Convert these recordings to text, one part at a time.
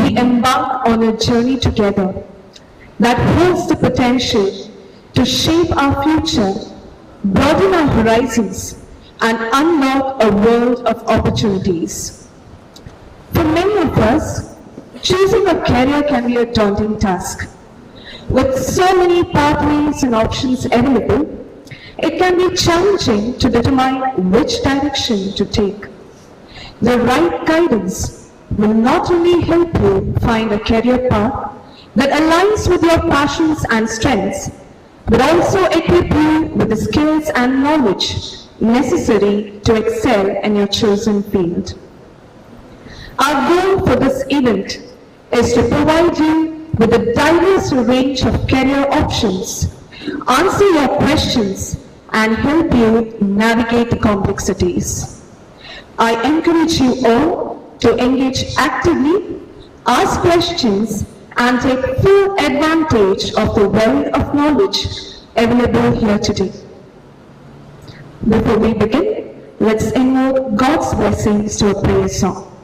we embark on a journey together that holds the potential to shape our future, broaden our horizons, and unlock a world of opportunities. For many of us, choosing a career can be a daunting task. With so many pathways and options available, it can be challenging to determine which direction to take. The right guidance will not only help you find a career path that aligns with your passions and strengths, but also equip you with the skills and knowledge necessary to excel in your chosen field. Our goal for this event is to provide you with a diverse range of career options, answer your questions, and help you navigate the complexities. I encourage you all to engage actively, ask questions, and take full advantage of the wealth of knowledge available here today. Before we begin, let's invoke God's blessings to a prayer song.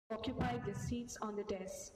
Occupy the seats on the desk.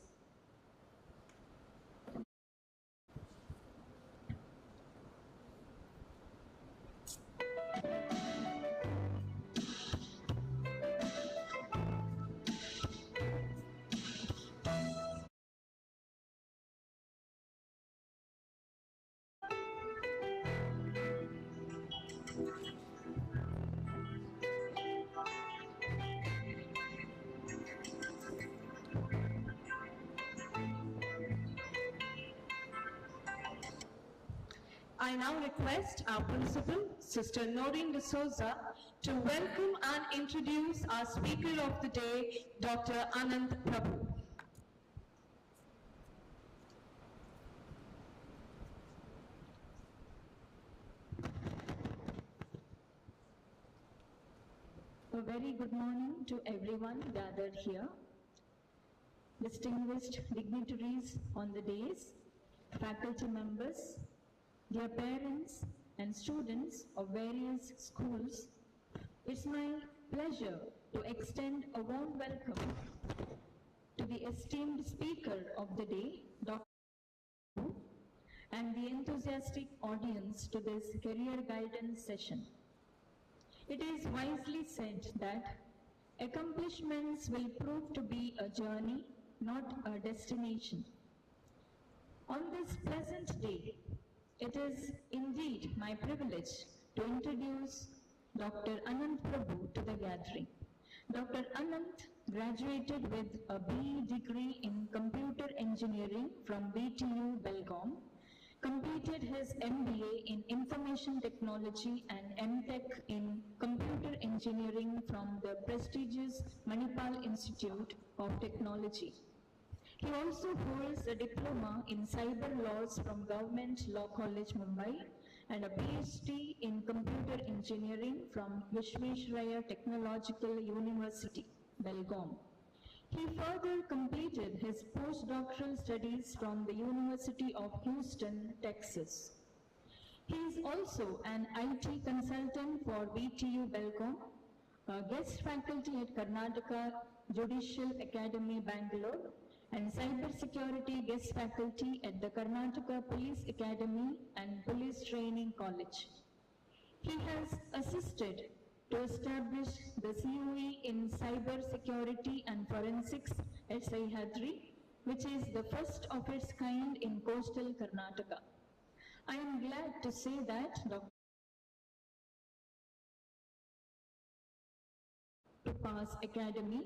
I now request our principal, Sister Noreen D'Souza, to welcome and introduce our speaker of the day, Dr. Ananth Prabhu. A very good morning to everyone gathered here. Distinguished dignitaries on the dais, faculty members, dear parents and students of various schools, it's my pleasure to extend a warm welcome to the esteemed speaker of the day, Dr. and the enthusiastic audience to this career guidance session. It is wisely said that accomplishments will prove to be a journey, not a destination. On this pleasant day, it is indeed my privilege to introduce Dr. Ananth Prabhu to the gathering. Dr. Ananth graduated with a BE degree in Computer Engineering from BTU Belgaum, completed his MBA in Information Technology and MTech in Computer Engineering from the prestigious Manipal Institute of Technology. He also holds a diploma in Cyber Laws from Government Law College, Mumbai, and a PhD in Computer Engineering from Visvesvaraya Technological University, Belgaum. He further completed his postdoctoral studies from the University of Houston, Texas. He is also an IT consultant for BTU Belgaum, a guest faculty at Karnataka Judicial Academy, Bangalore, and cybersecurity guest faculty at the Karnataka Police Academy and Police Training College. He has assisted to establish the COE in Cyber Security and Forensics at Sahyadri, which is the first of its kind in coastal Karnataka. I am glad to say that Dr. to Pass Academy,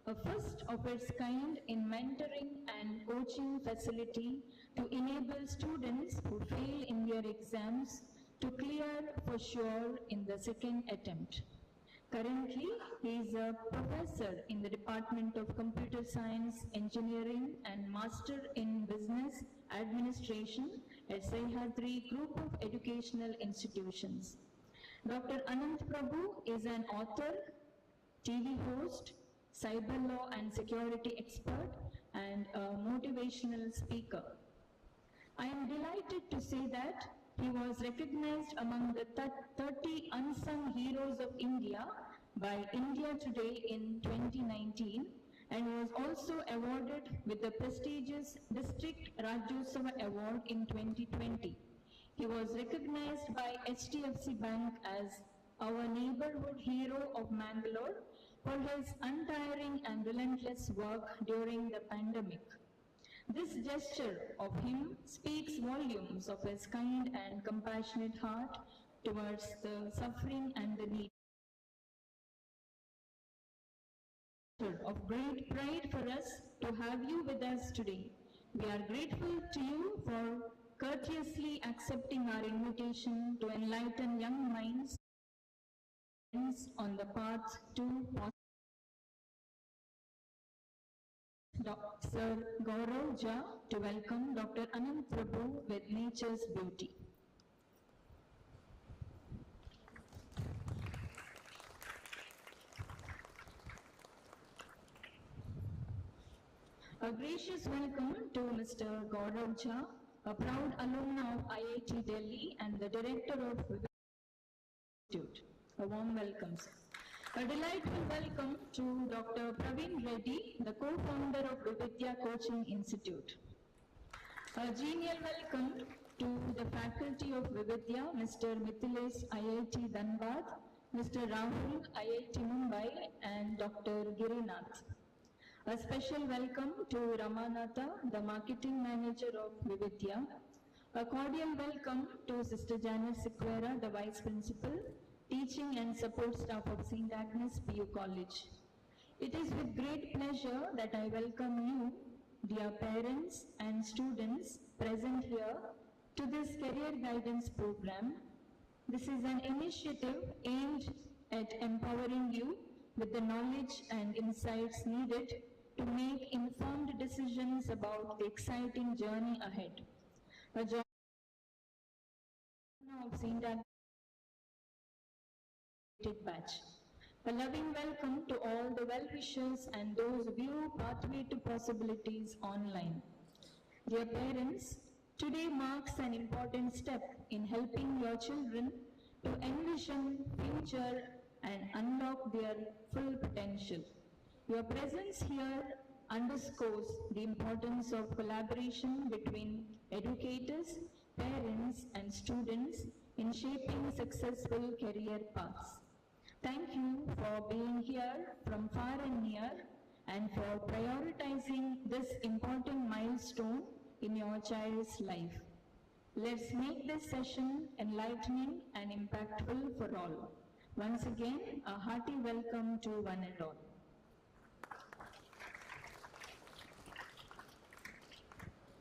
a first of its kind in mentoring and coaching facility to enable students who fail in their exams to clear for sure in the second attempt. Currently, he is a professor in the Department of Computer Science, Engineering and Master in Business Administration at Sahyadri Group of Educational Institutions. Dr. Ananth Prabhu is an author, TV host, cyber law and security expert, and a motivational speaker. I am delighted to say that he was recognized among the 30 unsung heroes of India by India Today in 2019 and was also awarded with the prestigious District Rajyosava Award in 2020. He was recognized by HDFC Bank as our neighborhood hero of Mangalore for his untiring and relentless work during the pandemic. This gesture of him speaks volumes of his kind and compassionate heart towards the suffering and the needy. Of great pride for us to have you with us today. We are grateful to you for courteously accepting our invitation to enlighten young minds on the path to Sir Gaurav Jha to welcome Dr. Ananth Prabhu with Nature's Beauty. A gracious welcome to Mr. Gaurav Jha, a proud alumna of IIT Delhi and the director of Vividya Institute. A warm welcome, sir. A delightful welcome to Dr. Praveen Reddy, the co-founder of Vividya Coaching Institute. A genial welcome to the faculty of Vividya, Mr. Mithilesh, IIT Dhanbad, Mr. Rahul, IIT Mumbai, and Dr. Girinath. A special welcome to Ramanatha, the marketing manager of Vividya. A cordial welcome to Sister Janet Sequeira, the vice principal, teaching and support staff of St. Agnes PU College. It is with great pleasure that I welcome you, dear parents and students present here, to this career guidance program. This is an initiative aimed at empowering you with the knowledge and insights needed to make informed decisions about the exciting journey ahead. A journey of Zinda batch. A loving welcome to all the well-wishers and those view Pathway to Possibilities online. Dear parents, today marks an important step in helping your children to envision future and unlock their full potential. Your presence here underscores the importance of collaboration between educators, parents, and students in shaping successful career paths. Thank you for being here from far and near and for prioritizing this important milestone in your child's life. Let's make this session enlightening and impactful for all. Once again, a hearty welcome to one and all.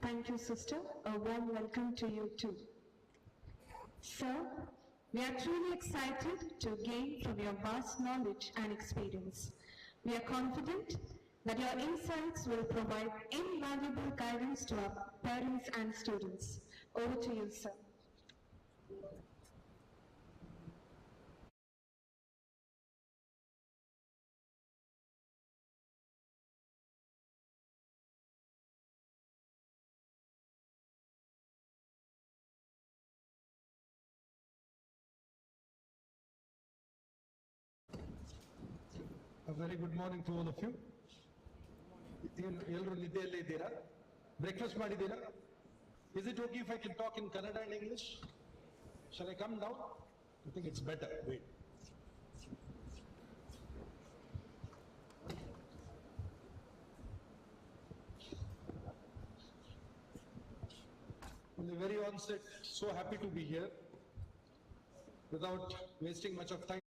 Thank you, sister. A warm welcome to you too. Sir, we are truly excited to gain from your vast knowledge and experience. We are confident that your insights will provide invaluable guidance to our parents and students. Over to you, sir. A very good morning to all of you. Ellaru niddeyalli iddira? Breakfast madidira? Is it okay if I can talk in Kannada and English? Shall I come down? I think it's better. Wait. From the very onset, so happy to be here. Without wasting much of time.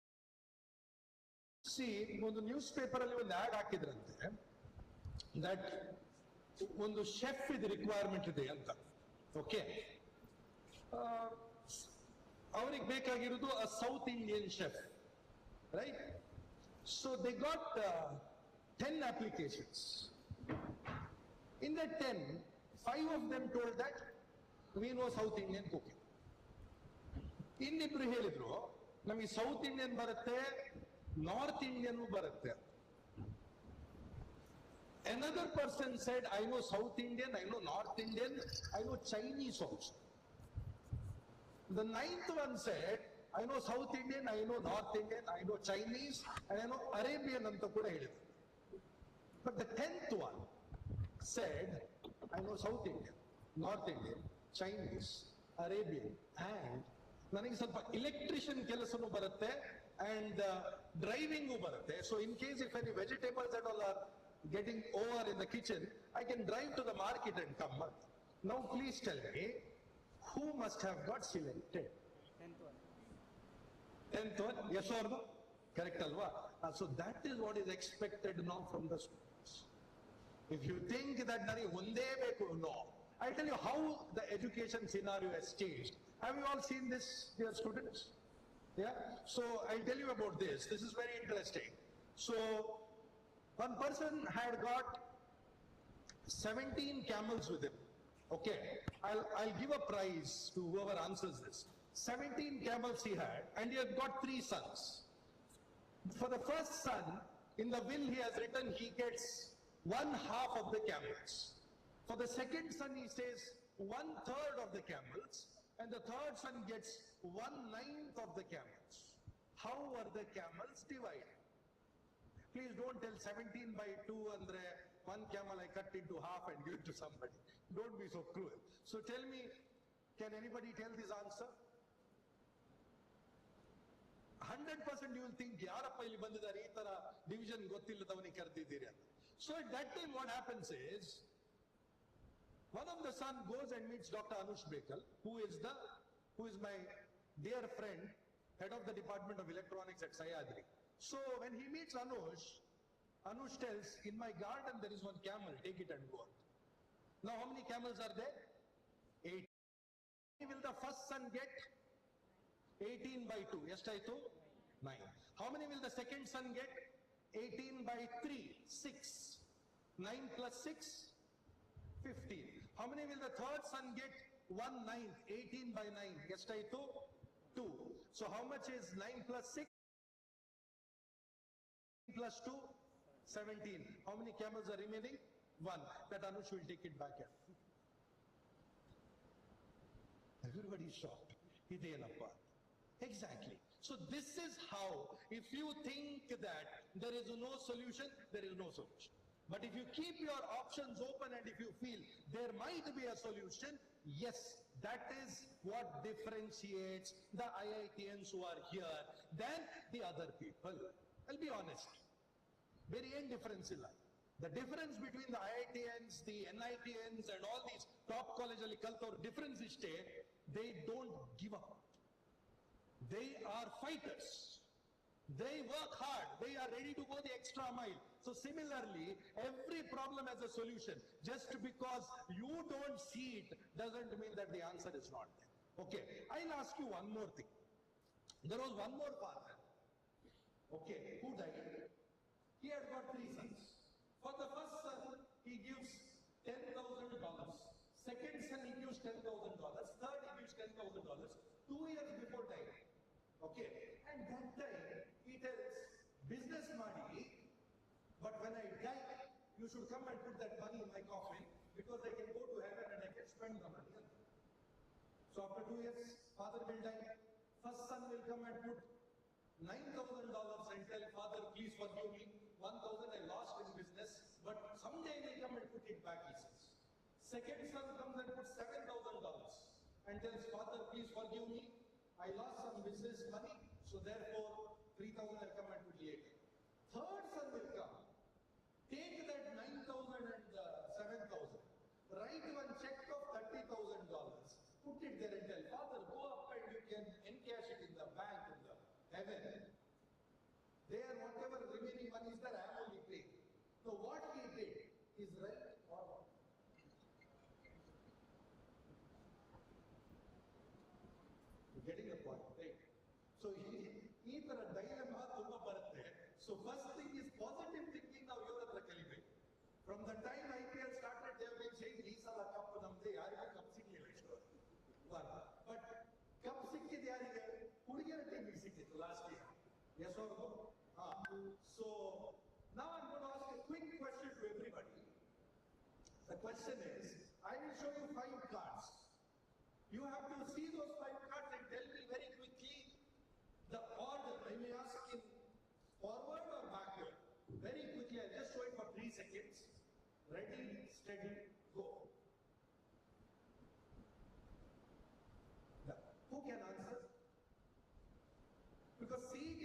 See, ಒಂದು news paper ಅಲ್ಲಿ ಒಂದು ad ಹಾಕಿದ್ರಂತೆ that ಒಂದು chef ಇದು requirement ಇದೆ ಅಂತ. Okay, ಅವ್ರಿಗೆ ಬೇಕಾಗಿರೋದು a South Indian chef, right? So they got 10 applications. In the 10, 5 of them told that we know South Indian cooking. ಇನ್ನಿಬ್ರು ಹೇಳಿದ್ರು ನಮಗೆ ಸೌತ್ ಇಂಡಿಯನ್ ಬರುತ್ತೆ, ನಾರ್ತ್ ಇಂಡಿಯನ್ ಬರುತ್ತೆ. Another person said, I know South Indian, I know North Indian, I know Chinese also. The 9th one said, I know South Indian, I know North Indian, I know Chinese, and I know Arabian anta kuda ಹೇಳಿದ್ರು. But the 10th one said, I know South Indian, North Indian, Chinese, Arabian, and ನನಗೆ ಸ್ವಲ್ಪ electrician ಕೆಲಸನೂ ಬರುತ್ತೆ and driving ಬರುತ್ತೆ. So in case if any vegetables and all are getting over in the kitchen, I can drive to the market and come back. Now please tell me, who must have got selected? 10th one, yes or no? Correct alva? So that is what is expected now from the students. If you think that nani onde beku, no. I tell you how the education scenario has changed. Have you all seen this, dear students? Yeah, so I'll tell you about this. This is very interesting. So one person had got 17 camels with him. Okay, I'll give a prize to whoever answers this. 17 camels he had, and he had got 3 sons. For the first son, in the will he has written he gets 1/2 of the camels. For the second son he says 1/3 of the camels, and the third son gets 1/9 of the camels. How are the camels divided? Please don't tell 17/2 andre one camel I cut into half and give it to somebody. Don't be so cruel. So tell me, can anybody tell this answer? 100% you will think yarappa illi bandidare ee tara division gottilladavaniಗೆ ಕರೆದಿದ್ದೀರಿ ಅಂತ. So at that time what happens is, one of the son goes and meets Dr. Anush Bekal, who is my dear friend, head of the Department of Electronics at Sayadri. So when he meets Anush tells, in my garden there is one camel, take it and go. Now how many camels are there? 8. will the first son get? 18 by 2. Eshtayitu? 9. How many will the second son get? 18 by 3. 6. 9 plus 6? 15. How many will the third son get? 1/9. 18 by 9. Eshtayitu? 2. So how much is 9 plus 6? Plus 2? 17. How many camels are remaining? 1. That Anush will take it back. Everybody is shocked. Idenappa. Exactly. So this is how, if you think that there is no solution, there is no solution. But if you keep your options open and if you feel there might be a solution, yes, that is what differentiates the IITians who are here than the other people. I'll be honest. Very indifference in life. The difference between the IITians, the NITians and all these top colleges or difference is they don't give up. They are fighters. They work hard. They are ready to go the extra mile. So similarly, every problem has a solution. Just because you don't see it doesn't mean that the answer is not there. Okay, I'll ask you one more thing. There was one more father, okay, who died. He had got 3 sons. For the first son, he gives $10,000. Second son, he gives $10,000. Third, he gives $10,000. 2 years before dying. Okay, and that time he tells, business money, but when I die, you should come and put that money in my coffin because I can go to heaven and I can spend the money. So after 2 years, father will die. First son will come and put $9,000 and tell father, please forgive me. 1,000 I lost in business, but someday I will come and put it back, he says. Second son comes and puts $7,000 and tells father, please forgive me. I lost some business money, so therefore 3,000 I'll come and put later. Third son will come, take that 9,000 and 7,000, write one check of $30,000, put it there and tell father, go up and you can encash it in the bank in the heaven. There, whatever remaining money is there, I am only paying. So what he did is right or wrong? Getting the point, right? So ಈ ತರ dilemma ತುಂಬಾ ಬರುತ್ತೆ. So first thing is positive thinking ನಾವು ಇವರ ಹತ್ರ ಕಲಿಬೇಕು. From the time IPL started, they have been saying ಈ ಸಲ ಕಪ್ ನಮ್ದೆ, ಯಾರಿಗೂ ಕಪ್ ಸಿಗ್ಲಿಲ್ಲ ಇಷ್ಟು. But ಕಪ್ ಸಿಕ್ಕಿದ್ದು ಯಾರಿಗೆ? ಹುಡುಗಿಯರ ಟೀಮಿಗೆ ಸಿಕ್ಕಿತ್ತು last year. Yes or no? So now I'm going to ask a quick question to everybody. The question is, I will show you 5 cards. You have to see those 5 cards and tell me very quickly the order. I may ask in forward or backward. Very quickly, I'll just show it for 3 seconds. Ready, steady, go. Now, who can answer? Because CET,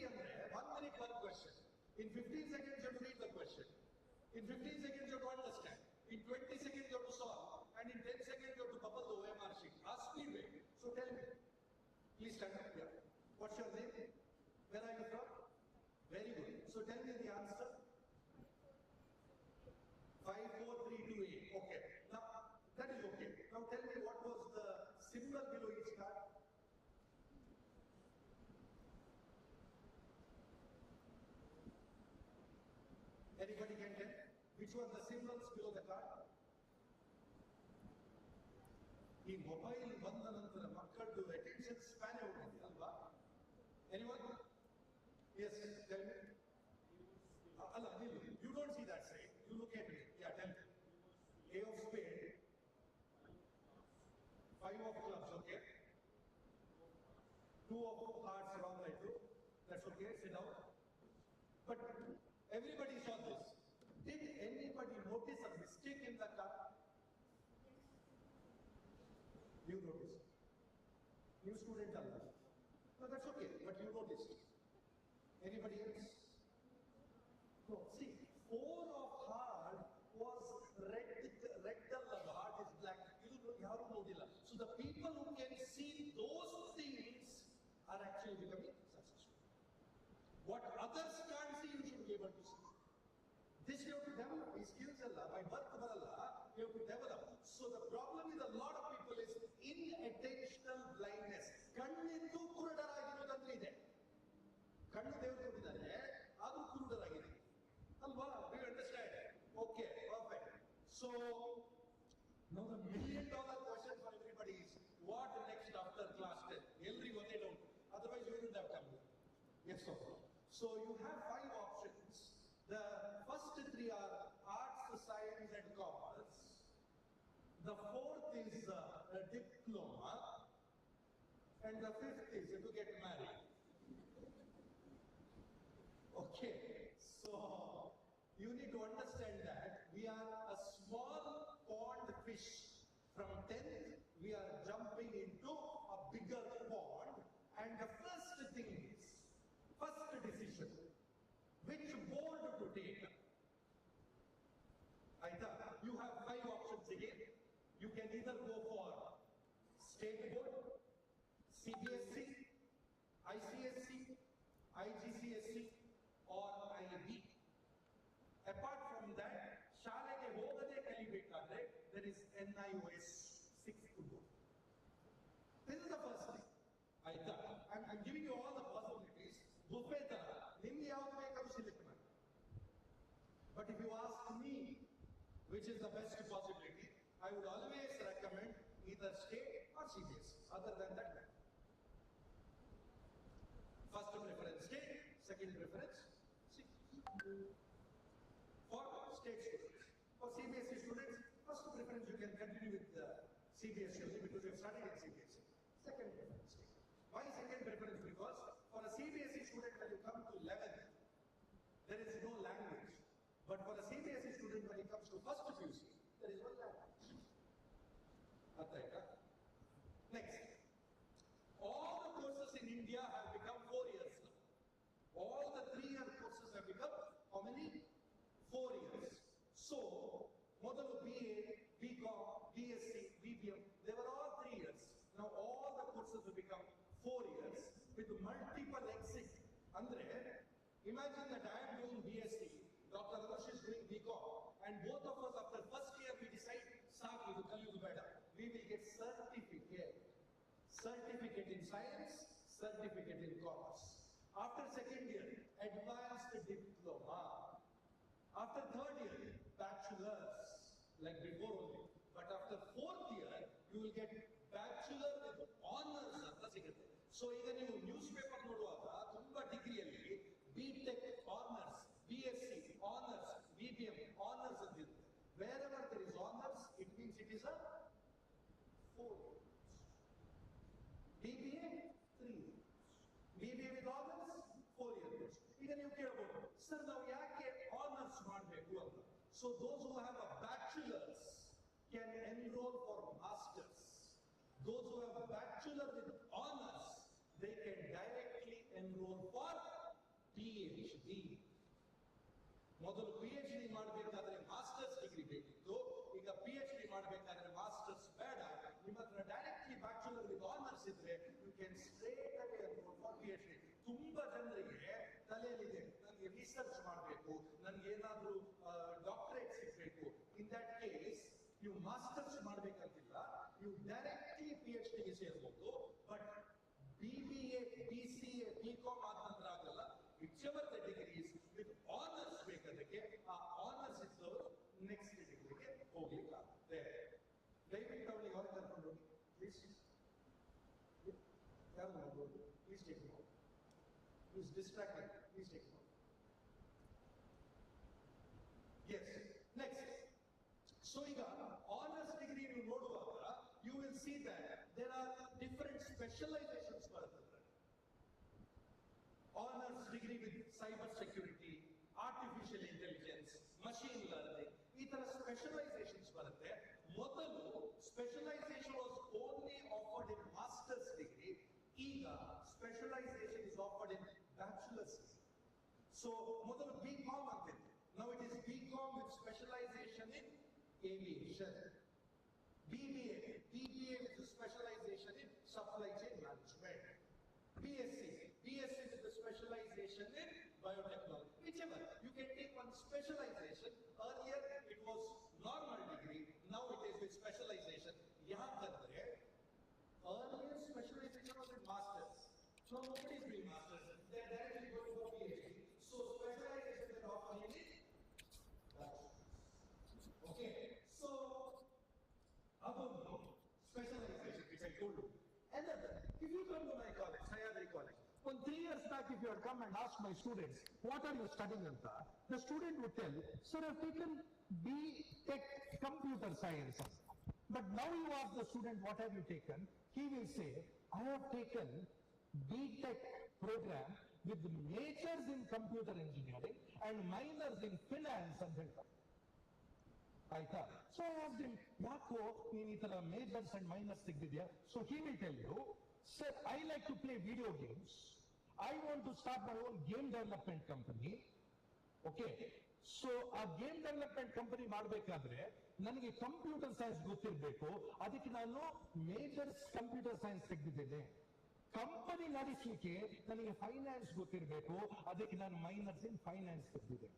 1 minute per question. In 15 seconds, you have to read the question. In 15 seconds, you have to understand. In 20 seconds, you have to solve. And in 10 seconds, you have to bubble the OMR sheet. Ask me, so tell me. Please stand up here. What's your name? Where are you from? Very good. So tell me the answer. 5, 4, 3, 2, 8. Okay. Now, that is okay. Now tell me what was the symbol below each card? Anybody can tell? Which was the symbols below the card? ಈ mobile ಬಂದ ನಂತರ ಮಕ್ಕಳದು attention span ಹೋಗಿದೆ ಅಲ್ವಾ? Anyone? Yes, tell me. ಅಲ್ಲ, you don't see that side. You look at me. Yeah, tell me. A of spade. 5 of clubs, okay? 2 of hearts, wrong, right? That's okay, sit down. But everybody saw this. Did anybody notice a mistake in the card? You noticed. New student alone. No, that's okay, but you noticed. Anybody else? No, see, 4 of heart was red color, the heart is black. So the people who can see those things are actually becoming successful. What others can't see, you should be able to see. This you have to develop. These skills by birth, you have to develop. So the problem with a lot of people is inattentional So, now the million-dollar question for everybody is, what next after class 10? Everyone they don't. Otherwise, you wouldn't have come here. Yes or no? So, you have 5 options. The first 3 are arts, science, and commerce. The 4th is a diploma. And the 5th is to get married. Okay, so you need to understand that we are a small pond fish. From 10th, we are jumping into a bigger pond. And the first thing is, first decision, which board to take. Either you have 5 options again. You can either go for state board, CBSE, ICSE, IGCSE, or IB. Apart from that, ಶಾಲೆಗೆ ಹೋಗದೆ ಕಲಿಬೇಕಾದ್ರೆ there is NIOS 6th board. This is the first thing. ಆಯ್ತಾ? I'm giving you all the possibilities. Buffet ತರ ನಿಮ್ಗೆ ಯಾವ್ದು ಬೇಕಾದ್ರೂ select ಮಾಡಿ. But if you ask me which is the best possibility, I would always recommend either state or CBSE. Other than that, first preference state, second preference CBSE. For state students, for CBSE students, first preference you can continue with the CBSE only because you have studied in CBSE. Second preference state. Why second preference? Because for a CBSE student when you come to 11th, there is no language. But for a CBSE student when it comes to first PUC, there is one language. Next, all the courses in India have become 4 years now. All the 3-year courses have become how many? 4 years. So, Modalu BA, BCom, BSc, BBM, they were all 3 years. Now all the courses have become 4 years with multiple exit. Andre, imagine that I am doing BSc, Dr. Anush is doing BCom, and both of us after first year we decide, Saki, you tell you better. We will get certificate. Certificate in science, certificate in commerce. After second year, advanced diploma. After third year, bachelor's, like before only. But after 4th year, you will get bachelor with honors. So even you newspaper ನೋಡುವಾಗ ತುಂಬಾ ಡಿಗ್ರಿಯಲ್ಲಿ BTech honors, BSc honors, BBM honors ಅಂತಿರುತ್ತೆ. Wherever there is honors, it means it is a 4 years. BBA 3 years. BBA with honors 4 years. ಈಗ ನೀವು ಕೇಳಬಹುದು, sir ನಾವು ಯಾಕೆ honors ಮಾಡಬೇಕು ಅಂತ. So those who have a bachelor's can enroll for masters. Those who have a bachelor with honors, they can directly enroll for PhD. ಮೊದಲು PhD ಮಾಡಬೇಕಾದ್ರೆ masters degree ಬೇಕಿತ್ತು, ಈಗ PhD ಮಾಡಬೇಕಾದ್ರೆ ಮಾಸ್ಟರ್ಸ್ ಬೇಡ. ನಿಮ್ಮ ಹತ್ರ ಡೈರೆಕ್ಟ್ಲಿ ಬ್ಯಾಚುಲರ್ ವಿತ್ ಆನರ್ಸ್ ಇದ್ರೆ you can straight away enrol for PhD. ತುಂಬಾ ಜನರಿಗೆ ತಲೆಯಲ್ಲಿದೆ, ನನಗೆ ರಿಸರ್ಚ್ ಮಾಡಬೇಕು, ನನಗೆ ಏನಾದ್ರೂ ಡಾಕ್ಟರೇಟ್ ಸಿಗಬೇಕು. ಇನ್ ದಟ್ ಕೇಸ್ ನೀವು ಮಾಸ್ಟರ್ಸ್ ಮಾಡಬೇಕಂತಿಲ್ಲ, ನೀವು ಡೈರೆಕ್ಟ್ಲಿ PhD ಗೆ ಸೇರ್ಬೋದು. ಬಟ್ BBA, BCA, BCom ಆದ ನಂತರ ಆಗಲ್ಲ. Whichever the degree is with honors ಬೇಕದಕ್ಕೆ, ಆ honors ಇದ್ದವರು ನೆಕ್ಸ್ಟ್ ಡಿಗ್ರಿಗೆ ಹೋಗ್ಲಿಕ್ಕಾಗುತ್ತೆ. ದಯವಿಟ್ಟು ಅವಳಿಗೆ ಹೊರಗೆ ಕರ್ಕೊಂಡು ಹೋಗಿ ಪ್ಲೀಸ್. ಯಾರು ಮಾಡ್ಬೋದು? Please take note. Please distracted. Please take note. Yes, next. So ಈಗ ಆನರ್ಸ್ ಡಿಗ್ರಿ ನೀವು ನೋಡುವಾಗ you will see that there are different specialisations ಬರುತ್ತೆ. Honors degree with cyber security, artificial intelligence, machine learning, ಈ ತರ specialisations ಬರುತ್ತೆ. ಮೊದಲು specialisation was only offered in masters degree, ಈಗ specialisation is offered in bachelors degree. So ಮೊದಲು BCom ಅಂತಿತ್ತು, now it is BCom with specialization in aviation. BBA with specialization in supply chain management. BSc with the specialization in biotechnology. Whichever, you can take one specialization. Earlier it was normal degree, now it is with specialization. Yakandre, earlier specialization was in masters. So nobody is doing masters, they are directly going for PhD. So specialization is often in bachelor's. Okay, if you had come and asked my students, what are you studying anta? The student would tell, sir, I've taken B.Tech computer science. But now you ask the student, what have you taken? He will say, I have taken B.Tech program with majors in computer engineering and minors in finance and ಹೇಳ್ತಾರೆ. ಆಯ್ತಾ? So I asked him, ಯಾಕೋ ನೀನು ಈ ತರ majors and minors ತೆಗೆದಿದ್ಯಾ? So he will tell you, sir, I like to play video games. I want to start my own game development company. Okay. So ಆ game development company ಮಾಡಬೇಕಾದ್ರೆ ನನಗೆ computer science ಗೊತ್ತಿರಬೇಕು. ಅದಕ್ಕೆ ನಾನು majors computer science ತೆಗೆದಿದ್ದೇನೆ. Company ನಡೆಸಲಿಕ್ಕೆ ನನಗೆ finance ಗೊತ್ತಿರಬೇಕು. ಅದಕ್ಕೆ ನಾನು ಮೈನರ್ಸ್ ಇನ್ ಫೈನಾನ್ಸ್ ತೆಗೆದಿದ್ದೇನೆ.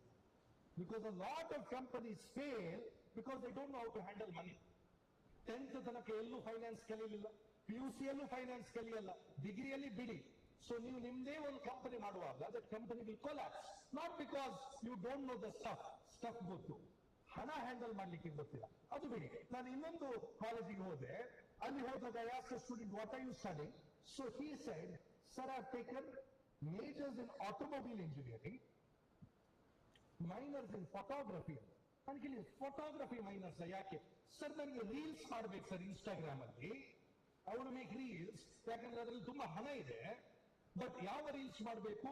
Because a lot of companies fail because they don't know how to handle money. 10th ತನಕ ಎಲ್ಲೂ ಫೈನಾನ್ಸ್ ಕಲಿಯಲಿಲ್ಲ, PUC ಯಲ್ಲೂ ಫೈನಾನ್ಸ್ ಕಲಿಯಲ್ಲ, ಡಿಗ್ರಿಯಲ್ಲಿ ಬಿಡಿ. ಸೊ ನೀವು ನಿಮ್ದೇ ಒಂದು ಕಂಪನಿ ಮಾಡುವಾಗ that company will collapse, not because you don't know the stuff ಗೊತ್ತು, ಹಣ ಹ್ಯಾಂಡಲ್ ಮಾಡ್ಲಿಕ್ಕೆ ಗೊತ್ತಿಲ್ಲ, ಅದು ಬಿಡಿ. ನಾನು ಇನ್ನೊಂದು ಕಾಲೇಜಿಗೆ ಹೋದೆ, ಅಲ್ಲಿ ಹೋದಾಗ I asked a student, what are you studying? So he said, sir, I've taken majors in automobile engineering, minors in photography. ನನಗೆ ಫೋಟೋಗ್ರಫಿ ಮೈನರ್ಸ್ ಯಾಕೆ ಸರ್? ನನಗೆ ರೀಲ್ಸ್ ಮಾಡ್ಬೇಕು ಸರ್ ಇನ್ಸ್ಟಾಗ್ರಾಮ್ ಅಲ್ಲಿ. ಅವರು ಮೇಕ್ ರೀಲ್ಸ್, ಯಾಕಂದ್ರೆ ಅದ್ರಲ್ಲಿ ತುಂಬಾ ಹಣ ಇದೆ. ಬಟ್ ಯಾವ ರೀಲ್ಸ್ ಮಾಡಬೇಕು?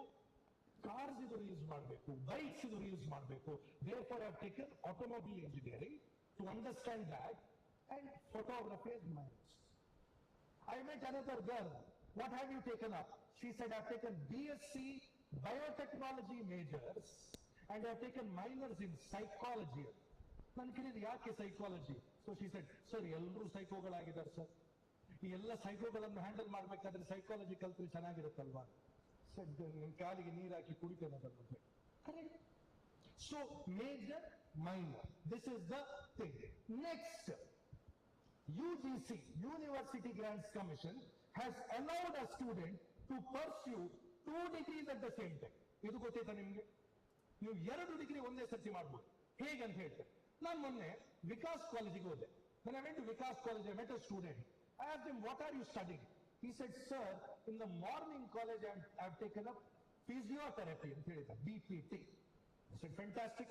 ಕಾರ್ಸ್ ಇದು ರೀಲ್ಸ್ ಮಾಡಬೇಕು, ಬೈಕ್ಸ್ ಇದು ರೀಲ್ಸ್ ಮಾಡಬೇಕು. therefore I have taken automobile engineering to understand that, and photography as minors. I met another girl, what have you taken up? She said, I've taken BSc biotechnology majors and I've taken minors in psychology. ನಾನು ಕೇಳಿದೆ ಯಾಕೆ psychology? So she said, sir ಎಲ್ಲರೂ ಸೈಕೋಗಳಾಗಿದ್ದಾರೆ sir, ಈ ಎಲ್ಲ ಸೈಕೋಗಳನ್ನು handle ಮಾಡ್ಬೇಕಾದ್ರೆ psychology ಕಲ್ತ್ರೆ ಚೆನ್ನಾಗಿರುತ್ತಲ್ವಾ? Shed ನಿಮ್ ಕಾಲಿಗೆ ನೀರು ಹಾಕಿ ಕುಡಿತೇನೆ ಅದನ್ನು. Correct. So major, minor, this is the thing. Next, UGC, University Grants Commission, has allowed a student to pursue 2 degrees at the same time. ಇದು ಗೊತ್ತಾಯ್ತಾ ನಿಮ್ಗೆ? ನೀವು 2 ಡಿಗ್ರಿ ಒಂದೇ ಸರ್ತಿ ಮಾಡ್ಬೋದು. ಹೇಗಂತ ಹೇಳ್ತಾರೆ. ನಾನು ಮೊನ್ನೆ ವಿಕಾಸ್ ಕಾಲೇಜಿಗೆ ಹೋದೆ. When I went to Vikas College, I met a student. I asked him, what are you studying? He said, sir, in the morning college I have taken up physiotherapy ಅಂತ ಹೇಳಿದ, BPT. I said, fantastic.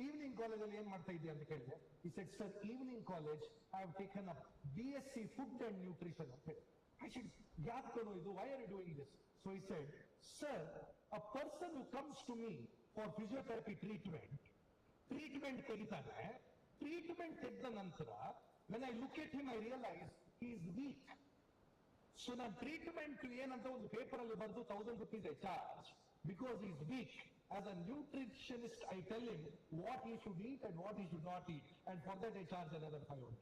Evening college ಅಲ್ಲಿ ಏನ್ ಮಾಡ್ತಾ ಇದ್ದೀಯ ಅಂತ ಕೇಳಿದೆ. He said, sir, evening college I have taken up BSc food and nutrition ಅಂತ ಹೇಳಿ. I said, ಯಾಕೋ ಇದು, why are you doing this? So he said, sir, a person who comes to me for physiotherapy treatment ತೆಗಿತಾನೆ. Treatment ತೆಗೆದ ನಂತರ when I look at him I realize he is weak. So ನಾನು treatment ಏನಂತ ಒಂದು paper ಅಲ್ಲಿ ಬರೆದು 1000 rupees I charge because he is weak. As a nutritionist I tell him what he should eat and what he should not eat, and for that I charge another 500.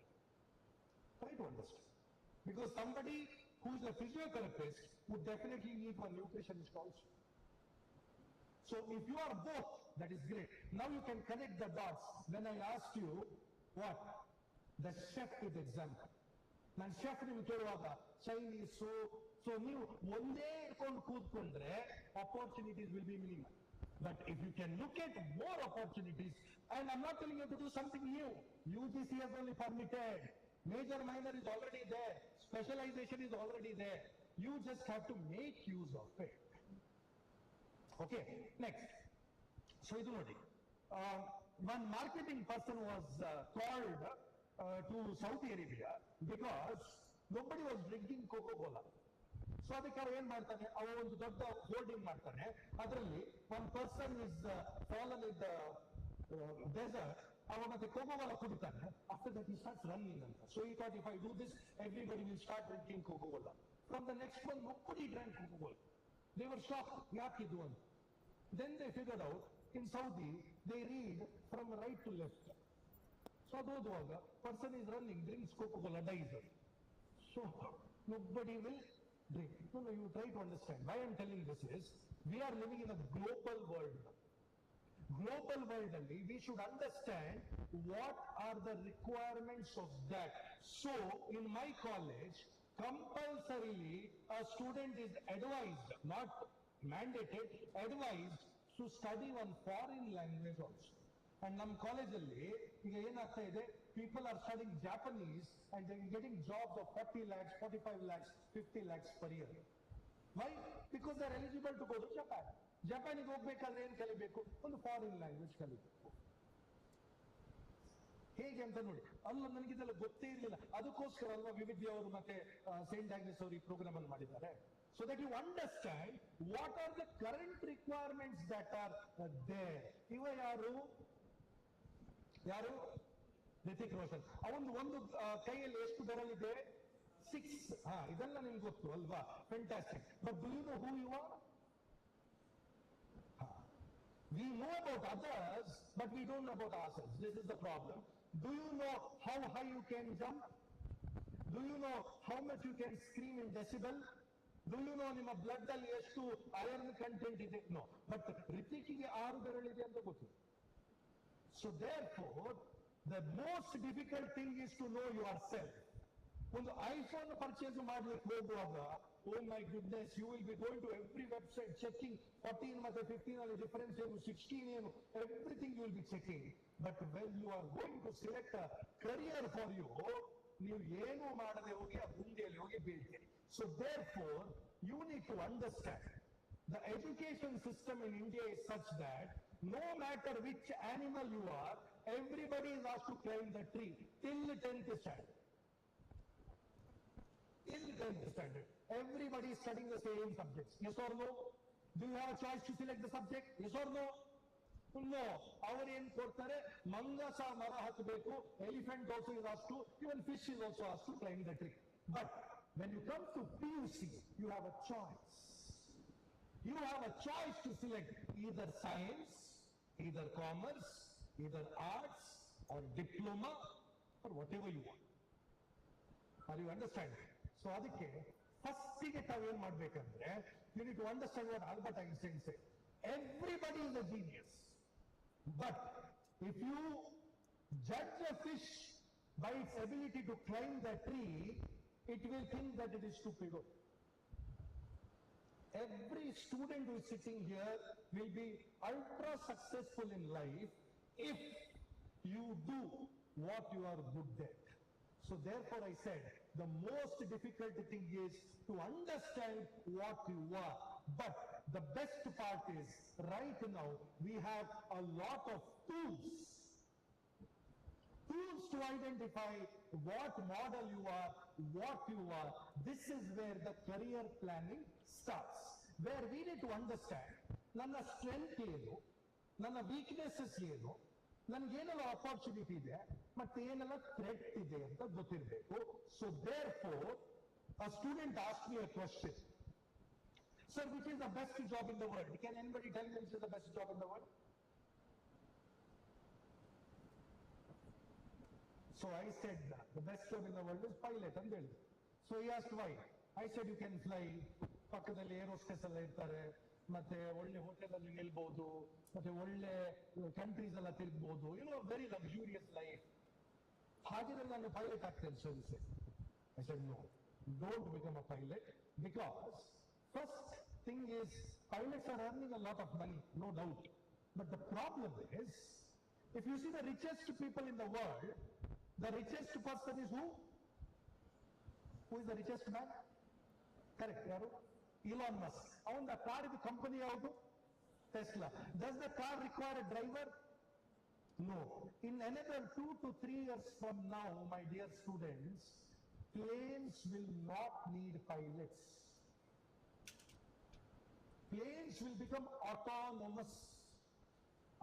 Try to understand. Because somebody who is a physiotherapist would definitely need a nutritionist also. So if you are both, that is great. Now you can connect the dots. When I asked you, what? The chef with example. ನಾನು chef ನಿಮ್ಗೆ ಕೇಳುವಾಗ Chinese, so ನೀವು ಒಂದೇ ಇಟ್ಕೊಂಡು ಕೂತ್ಕೊಂಡ್ರೆ opportunities will be minimal. But if you can look at more opportunities, and I'm not telling you to do something new. UGC has only permitted. Major, minor is already there. Specialization is already there. You just have to make use of it. Okay, next. So idu nodi. One marketing person was called to Saudi Arabia because nobody was drinking Coca-Cola. So ಅದಕ್ಕೆ ಅವ ಏನ್ ಮಾಡ್ತಾನೆ, ಅವ ಒಂದು ದೊಡ್ಡ hoarding ಮಾಡ್ತಾನೆ. ಅದರಲ್ಲಿ one person is fallen in the desert. ಅವ ಮತ್ತೆ Coca-Cola ಕುಡಿತಾನೆ. After that he starts running ಅಂತ. So he thought, if I do this, everybody will start drinking Coca-Cola. From the next one, nobody drank Coca-Cola. They were shocked. ಯಾಕಿದು ಅಂತ. Then they figured out, in Saudi, they read from right to left. So ಅದು ಓದುವಾಗ person is running, drinks Coca-Cola, dies. So nobody will drink. No, you try to understand. Why I'm telling this is, we are living in a global world. Global world ಅಲ್ಲಿ we should understand what are the requirements of that. So in my college, compulsorily a student is advised, not mandated, advised to study one foreign language also. And ನಮ್ಮ ಕಾಲೇಜಲ್ಲಿ ಈಗ ಏನಾಗ್ತಾ ಇದೆ, people are studying Japanese and they are getting jobs of 40 lakhs, 45 lakhs, 50 lakhs per year. Why? Because they are eligible to go to Japan. ಜಪಾನಿಗೆ ಹೋಗ್ಬೇಕಾದ್ರೆ ಏನು ಕಲಿಬೇಕು? ಒಂದು foreign language ಕಲಿಬೇಕು. ಹೇಗೆ ಅಂತ ನೋಡಿ, ಅಲ್ಲ ನನಗಿದೆಲ್ಲ ಗೊತ್ತೇ ಇರಲಿಲ್ಲ. ಅದಕ್ಕೋಸ್ಕರ ಅಲ್ವಾ ವಿವಿಧ್ಯ ಅವರು ಮತ್ತೆ ಸೇಂಟ್ ಆಗ್ನೆಸ್ ಅವರು ಈ ಪ್ರೋಗ್ರಾಮ್ ಅನ್ನು ಮಾಡಿದ್ದಾರೆ. So that you understand what are the current requirements that are there. ಇವ ಯಾರು ರಿತಿಕ್ ರೋಷನ್. ಒಂದು ಕೈಯಲ್ಲಿ ಎಷ್ಟು ಬೆರಳಿದೆ? 6. ಇದೆಲ್ಲ ನಿಮ್ಗೆ ಗೊತ್ತು ಅಲ್ವಾ? Fantastic. But do you know who you are? We know about others, but we don't know about ourselves. This is the problem. Do you know how high you can jump? Do you know how much you can scream in decibel? Do you know ನಿಮ್ಮ blood ಅಲ್ಲಿ ಎಷ್ಟು iron content ಇದೆ? No. But ರಿತಿಕ್ಗೆ 6 ಬೆರಳಿದೆ ಅಂತ ಗೊತ್ತು. So therefore, the most difficult thing is to know yourself. ಒಂದು iPhone purchase ಮಾಡ್ಲಿಕ್ಕೆ ಹೋಗುವಾಗ, oh my goodness, you will be going to every website checking 14 ಮತ್ತೆ 15 ಅಲ್ಲಿ ಡಿಫರೆನ್ಸ್ ಏನು, 16 ಏನು, everything you will be checking. But when you are going to select a career for you, ನೀವು ಏನು ಮಾಡದೆ ಹೋಗಿ ಆ ಗುಂಡಿಯಲ್ಲಿ ಹೋಗಿ ಬೀಳ್ತೀರಿ. So therefore, you need to understand the education system in India is such that no matter which animal you are, everybody is asked to climb the tree till the 10th standard. Till the 10th standard. Everybody is studying the same subjects. Yes or no? Do you have a choice to select the subject? Yes or no? No. ಅವರು ಏನ್ ಕೊಡ್ತಾರೆ? ಮಂಗಸ ಮರ ಹತ್ತಬೇಕು. Elephant also is asked to, even fish is also asked to climb the tree. But when you come to PUC, you have a choice. You have a choice to select either science, either commerce, either arts, or diploma, or whatever you want. Are you understanding? So ಅದಕ್ಕೆ ಫಸ್ಟಿಗೆ ತಾವೇನ್ ಮಾಡ್ಬೇಕಂದ್ರೆ, you need to understand what Albert Einstein said. Everybody is a genius. But if you judge a fish by its ability to climb the tree, it will think that it is stupid. Every student who is sitting here will be ultra successful in life if you do what you are good at. So therefore I said, the most difficult thing is to understand what you are. But the best part is, right now, we have a lot of tools to identify what model you are, what you are. This is where the career planning starts. Where we need to understand, ನನ್ನ strength ಏನು, ನನ್ನ weaknesses ಏನು, ನನ್ಗೇನೆಲ್ಲ opportunity ಇದೆ, ಮತ್ತೆ ಏನೆಲ್ಲ threat ಇದೆ ಅಂತ ಗೊತ್ತಿರಬೇಕು. So therefore, a student asked me a question. Sir, which is the best job in the world? Can anybody tell me which is the best job in the world? So I said the best job in the world is pilot ಅಂತ ಹೇಳಿ. So he asked why. I said you can fly, ಪಕ್ಕದಲ್ಲಿ aerospace ಎಲ್ಲ ಇರ್ತಾರೆ, ಮತ್ತೆ ಒಳ್ಳೆ hotel ಅಲ್ಲಿ ನಿಲ್ಬಹುದು, ಮತ್ತೆ ಒಳ್ಳೆ ಕಂಟ್ರೀಸ್ ಎಲ್ಲ ತಿರುಗಬಹುದು, ವೆರಿ ಲಕ್ಸುರಿಯಸ್ ಲೈಫ್. ಹಾಗಿದ್ರೆ ನಾನು pilot ಆಗ್ತೇನೆ. So he said, I said no, don't become a pilot, because first thing is pilots are earning a lot of money, no doubt. But the problem is, if you see the richest people in the world, the richest person is who? Who is the richest man? Correct, yaru? Elon Musk. Avanda car idu company yaudu? Tesla. Does the car require a driver? No. In another 2 to 3 years from now, my dear students, planes will not need pilots. Planes will become autonomous.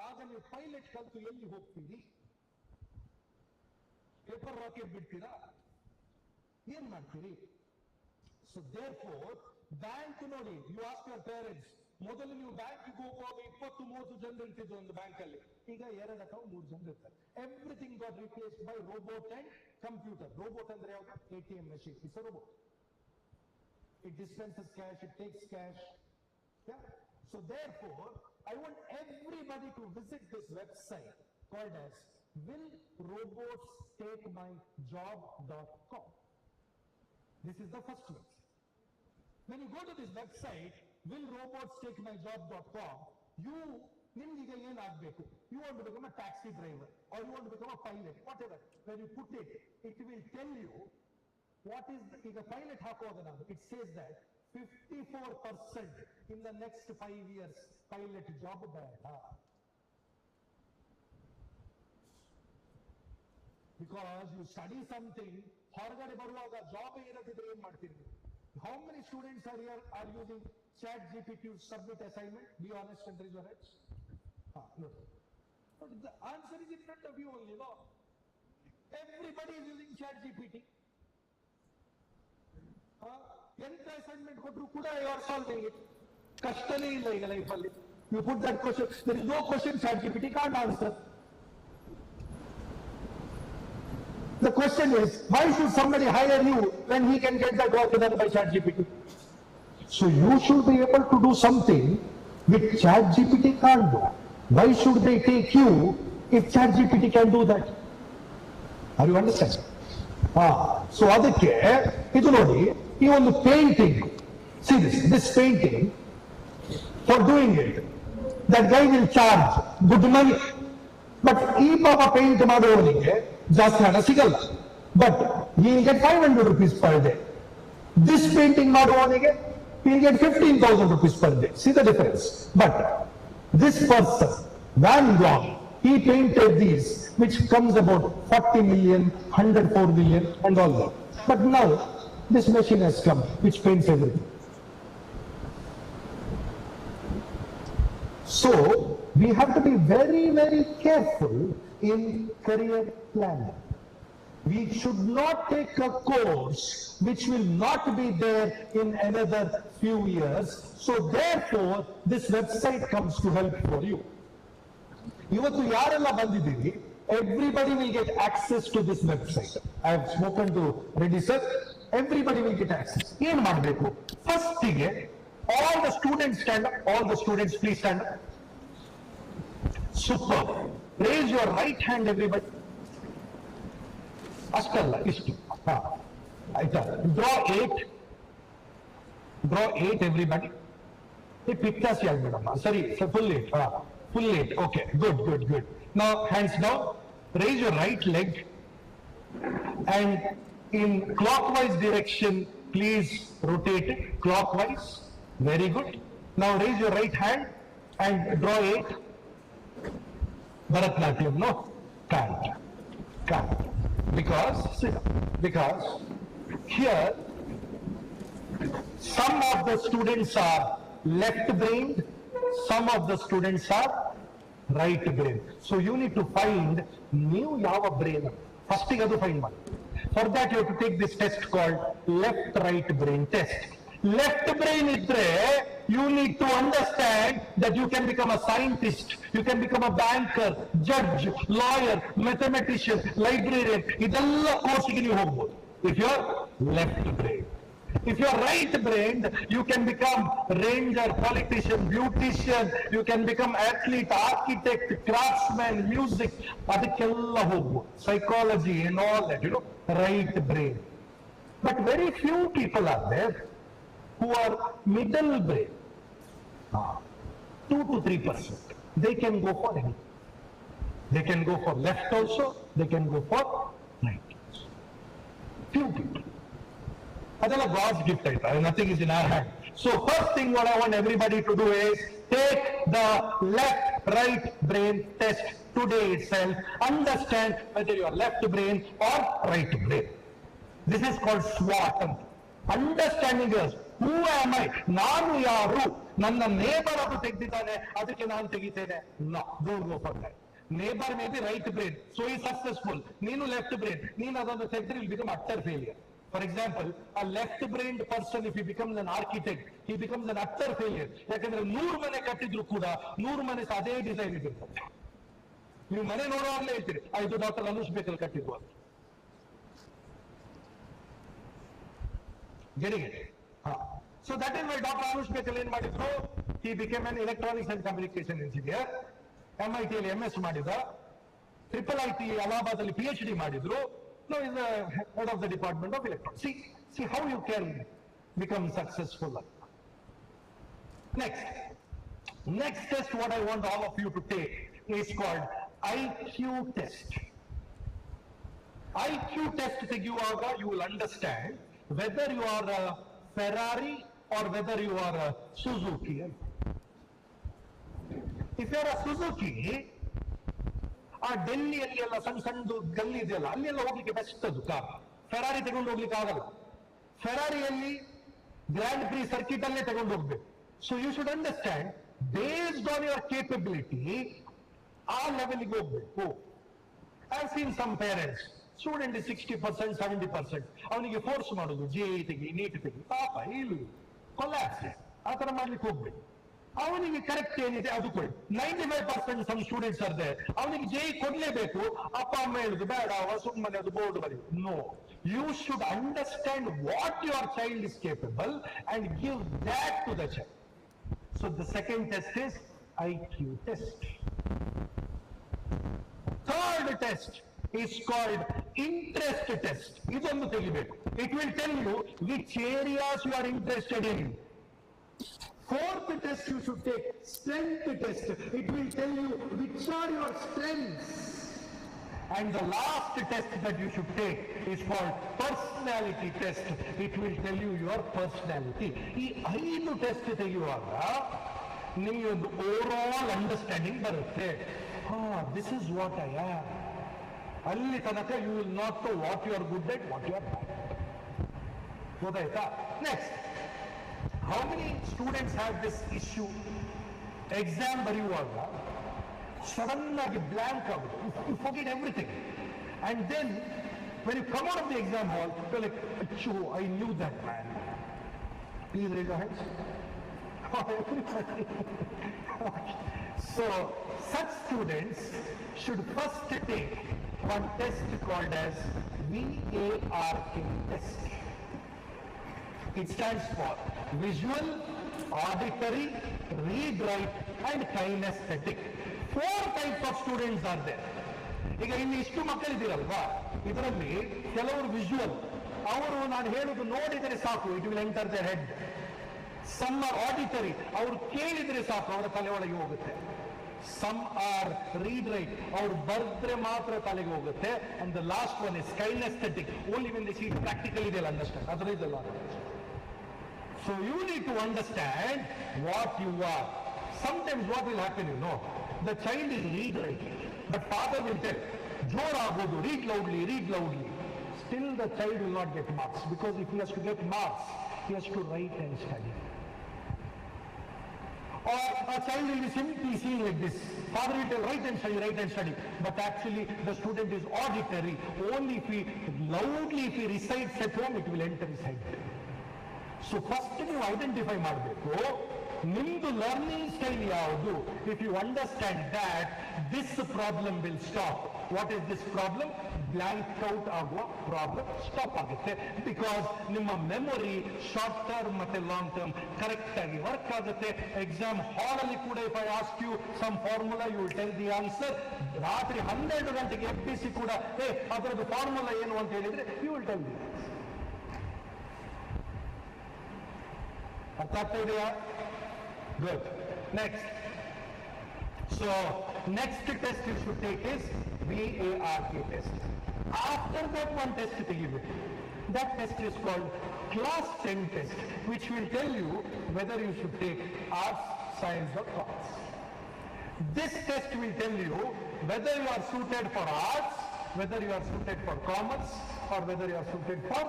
ಆಗ ನೀವು pilot ಕಲ್ತು ಎಲ್ಲಿ ಹೋಗ್ತೀರಿ? Paper rocket ಬಿಡ್ತೀರಾ? ಏನ್ ಮಾಡ್ತೀರಿ? So therefore bank ನೋಡಿ, you ask your parents, ಮೊದಲು ನೀವು ಬ್ಯಾಂಕಿಗೆ ಹೋಗುವಾಗ 20-30 ಜನರು ಇರ್ತಿದ್ರು ಒಂದು ಬ್ಯಾಂಕ್ ಅಲ್ಲಿ, ಈಗ 2 ಅಥವಾ 3 ಜನರು ಇರ್ತಾರೆ. Everything got replaced by robot and computer. Robot ಅಂದ್ರೆ ಯಾವುದು? ATM machine. It's a robot. It dispenses cash, it takes cash. Yeah. So therefore, I want everybody to visit this website called as willrobotstakemyjob.com. This is the first website. When you go to this website, willrobotstakemyjob.com, ನಿಮ್ಗೀಗ ಏನಾಗಬೇಕು? You want to become a taxi driver, or you want to become a pilot, whatever. When you put it, it will tell you what is ಈಗ pilot ಹಾಕುವಾಗ ನಾವು, it says that 54% in the next 5 years pilot job ಬೇಡ. Because you study something, ಹೊರಗಡೆ ಬರುವಾಗ job ಇರೋದಿದ್ರೆ ಏನ್ ಮಾಡ್ತೀರಿ? How many students are here are using chat GPT to submit assignment? Be honest and raise your hands. No. But the answer is in front of you only, no? Everybody is using chat GPT. ಎಂತ assignment ಕೊಟ್ಟರು ಕೂಡ you are solving it. ಕಷ್ಟನೇ ಇಲ್ಲ ಈಗ ಲೈಫಲ್ಲಿ. You put that question, there is no question chat GPT can't answer. The question is, why should somebody hire you when he can get that work done by ChatGPT? So you should be able to do something which ChatGPT can't do. Why should they take you if ChatGPT can do that? Are you understand? So ಅದಕ್ಕೆ ಇದು ನೋಡಿ, ಈ ಒಂದು painting, see this painting, for doing it, that guy will charge good money. But ಈ ಪಾಪ paint ಮಾಡುವವನಿಗೆ ಜಾಸ್ತಿ ಹಣ ಸಿಗಲ್ಲ. But he will get 500 rupees per day. This painting ಮಾಡುವವನಿಗೆ he will get 15,000 rupees per day. See the difference? But this person, Van Gogh, he painted these, which comes about 40 million, 104 million and all that. But now, this machine has come, which paints everything. So, we have to be very, very careful in career planning. We should not take a course which will not be there in another few years. So therefore, this website comes to help for you. ಇವತ್ತು ಯಾರೆಲ್ಲ ಬಂದಿದ್ದೀವಿ, everybody will get access to this website. I have spoken to Reddy sir. Everybody will get access. ಏನು ಮಾಡಬೇಕು? First ಗೆ all the students stand up. All the students please stand up. Super. Raise your right hand everybody. ಅಷ್ಟಲ್ಲ ಇಷ್ಟು. ಆಯ್ತಾ? Draw 8. Draw 8 everybody. ಪಿಕ್ತಾಸಿ ಆಗ್ಬೇಡಮ್ಮ. ಸರಿ, full 8. Full 8. Okay, good. Now hands down. Raise your right leg and in clockwise direction please rotate it clockwise. Very good. Now raise your right hand and draw 8. Bharatnatyam, no? Can't. Because here some of the students are left-brained, some of the students are right-brained. So you need to find new yava brain. First thing to find one. For that you have to take this test called left-right brain test. Left brain idre, you need to understand that you can become a scientist, you can become a banker, judge, lawyer, mathematician, librarian. Idella course ಗೆ ನೀವು ಹೋಗಬಹುದು if you are left brain. If you are right brained, you can become ranger, politician, beautician, you can become athlete, architect, craftsman, music. ಅದಕ್ಕೆಲ್ಲ ಹೋಗಬಹುದು. Psychology and all that, you know, right brain. But very few people are there who are middle brain. 2 to 3%. They can go for anything. They can go for left also, they can go for right also. Few people. Adala God's gift, nothing is in our hand. So first thing what I want everybody to do is take the left-right brain test today itself. Understand whether you are left brain or right brain. This is called SWOT. Understanding is, who am I? ನಾನು ಯಾರು? ನನ್ನ neighbour ಅದು ತೆಗೆದಿದ್ದಾನೆ, ಅದಕ್ಕೆ ನಾನು ತೆಗಿತೇನೆ? No, don't go for that. Neighbor may be right brain, so he is successful. ನೀನು left brain, ನೀನು ಅದನ್ನು ತೆಗೆದ್ರೆ will become utter failure. For example, a left-brained person, if he becomes an architect, he becomes an utter failure. ಯಾಕಂದ್ರೆ 100 ಮನೆ ಕಟ್ಟಿದ್ರು ಕೂಡ 100 ಮನೆ ಅದೇ ಡಿಸೈನ್ ಇರ್ತದೆ. ನೀವು ಮನೆ ನೋಡುವಾಗಲೇ ಹೇಳ್ತೀರಿ, ಇದು ಡಾಕ್ಟರ್ ಅನುಷ್ ಬೇಕಲ್ ಕಟ್ಟಿದ್ರು ಅಂತ. Getting it? So that is why Dr. Anush Bekal ಏನ್ ಮಾಡಿದ್ರು? He became an electronics and communication engineer. MIT ಅಲ್ಲಿ MS ಮಾಡಿದ, IIIT ಅಲಹಾಬಾದ್ ಅಲ್ಲಿ PhD ಮಾಡಿದ್ರು. Now is the head of the department of electronics. See how you can become successful. Next test what I want all of you to take is called IQ test. IQ test ತೆಗೆಯುವಾಗ you will understand whether you are a Ferrari or whether you are a Suzuki. If you are a Suzuki, ಆ ಡೆಲ್ಲಿಯಲ್ಲಿ ಎಲ್ಲ ಸಣ್ಣ ಸಣ್ಣದು ಗಲ್ಲಿ ಇದೆಯಲ್ಲ ಅಲ್ಲೆಲ್ಲ ಹೋಗ್ಲಿಕ್ಕೆ best ಅದು ಕಾರ್. ಫೆರಾರಿ ತಗೊಂಡು ಹೋಗ್ಲಿಕ್ಕೆ ಆಗಲ್ಲ. ಫೆರಾರಿಯಲ್ಲಿ ಗ್ರ್ಯಾಂಡ್ ಪ್ರಿ ಸರ್ಕಿಟ್ ಅಲ್ಲೇ ತಗೊಂಡು ಹೋಗ್ಬೇಕು. So you should understand, based on your capability ಆ ಲೆವೆಲ್ಗೆ ಹೋಗ್ಬೇಕು. I have seen some parents, student 60%, 70%, ಅವನಿಗೆ ಫೋರ್ಸ್ ಮಾಡೋದು JEE ತೆಗಿ, ನೀಟ್ ತೆಗಿ, ಪಾಪ ಇಲ್ಲಿ ಕೊಲ್ಯಾಪ್ಸ್. ಆ ತರ ಮಾಡ್ಲಿಕ್ಕೆ ಹೋಗ್ಬೇಕು. ಅವನಿಗೆ ಕರೆಕ್ಟ್ ಏನಿದೆ ಅದು ಕೊಡಿ. 95% ಸಮ್ ಸ್ಟೂಡೆಂಟ್ಸ್ ಅರ್ದೆ ಅವನಿಗೆ JEE ಕೊಡ್ಲೇಬೇಕು. ಅಪ್ಪ ಅಮ್ಮ ಹೇಳುದು ಬೇಡ, ಸುಮ್ಮನೆ ಅದು ಬೋರ್ಡ್ ಬರಿ. No, you should understand what your child is capable and give that to the child. So the second test is IQ test. Third test is called interest test. Idondu tegibeku. It will tell you which areas you are interested in. Fourth test you should take, strength test. It will tell you which are your strengths. And the last test that you should take is called personality test. It will tell you your personality. ಈ 5 test ತೆಗೆಯುವಾಗ ನಿಮಗೆ ಒಂದು over understanding ಬರುತ್ತೆ. This is what I am. ಅಲ್ಲಿ ತನಕ you will not know what you are good at, what you are bad. ಗೊತ್ತಾಯ್ತಾ? Next, how many students have this issue? Exam ಬರೆಯುವಾಗ sudden ಆಗಿ ಬ್ಲಾಂಕ್ ಆಗುತ್ತೆ. You forget everything. And then when you come out of the exam hall, you're like, achoo, I knew that man. Please raise your hands. Everybody. So such students should first take one test called as VARK test. It stands for visual, auditory, read, write and kinesthetic. 4 types of students are there. ಈಗ ಇಲ್ಲಿ ಇಷ್ಟು ಮಕ್ಕಳಿದ್ದೀರಲ್ವಾ, ಇದರಲ್ಲಿ ಕೆಲವರು visual, ಅವರು ನಾನು ಹೇಳುದು ನೋಡಿದರೆ ಸಾಕು, it will enter the head. Some are auditory, ಅವರು ಕೇಳಿದ್ರೆ ಸಾಕು ಅವರ ತಲೆ ಒಳಗೆ ಹೋಗುತ್ತೆ. ಸಮ್ ಆರ್ ರೀಡ್ ರೈಟ್, ಅವ್ರು ಬರ್ದ್ರೆ ಮಾತ್ರ ತಲೆಗೆ ಹೋಗುತ್ತೆ. And the last one is kinaesthetic, only when the seat practical ಇದೆಯಲ್ಲ ಅಂಡರ್ಸ್ಟ್ಯಾಂಡ್, ಅದರ ಇದೆಲ್ಲ. So you need to understand what you are. Sometimes what will happen, you know, the child is read writing, but father will tell, jor agodu, read loudly, read loudly. Still the child will not get marks, because if he has to get marks, he has to write and study. Or a child will be simply seeing like this, father will tell, write and study, but actually the student is auditory. Only if he loudly, if he recites at home, it will enter his head. So first you identify ಮಾಡಬೇಕು ನಿಮ್ದು learning style ಯಾವುದು. If you understand that, this problem will stop. What is this problem? Blank out ಆಗುವ problem stop ಆಗುತ್ತೆ. Because ನಿಮ್ಮ memory short term ಮತ್ತೆ long term correct ಆಗಿ work ಆಗುತ್ತೆ. Exam hall ಅಲ್ಲಿ ಕೂಡ if I ask you some formula, you will tell the answer. ರಾತ್ರಿ 12 ಗಂಟೆಗೆ FPC ಕೂಡ ಅದರದ್ದು ಫಾರ್ಮುಲಾ ಏನು ಅಂತ ಹೇಳಿದ್ರೆ ಯು ವಿಲ್ ಟೆಲ್ ದಿ. ಅರ್ಥ ಆಗ್ತಾ ಇದೆಯಾ? Good. Next. So, next test you should take is VARK test. After that one test ತೆಗಿಬೇಕು. That test is called class 10 test, which will tell you whether you should take arts, science or commerce. This test will tell you whether you are suited for arts, whether you are suited for commerce or whether you are suited for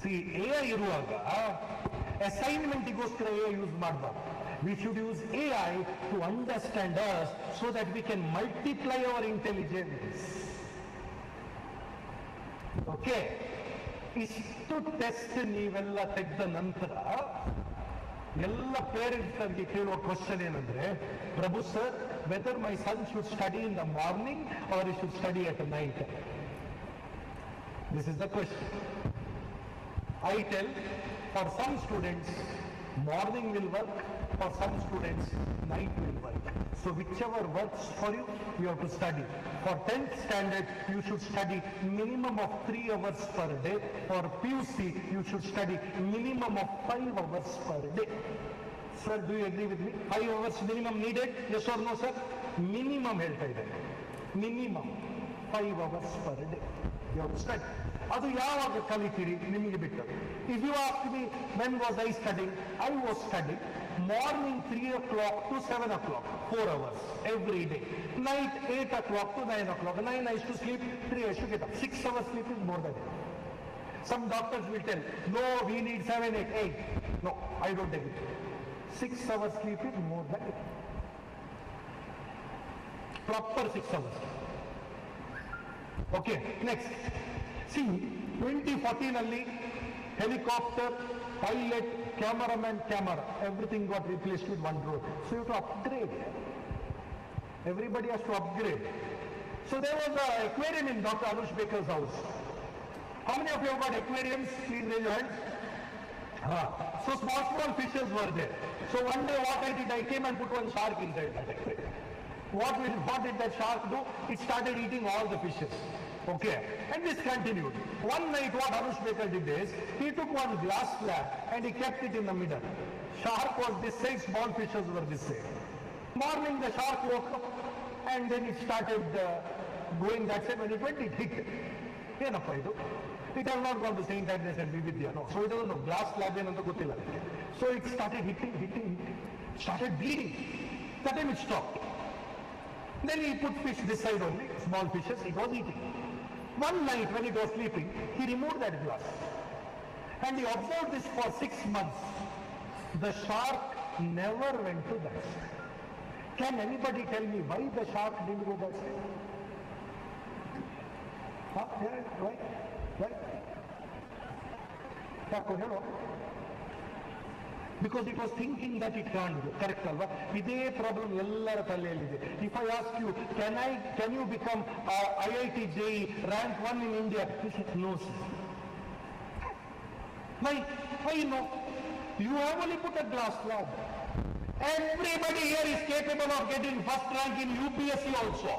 AI ಇರುವಾಗ ಅಸೈನ್ಮೆಂಟ್ಗೋಸ್ಕರ AI use ಮಾಡಬಾರ್ದು. We should use AI to understand us so that we can multiply our intelligence. Okay? ಇಷ್ಟು test ನೀವೆಲ್ಲ ತೆಗೆದ ನಂತರ ಎಲ್ಲ parents ನನಗೆ ಕೇಳುವ question ಏನಂದ್ರೆ, Prabhu sir, whether my son should study in the morning or he should study at night? This is the question. I tell, for some students morning will work, for some students night will work. So whichever works for you, you have to study. For 10th standard, you should study minimum of 3 hours per day. For PUC, you should study minimum of 5 hours per day. Sir, do you agree with me? 5 hours minimum needed? Yes or no, sir? Minimum ಹೇಳ್ತಾ ಇದ್ದಾರೆ. Minimum 5 hours per day. You have to study. ಅದು ಯಾವಾಗ ಕಲಿತೀರಿ ನಿಮಗೆ ಬಿಟ್ಟು. If you ask me when was I studying, I was studying morning 3 o'clock to 7 o'clock, 4 hours every day. Night 8 o'clock to 9 o'clock. 9 I used to sleep, 3 I used to get up. 6 hours sleep is more than enough. Some doctors will tell, no, we need 7, 8, 8. No, I don't take it. 6 hours sleep is more than enough. Proper 6 hours. Okay, next. See, 2014 ಅಲ್ಲಿ helicopter, pilot, cameraman, camera, everything got replaced with one drone. So you have to upgrade. Everybody has to upgrade. So there was an aquarium in Dr. Anush Baker's house. How many of you have got aquariums? Please raise your hands. So small fishes were there. So one day what I did, I came and put one shark inside that aquarium. What did that shark do? It started eating all the fishes. Okay, and this continued. One night what Anush Baker did is, he took one glass slab and he kept it in the middle. Shark was this size, small fishes were this size. Morning the shark woke up and then it started going that side. When it went, it hit. It has not gone to St. Agnes and Vividya, no. So it doesn't know, glass slab ಏನಂತ ಗೊತ್ತಿಲ್ಲ. So it started hitting, started bleeding. That time it stopped. Then he put fish this side only, small fishes, it was eating. One night when it was sleeping, he removed that glass. And he observed this for 6 months. The shark never went to that side. Can anybody tell me why the shark didn't go that side? Yeah, right? Because it was thinking that it can't do. Correct, alva? Iದೇ problem ಎಲ್ಲರ ತಲೆಯಲ್ಲಿದೆ. If I ask you, can you become IIT JEE rank 1 in India? You say, no, sir. Why no? You have only put a glass slab. Everybody here is capable of getting first rank in UPSC also.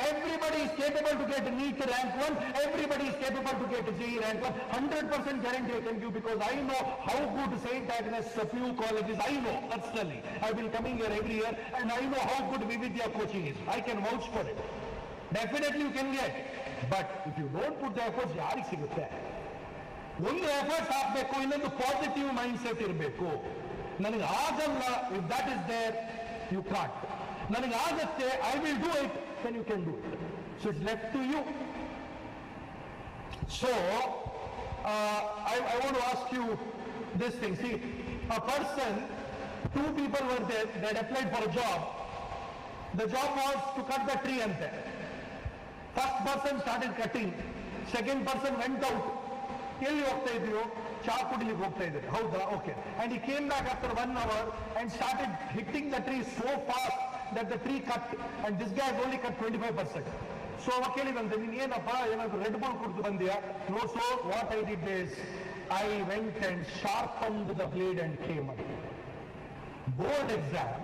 Everybody is capable to get NEET rank 1. Everybody is capable to get JEE rank 1. 100% guarantee I can give, because I know how good St. Agnes, a few colleges, I know personally. I've been coming here every year and I know how good Vividya coaching is. I can vouch for it. Definitely you can get. But if you don't put the efforts, ಯಾರಿಗೆ ಸಿಗುತ್ತೆ? ಒಂದು efforts ಹಾಕಬೇಕು, ಇನ್ನೊಂದು positive mind set ಇರಬೇಕು. ನನಗೆ ಆಗಲ್ಲ, if that is there, you can't. ನನಗೆ ಆಗುತ್ತೆ, I will do it, then you can do it. So it's left to you. So I want to ask you this thing. See, a person, 2 people were there, they had applied for a job. The job was to cut the tree ante. First person started cutting, second person went out. ಎಲ್ಲಿ ಹೋಗ್ತಾ ಇದ್ದೀವಿ? ಚಾ ಕುಡಿಲಿಕ್ಕೆ ಹೋಗ್ತಾ ಇದ್ದಾರೆ. ಹೌದಾ? Okay. And he came back after 1 hour and started hitting the tree so fast that the tree cut, and this guy has only cut 25%. So ಅವ ಕೇಳಿದಂತೆ, ನೀನು ಏನಪ್ಪ ಏನಾದ್ರು ರೆಡ್ ಬುಲ್ ಕುಡಿದು ಬಂದಿಯಾ? No, so what I did is I went and sharpened the blade and came up. Board exam,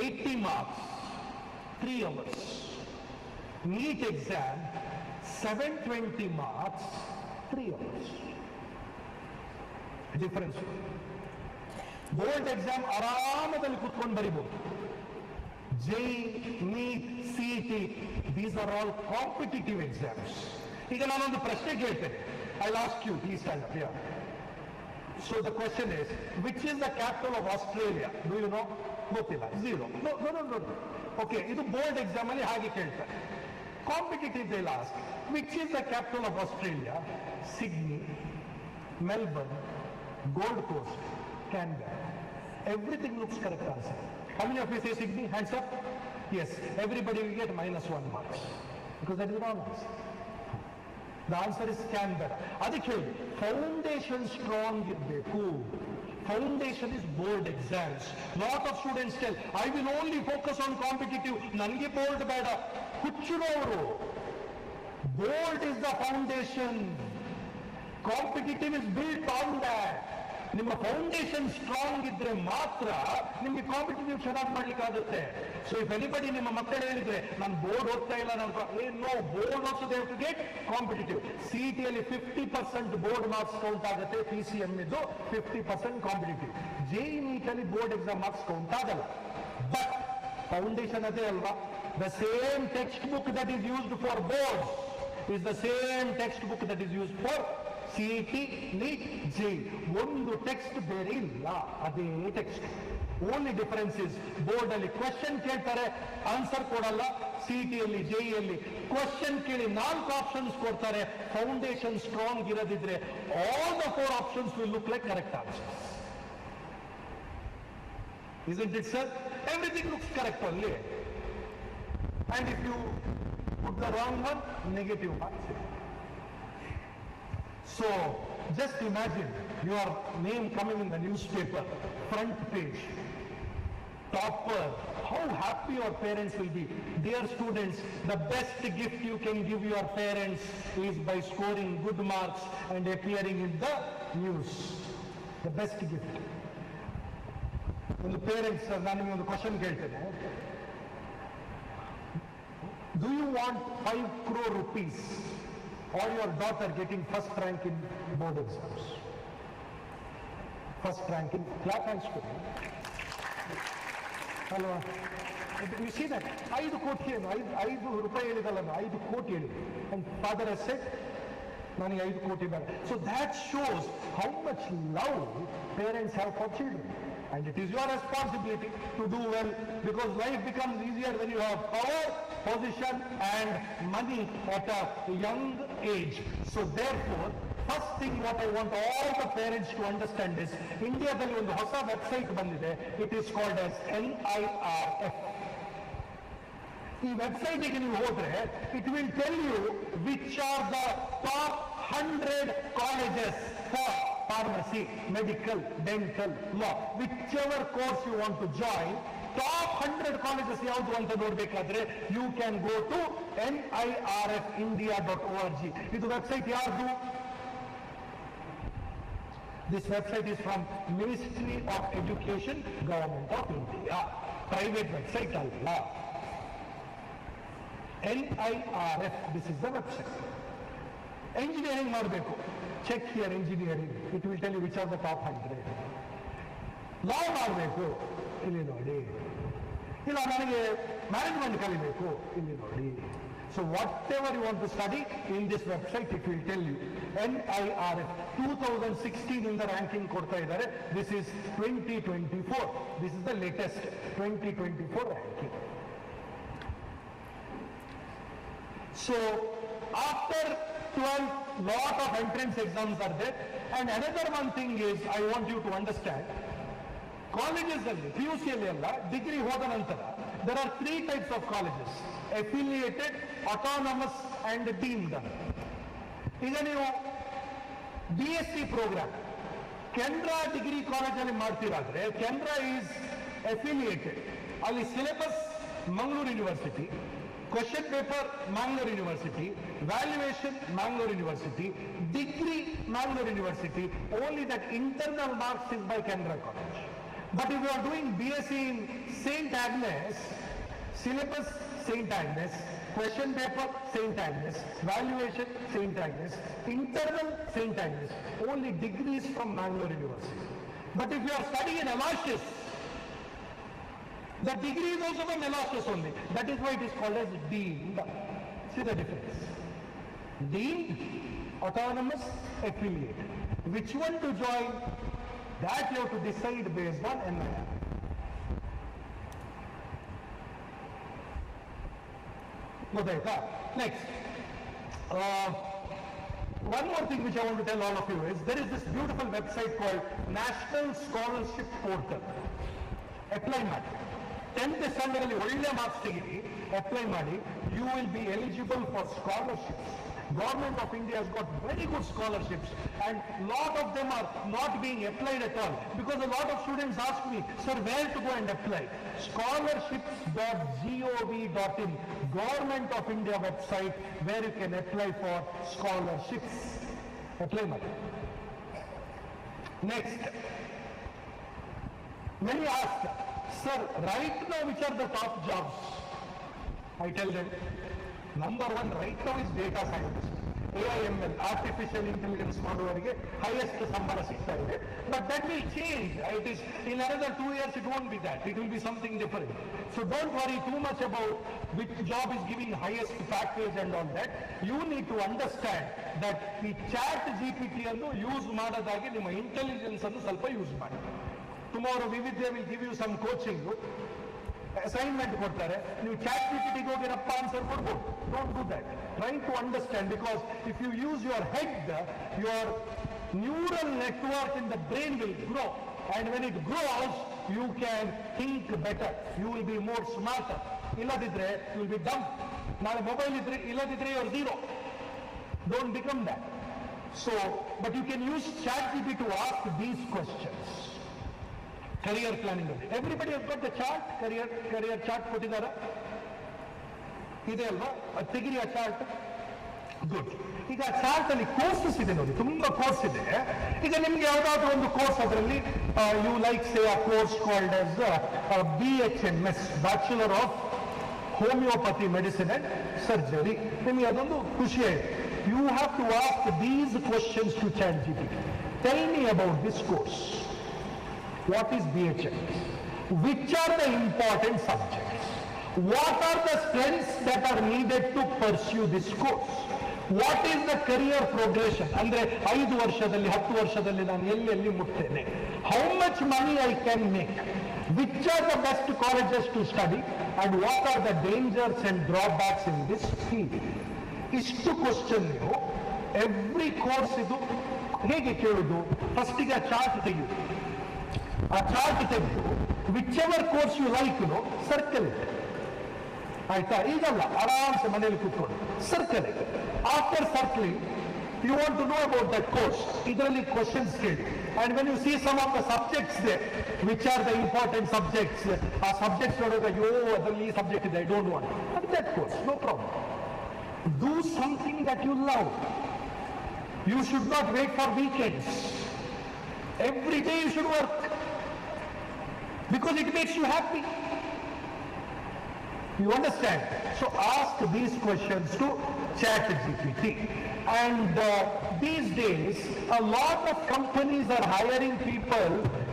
80 marks, 3 hours. NEET exam, 720 marks, 3 hours. Difference. Board exam ಆರಾಮದಲ್ಲಿ ಕುತ್ಕೊಂಡು ಬರಿಬಹುದು. JEE, NEET, CET, these are all competitive exams. ಈಗ ನಾನೊಂದು ಪ್ರಶ್ನೆ ಕೇಳ್ತೇನೆ. I'll ask you, please stand up here. So the question is, which is the capital of Australia? Do you know? ಗೊತ್ತಿಲ್ಲ. 0. No. Okay, ಇದು board exam ಅಲ್ಲಿ ಹಾಗೆ ಕೇಳ್ತಾರೆ. Competitive they'll ask, which is the capital of Australia? Sydney, Melbourne, Gold Coast, Canberra. Everything looks correct answer. How many of you say Sydney? Hands up. Yes, everybody will get -1 marks because that is the wrong answer. The answer is Canberra. ಅದಕ್ಕೆ foundation strong ಇರಬೇಕು. Foundation is board exams. Lot of students tell, I will only focus on competitive. ನನಗೆ board ಬೇಡ. ಹುಚ್ಚುನವರು. Board is the foundation. Competitive is built on that. ನಿಮ್ಮ foundation strong ಇದ್ರೆ ಮಾತ್ರ ನಿಮ್ಗೆ competitive ಚೆನ್ನಾಗಿ ಮಾಡ್ಲಿಕ್ಕೆ ಆಗುತ್ತೆ. ಸೊ ಇಫ್ ಎನಿಬಡಿ ನಿಮ್ಮ ಮಕ್ಕಳು ಹೇಳಿದ್ರೆ ನಾನು ಬೋರ್ಡ್ ಓದ್ತಾ ಇಲ್ಲ, no board also they have to get competitive. CET ಅಲ್ಲಿ 50% ಬೋರ್ಡ್ ಮಾರ್ಕ್ಸ್ ಕೌಂಟ್ ಆಗುತ್ತೆ, PCM ಇದ್ದು 50% ಕಾಂಪಿಟೇಟಿವ್. JEE NEET ಅಲ್ಲಿ ಬೋರ್ಡ್ ಎಕ್ಸಾಮ್ ಮಾರ್ಕ್ಸ್ ಕೌಂಟ್ ಆಗಲ್ಲ. ಬಟ್ ಫೌಂಡೇಶನ್ ಅದೇ ಅಲ್ವಾ? The same textbook that is used for boards is the same textbook that is used for CET, NEET, JEE. ಒಂದು text ಬೇರೆ ಇಲ್ಲ, ಅದೇ text. Only difference is board ಅಲ್ಲಿ question ಕೇಳ್ತಾರೆ, answer ಕೊಡಲ್ಲ. CET ಅಲ್ಲಿ JEE ಅಲ್ಲಿ ಕ್ವಶನ್ ಕೇಳಿ 4 ಆಪ್ಷನ್ಸ್ ಕೊಡ್ತಾರೆ. ಫೌಂಡೇಶನ್ ಸ್ಟ್ರಾಂಗ್ ಇರದಿದ್ರೆ all the 4 options will look like correct answers. Isn't it, sir? Everything looks correct only. And if you put the wrong one, negative marks. So, just imagine your name coming in the newspaper, front page, topper. How happy your parents will be. Dear students, the best gift you can give your parents is by scoring good marks and appearing in the news. The best gift. ಒಂದು parents, ನಾನು ನಿಮಗೆ ಒಂದು question ಕೇಳ್ತೇನೆ. Do you want 5 crore rupees or your daughter getting first rank in board exams? First rank in class and school. ಅಲ್ವಾ? You see that? 5 ಕೋಟಿ ಏನು, 5 ರೂಪಾಯಿ ಹೇಳಿದಲ್ಲ, 5 ಕೋಟಿ ಹೇಳಿ. And father has said, ನನಗೆ 5 ಕೋಟಿ ಬೇಡ. So that shows how much love parents have for children. And it is your responsibility to do well, because life becomes easier when you have power, position and money at a young age. So therefore, first thing what I want all the parents to understand is, Indiaದಲ್ಲಿ ಒಂದು ಹೊಸ website ಬಂದಿದೆ. It is called as NIRF. ಈ ವೆಬ್ಸೈಟಿಗೆ ನೀವು ಹೋದ್ರೆ it will tell you which are the top 100 colleges for pharmacy, medical, dental, law, whichever course you want to join. Top 100 colleges ಯಾವುದು ಅಂತ ನೋಡ್ಬೇಕಾದ್ರೆ you can go to nirfindia.org. ಇದು website ಯಾರ್ದು? This website is from Ministry of Education, Government of India. Private website ಅಲ್ಲ. NIRF, this is the website. Engineering ಮಾಡಬೇಕು, check here engineering. It will tell you which are the top 100. Law ಮಾಡಬೇಕು, ಇಲ್ಲಿ ನೋಡಿ. ಇಲ್ಲ ನನಗೆ management ಕಲಿಬೇಕು, ಇಲ್ಲಿ ನೋಡಿ. So whatever you want to study in this website, it will tell you. NIRF 2016 in the ranking ಕೊಡ್ತಾ ಇದ್ದಾರೆ. This is 2024. This is the latest 2024 ranking. So after 12, lot of entrance exams are there. And another one thing is, I want you to understand, colleges ಅಲ್ಲಿ PUC ಅಲ್ಲಿ ಅಲ್ಲ, degree ಹೋದ ನಂತರ there are 3 types of colleges: affiliated, autonomous and deemed. ಈಗ ನೀವು BSc program Canara degree ಕಾಲೇಜಲ್ಲಿ ಮಾಡ್ತೀರಾದ್ರೆ, Canara is affiliated. ಅಲ್ಲಿ syllabus Mangaluru university, question paper Mangalore University, valuation Mangalore University, degree Mangalore University, only that internal marks is by Canberra College. But if you are doing BSc in St. Agnes, syllabus St. Agnes, question paper St. Agnes, valuation St. Agnes, internal St. Agnes, only degrees from Mangalore University. But if you are studying in Aloysius, the degree is also from Aloysius only. That is why it is called as deemed. See the difference. Deemed, autonomous, affiliated. Which one to join? That you have to decide based on NIR. Next. One more thing which I want to tell all of you is, there is this beautiful website called National Scholarship Portal. Apply ಮಾಡಿ. 10th standard ಅಲ್ಲಿ ಒಳ್ಳೆ marks ತೆಗಿರಿ, apply ಮಾಡಿ. You will be eligible for scholarships. Government of India has got very good scholarships, and lot of them are not being applied at all, because a lot of students ask me, sir, where to go and apply? Scholarships.gov.in, Government of India website, where you can apply for scholarships. Apply ಮಾಡಿ. Next, many ask, sir, right now which are the top jobs? I tell them, number 1 right now is data scientist. AIML, artificial intelligence ಮಾಡುವವರಿಗೆ highest ಸಂಬಳ ಸಿಗ್ತಾ ಇದೆ. But that will change. It is in another 2 years it won't be that. It will be something different. So don't worry too much about which job is giving highest package and all that. You need to understand that ಈ chat GPT ಅನ್ನು use ಮಾಡೋದಾಗಿ ನಿಮ್ಮ intelligence ಅನ್ನು ಸ್ವಲ್ಪ use ಮಾಡಿ. Tomorrow Vividya will give you some coaching. Assignment ಕೊಡ್ತಾರೆ, ನೀವು chat ಜಿಪಿಟಿಗೆ ಹೋಗಿ ರಪ್ಪ ಆನ್ಸರ್ ಕೊಡ್ಬೋದು. Don't do that. Try to understand, because if you use your head, your neural network in the brain will grow, and when it grows you can think better, you will be more smarter. ಇಲ್ಲದಿದ್ರೆ you will be dumb. ನಾಳೆ mobile ಇದ್ರೆ ಇಲ್ಲದಿದ್ರೆ you are zero. Don't become that. So but you can use chat GPT to ask these questions. Career planning. Everybody has got the chart, career chart ಕೊಟ್ಟಿದ್ದಾರೆ ಇದೆ ಅಲ್ವಾ? ತೆಗಿರಿ ಆ chart. Good. ಈಗ chart ಅಲ್ಲಿ ಕೋರ್ಸಸ್ ಇದೆ ನೋಡಿ, ತುಂಬಾ ಕೋರ್ಸ್ ಇದೆ. ಈಗ ನಿಮ್ಗೆ ಯಾವ್ದಾದ್ರು ಒಂದು ಕೋರ್ಸ್ ಅದರಲ್ಲಿ you like say a course called as BHMS, bachelor of homoeopathy medicine and surgery. ನಿಮಗೆ ಅದೊಂದು ಖುಷಿ ಆಯ್ತು. You have to ask these questions to chat GPT. Tell me about this course. What is BHMS? Which are the important subjects? What are the strengths that are needed to pursue this course? What is the career progression? ಅಂದ್ರೆ 5 ವರ್ಷದಲ್ಲಿ 10 ವರ್ಷದಲ್ಲಿ ನಾನು ಎಲ್ಲಿ ಮುಟ್ತೇನೆ? How much money I can make? Which are the best colleges to study? And what are the dangers and drawbacks in this field? ಇಷ್ಟು question ನೀವು every course ಇದು ಹೇಗೆ ಕೇಳುದು? ಫಸ್ಟಿಗೆ ಚಾರ್ಟ್ ತೆಗೆಯುವುದು. ಆ ಚಾರ್ಟ್ ತೆಗೆದು whichever course you like circle it. ಆಯ್ತಾ? ಈಗಲ್ಲ, ಆರಾಮ್ಸೆ ಮನೆಯಲ್ಲಿ ಕೂತ್ಕೊಂಡು circle it. After circling you want to know about that course. ಇದರಲ್ಲಿ ಕ್ವಶನ್ಸ್ ಕೇಳಿ. And when you see some of the subjects they, which are the important subjects, ಆ subjects ನೋಡಿದ್ರೆ ಅಯ್ಯೋ ಅದರಲ್ಲಿ ಈ ಸಬ್ಜೆಕ್ಟ್ ಇದೆ, I don't want that course, no problem. Do something that you love. You should not wait for weekends. Every day you should work because it makes you happy. You understand? So ask these questions to chat GPT. And these days a lot of companies are hiring people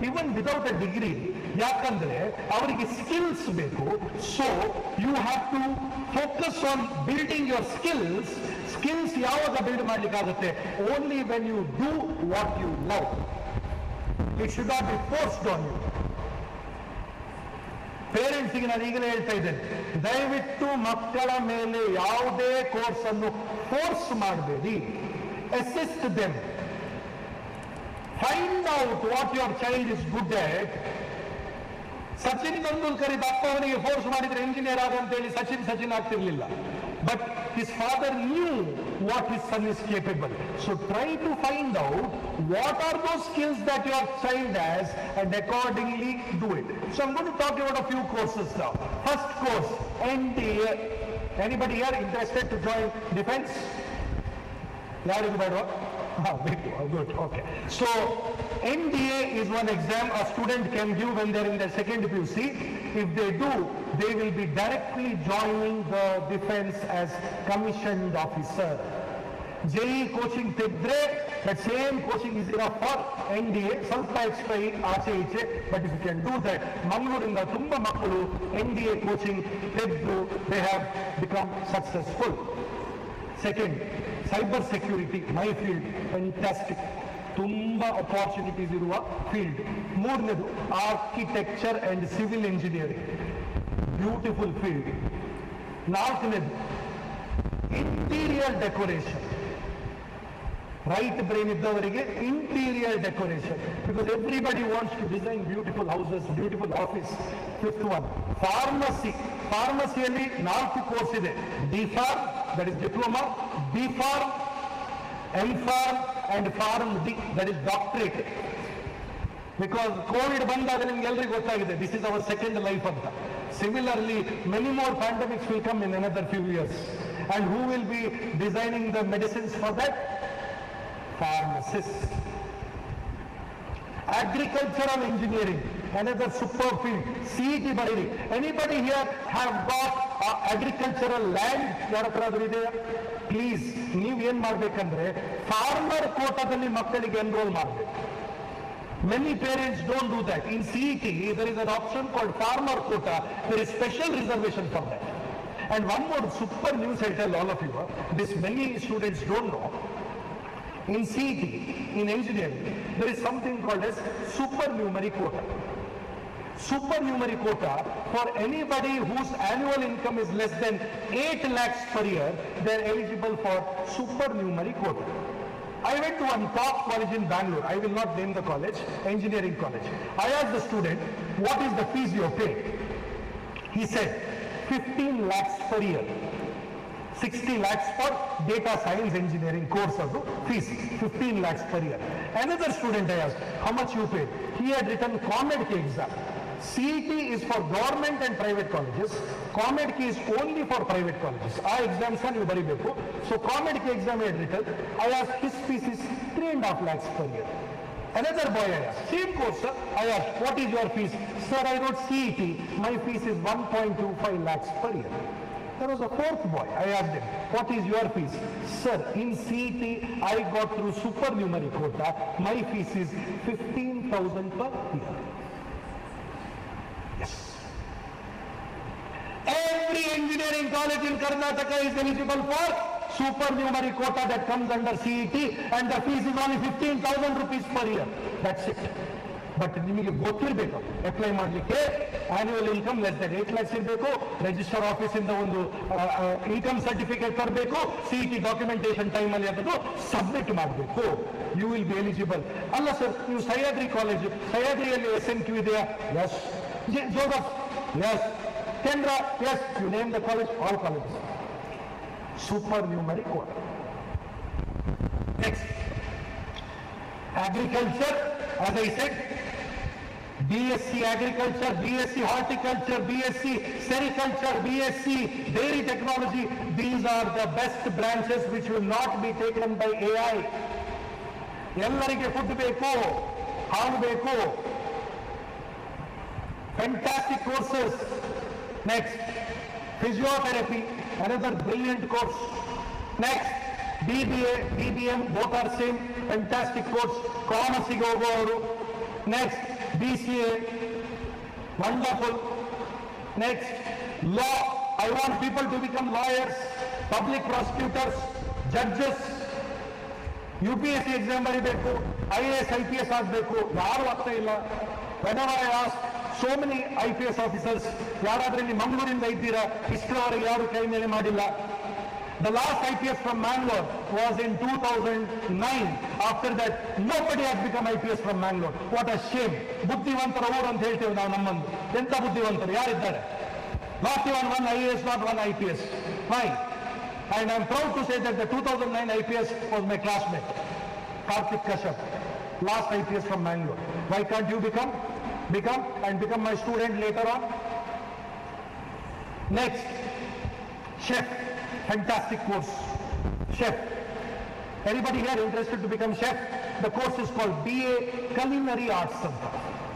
even without a degree. ಯಾಕಂದ್ರೆ ಅವರಿಗೆ skills ಬೇಕು. So you have to focus on building your skills. Skills ಯಾವಾಗ build ಮಾಡ್ಲಿಕ್ಕಾಗುತ್ತೆ? Only when you do what you love. It should not be forced on you. ಪೇರೆಂಟ್ಸ್ಗೆ ನಾನು ಈಗಲೇ ಹೇಳ್ತಾ ಇದ್ದೇನೆ, ದಯವಿಟ್ಟು ಮಕ್ಕಳ ಮೇಲೆ ಯಾವುದೇ ಕೋರ್ಸ್ ಅನ್ನು ಫೋರ್ಸ್ ಮಾಡಬೇಡಿ. Assist them. Find out what your child is good at. Sachin Tendulkar ಅಪ್ಪ ಅವನಿಗೆ ಫೋರ್ಸ್ ಮಾಡಿದ್ರೆ ಇಂಜಿನಿಯರ್ ಆಗ ಅಂತೇಳಿ ಸಚಿನ್ ಆಗ್ತಿರ್ಲಿಲ್ಲ. But his father knew what his son is capable. So try to find out what are those skills that your child has and accordingly do it. So I'm going to talk about a few courses now. First course, NDA. Anybody here interested to join defense? Yarigu bedwa? Good, okay. So NDA is one exam a student can give when they're in their second PUC. If they do, they will be directly joining the defense as commissioned officer. JEE coaching ತೆಗೆದ್ರೆ that same coaching is enough for NDA. ಸ್ವಲ್ಪ extra ಆಚೆ ಈಚೆ, but if you can do that, ಮಂಗಳೂರಿಂದ ತುಂಬಾ ಮಕ್ಕಳು NDA coaching ತೆಗೆದು they have become successful. Second, cyber security, my field, fantastic. ತುಂಬಾ opportunities ಇರುವ ಫೀಲ್ಡ್. ಮೂರನೇದು architecture and civil engineering, beautiful field. ನಾಲ್ಕನೇದು ಇಂಟೀರಿಯರ್ ಡೆಕೋರೇಷನ್. ರೈಟ್ ಬ್ರೈನ್ ಇದ್ದವರಿಗೆ interior decoration, because everybody wants to design beautiful houses, beautiful office. Fifth one pharmacy. ಫಾರ್ಮಸಿಯಲ್ಲಿ 4 course ಇದೆ. D pharm, that is diploma. B pharm, M pharm and pharm D, that is doctorate. Because covid ಬಂದಾಗ ನಿಮ್ಗೆ ಎಲ್ರಿಗೂ ಗೊತ್ತಾಗಿದೆ this is our second life ಅಂತ. Similarly many more pandemics will come in another few years. And who will be designing the medicines for that? Pharmacists. Agricultural engineering, another super field. CET Bariri. Anybody here have got agricultural land ಯಾರ ಹತ್ರ ಆದ್ರೂ ಇದೆಯಾ? Please ನೀವೇನ್ ಮಾಡ್ಬೇಕಂದ್ರೆ farmer ಕೋಟಾದಲ್ಲಿ ಮಕ್ಕಳಿಗೆ enrol ಮಾಡಬೇಕು. Many parents don't do that. In CET, there is an option called farmer quota. There is special reservation for that. And one more super news I tell all of you, this many students don't know. In CET, in engineering, there is something called as supernumerary quota. Supernumerary quota, for anybody whose annual income is less than 8 lakhs per year, they are eligible for supernumerary quota. I went to one top college in Bangalore. I will not name the college, engineering college. I asked the student, what is the fees you pay? He said, 15 lakhs per year. 60 lakhs for data science engineering course of fees, 15 lakhs per year. Another student I asked, how much you paid? He had written COMEDK exam. CET is for government and private colleges. COMEDK is only for private colleges. Our exams are very big. So COMEDK exam I had written. I asked, his fees is 3.5 lakhs per year. Another boy I asked, same course sir, I asked, what is your fees? Sir, I wrote CET, my fees is 1.25 lakhs per year. There was a fourth boy, I asked him, what is your fees? Sir, in CET, I got through supernumerary quota, my fees is 15,000 per year. Yes. Every engineering college in Karnataka is eligible for supernumerary quota that comes under CET, and the fees is only 15,000 rupees per year. That's it. But ನಿಮಗೆ ಗೊತ್ತಿರಬೇಕು apply ಮಾಡಲಿಕ್ಕೆ annual income less than 8 lakhs ಇರಬೇಕು, register office ಇಂದ ಒಂದು income certificate ತರಬೇಕು, CET documentation time ಅಲ್ಲಿ ಅದನ್ನು submit ಮಾಡಬೇಕು. You will be eligible. ಅಲ್ಲ ಸರ್, ನೀವು ಸಹ್ಯಾದ್ರಿ ಕಾಲೇಜ್, ಸಹ್ಯಾದ್ರಿಯಲ್ಲಿ SNQ ಇದೆಯಾ? ಎಸ್. ಜೋಗಫ್? ಎಸ್. ಕೇಂದ್ರ? Yes. You name the college, all colleges. Supernumerary quota. Next, agriculture, as I said, BSc agriculture, BSc horticulture, BSc sericulture, BSc dairy technology. These are the best branches which will not be taken by AI. ಎಲ್ಲರಿಗೆ food ಬೇಕು, ಹಾಲು ಬೇಕು. Fantastic courses. Next, physiotherapy, another brilliant course. Next, BBA, BBM, both are same, fantastic course. Commerce ಗೆ ಹೋಗುವವರು. Next, BCA, wonderful. Next, law. I want people to become lawyers, public prosecutors, judges. UPSC exam ಬರೀಬೇಕು, IAS, IPS ಆಗಬೇಕು. ಯಾರು ಆಗ್ತಾ ಇಲ್ಲ. Whenever I ask so many IPS officers, ಯಾರಾದ್ರೂ ಇಲ್ಲಿ ಮಂಗಳೂರಿಂದ ಇದ್ದೀರಾ? ಇಷ್ಟರವರೆಗೆ ಯಾರು ಕೈ ಮೇಲೆ ಮಾಡಿಲ್ಲ. The last IPS from Mangalore was in 2009. After that, nobody has become IPS from Mangalore. What a shame. ಬುದ್ಧಿವಂತರ ಊರು ಅಂತ ಹೇಳ್ತೇವೆ ನಾವು ನಮ್ಮನ್ನು. ಎಂತ ಬುದ್ಧಿವಂತರು ಯಾರಿದ್ದಾರೆ? Not even one IAS, not one IPS. Why? And I'm proud to say that the 2009 IPS was my classmate, Karthik Kashyap, last IPS from Mangalore. Why can't you become my student later on? Next, chef. Fantastic course. Chef. Anybody here interested to become chef? The course is called BA Culinary Arts ಅಂತ.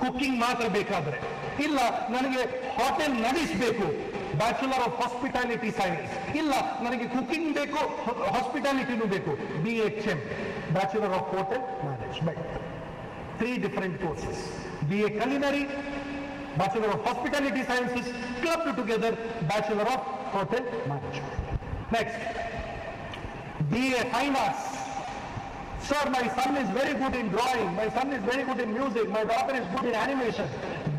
Cooking ಮಾತ್ರ ಬೇಕಾದ್ರೆ ಇಲ್ಲ, ನನಗೆ hotel ನಡೆಸಬೇಕು, bachelor of hospitality science. ಇಲ್ಲ, ನನಗೆ cooking ಬೇಕು, ಹಾಸ್ಪಿಟಾಲಿಟಿನೂ ಬೇಕು, BHM, bachelor of hotel management. 3 different courses. BA Culinary, Bachelor of Hospitality Sciences, clubbed together, Bachelor of Hotel Management. Next, BA Fine Arts. Sir, my son is very good in drawing, my son is very good in music, my daughter is good in animation.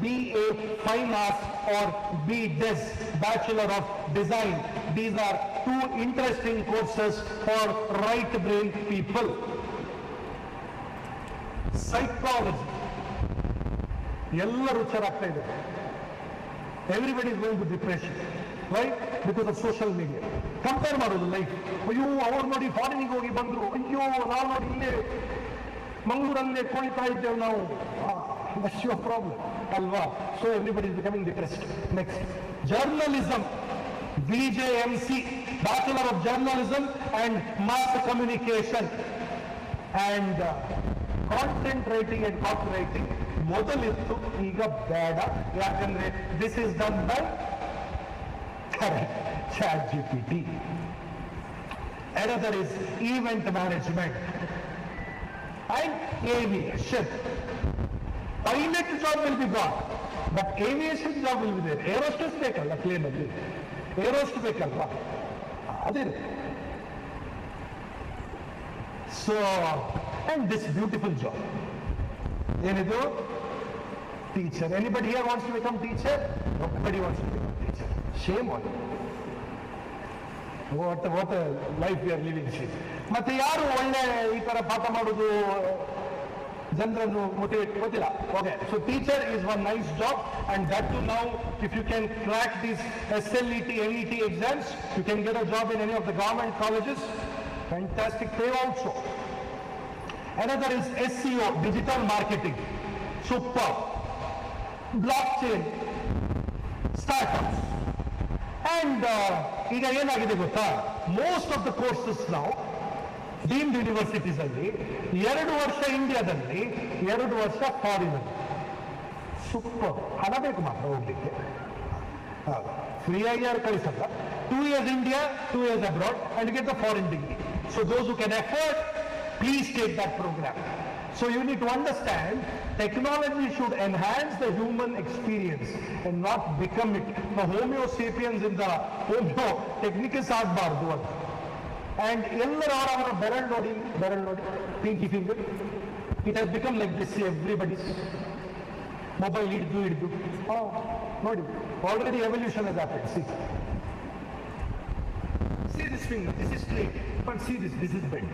BA Fine Arts or BDes, Bachelor of Design. These are 2 interesting courses for right brain people. Psychology. ಎಲ್ಲರೂ ಹುಚ್ಚಾರಾಗ್ತಾ ಇದೆ. Everybody is going to depression. Why? Because of social media. Compare ಮಾಡೋದು life. ಅಯ್ಯೋ, ಅವ್ರು ನೋಡಿ ಫಾರಿನಿಗೆ ಹೋಗಿ ಬಂದ್ರು, ಅಯ್ಯೋ ನಾವು ನೋಡಿ ಇಲ್ಲೇ ಮಂಗಳೂರಲ್ಲೇ ಕೊಳ್ತಾ ಇದ್ದೇವೆ ನಾವು. That's your problem, ಅಲ್ವಾ? So everybody is becoming depressed. Next, journalism. BJMC, Bachelor of Journalism and Mass Communication. And content writing and copywriting ಮೊದಲಿತ್ತು, ಈಗ ಬೇಡ. ಯಾಕಂದ್ರೆ this is done by Correct. Chat GPT. Another is event management and aviation. Pilot job will be gone, but aviation job will be there. Aerospace ಬೇಕಲ್ಲ plane ಅಲ್ಲಿ. Aerospace ಬೇಕಲ್ವಾ? ಅದಿರುತ್ತೆ. So, and this beautiful job. ಏನಿದು? Teacher. Anybody here wants to become teacher? Nobody wants to become teacher. Shame on you. What a life we are living. ಮತ್ತೆ ಯಾರು ಒಳ್ಳೆ ಈ ತರ ಪಾಠ ಮಾಡೋದು ಜನರನ್ನು ಮೋಟಿವೇಟ್ ಗೊತ್ತಿಲ್ಲ. Okay, so teacher is one nice job, and that too now if you can crack these SLET, NET exams, you can get a job in any of the government colleges. Fantastic pay also. Another is SEO, digital marketing. Super. Blockchain, startups. And ಈಗ ಏನಾಗಿದೆ ಗೊತ್ತಾ, most of the courses now deemed universities ಅಲ್ಲಿ 2 ವರ್ಷ ಇಂಡಿಯಾದಲ್ಲಿ, 2 ವರ್ಷ foreign ಅಲ್ಲಿ. Super. ಹಣ ಬೇಕು ಮಾತ್ರ ಹೋಗ್ಲಿಕ್ಕೆ, ಫ್ರೀಯಾಗಿ ಯಾರು ಕಳಿಸಲ್ಲ. 2 years India, 2 years abroad, and get the foreign degree. So those who can afford, please take that program. So you need to understand, technology should enhance the human experience and not become it. The Homo sapiens in the Homo technicus ಆಗಬಾರ್ದು ಅಂತ. And ಎಲ್ಲರೂ ಅವರ ಬೆರಳು ನೋಡಿ, pinky finger, it has become like this. Everybody's mobile ಹಿಡಿದು ನೋಡಿ, already evolution has happened. See this finger, this is straight, but see this is bent.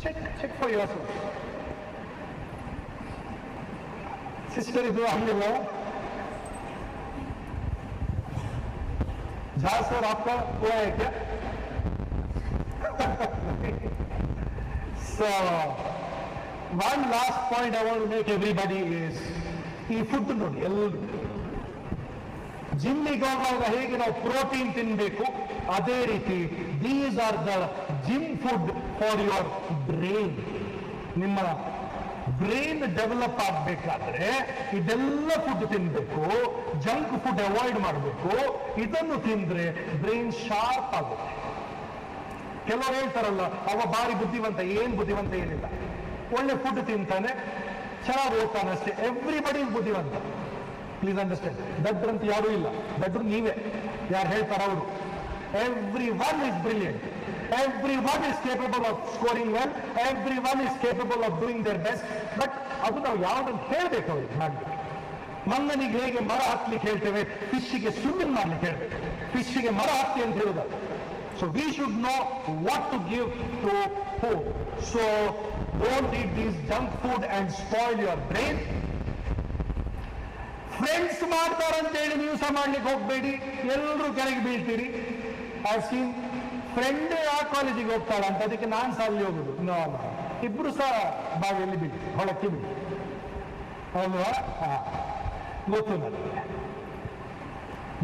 Check for yourself. Sister, ಇದು ಹಂಗಿಲ್ಲ. झा सर आपका हुआ है क्या? So, one last point I want to make everybody is, ಈ food ನೋಡಿ ಎಲ್ಲರೂ ಜಿಮ್ಮಿಗೆ ಹೋಗುವಾಗ ಹೇಗೆ ನಾವು ಪ್ರೋಟೀನ್ ತಿನ್ನಬೇಕು, ಅದೇ ರೀತಿ these are the gym food for your brain. ನಿಮ್ಮ ಬ್ರೈನ್ ಡೆವಲಪ್ ಆಗಬೇಕಾದ್ರೆ ಇದೆಲ್ಲ ಫುಡ್ ತಿನ್ಬೇಕು, ಜಂಕ್ ಫುಡ್ ಅವಾಯ್ಡ್ ಮಾಡಬೇಕು. ಇದನ್ನು ತಿಂದ್ರೆ ಬ್ರೈನ್ ಶಾರ್ಪ್ ಆಗುತ್ತೆ. ಕೆಲವರು ಹೇಳ್ತಾರಲ್ಲ, ಅವ ಭಾರಿ ಬುದ್ಧಿವಂತ. ಏನ್ ಬುದ್ಧಿವಂತ ಏನಿಲ್ಲ, ಒಳ್ಳೆ ಫುಡ್ ತಿಂತಾನೆ, ಚೆನ್ನಾಗಿ ಓದ್ತಾನೆ ಅಷ್ಟೇ. ಎವ್ರಿಬಡಿ ಇಸ್ ಬುದ್ಧಿವಂತ. Please understand. ದಡ್ರಂತ ಯಾರೂ ಇಲ್ಲ, ದಡ್ರು ನೀವೇ. ಯಾರು ಹೇಳ್ತಾರ ಅವರು. Everyone is brilliant. Everyone is capable of scoring well. Everyone is capable of doing their best. But ಅದು ನಾವು ಯಾವ್ದನ್ನು ಹೇಳ್ಬೇಕು ಅವ್ರಿಗೆ ಮಾಡ್ಬೇಕು. ಮಂಗನಿಗೆ ಹೇಗೆ ಮರ ಹತ್ತಲಿಕ್ಕೆ ಹೇಳ್ತೇವೆ, ಫಿಶ್ಗೆ ಸ್ವಿಮ್ಮಿಂಗ್ ಮಾಡ್ಲಿಕ್ಕೆ ಹೇಳ್ಬೇಕು. ಫಿಶ್ಗೆ ಮರ ಹತ್ತಿ ಅಂತ ಹೇಳುದಲ್ಲ. So we should know what to give to who. So don't eat these junk food and spoil your brain. Friends ಮಾಡ್ತಾರಂತೇಳಿ ನೀವು ಸಹ ಮಾಡ್ಲಿಕ್ಕೆ ಹೋಗ್ಬೇಡಿ, ಎಲ್ಲರೂ ಕೆಳಗೆ ಬೀಳ್ತೀರಿ. ಐ ಸೀನ್ ಫ್ರೆಂಡ್ ಆ ಕಾಲೇಜಿಗೆ ಹೋಗ್ತಾಳಂತ, ಅದಕ್ಕೆ ನಾನು ಸಹ ಅಲ್ಲಿ ಹೋಗುದು. ಇಬ್ರು ಸಹ ಬಾವಿಯಲ್ಲಿ ಬೀಳಿ, ಹೊಳಕ್ಕೆ ಬೀಳಿ ಅಲ್ವಾ? ಗೊತ್ತು ನನಗೆ.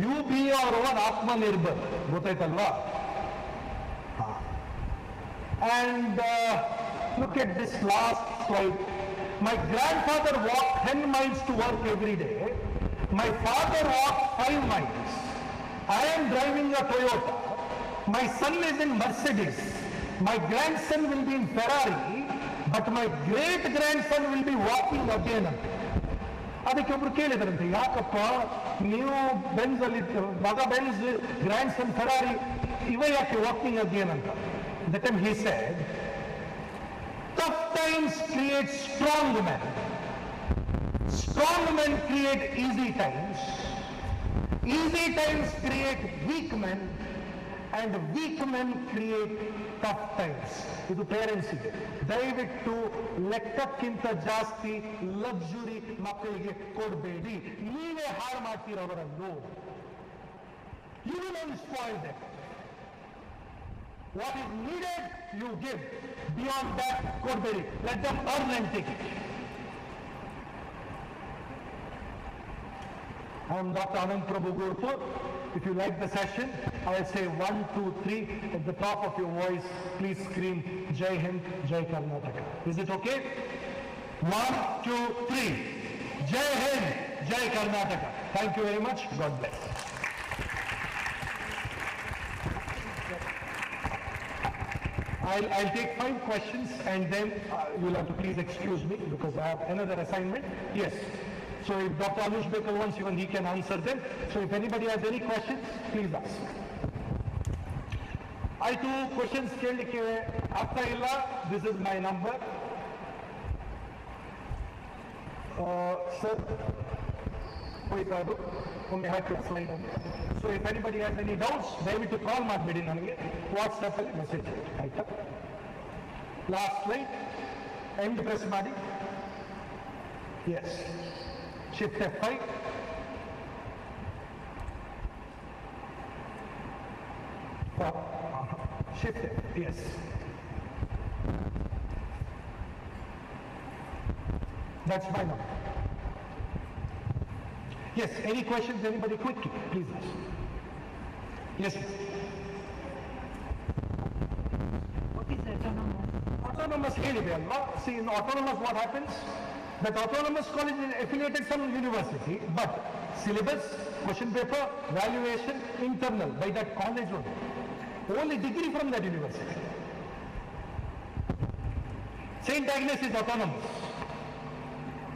ಯು ಬಿ ಅವರ್ ಓನ್ ಆತ್ಮನಿರ್ಭರ್, ಗೊತ್ತಾಯ್ತಲ್ವಾ? And look at this last slide. My grandfather walked 10 miles to work every day. My father walked 5 miles. I am driving a Toyota. My son is in Mercedes. My grandson will be in Ferrari, but my great grandson will be walking again. ಅದಕ್ಕೆ ಒಬ್ರು ಕೇಳಿದ್ರಂತೆ, ಯಾಕಪ್ಪ ನೀವು Benz ಅಲ್ಲಿ ಮಗ Benz, grand ಸನ್ Ferrari, ಇವ ಯಾಕೆ walking again ಅಂತ. That time he said, tough times create strong men. Strong men create easy times. Easy times create weak men. And weak men create tough times. ಇದು parents ಇದೆ. ದಯವಿಟ್ಟು ಲೆಕ್ಕಕ್ಕಿಂತ ಜಾಸ್ತಿ luxury ಮಕ್ಕಳಿಗೆ ಕೊಡಬೇಡಿ. ನೀವೇ ಹಾಳು ಮಾಡ್ತೀರವರನ್ನು. You will only spoil them. What is needed, you give. Beyond that, ಕೊಡಬೇಡಿ. Let them earn and take it. I am Dr. Ananth Prabhu. If you like the session, I will say 1, 2, 3. At the top of your voice, please scream Jai Hind, Jai Karnataka. Is it okay? 1, 2, 3. Jai Hind, Jai Karnataka. Thank you very much. God bless. I'll take 5 questions and then you'll have to please excuse me because I have another assignment. Yes. So if Dr. Anush Bekal wants, even he can answer them. So if anybody has any questions, please ask. I two questions after Illa, this is my number. Sir, wait, only have to slide on. So if anybody has any doubts, ದಯವಿಟ್ಟು ಕಾಲ್ ಮಾಡಬೇಡಿ ನನಗೆ WhatsApp ಅಲ್ಲಿ message ಆಯ್ತಾ. Last slide end press ಮಾಡಿ. Yes, shift F5. Shift F, yes. That's my number. Yes, any questions, anybody quickly, please ask. Yes. What is autonomous? Autonomous ಹೇಳಿದೆ ಅಲ್ವಾ? See, in autonomous what happens? That autonomous college is affiliated some university, but syllabus, question paper, valuation, internal by that college only degree from that university. St. Agnes is autonomous.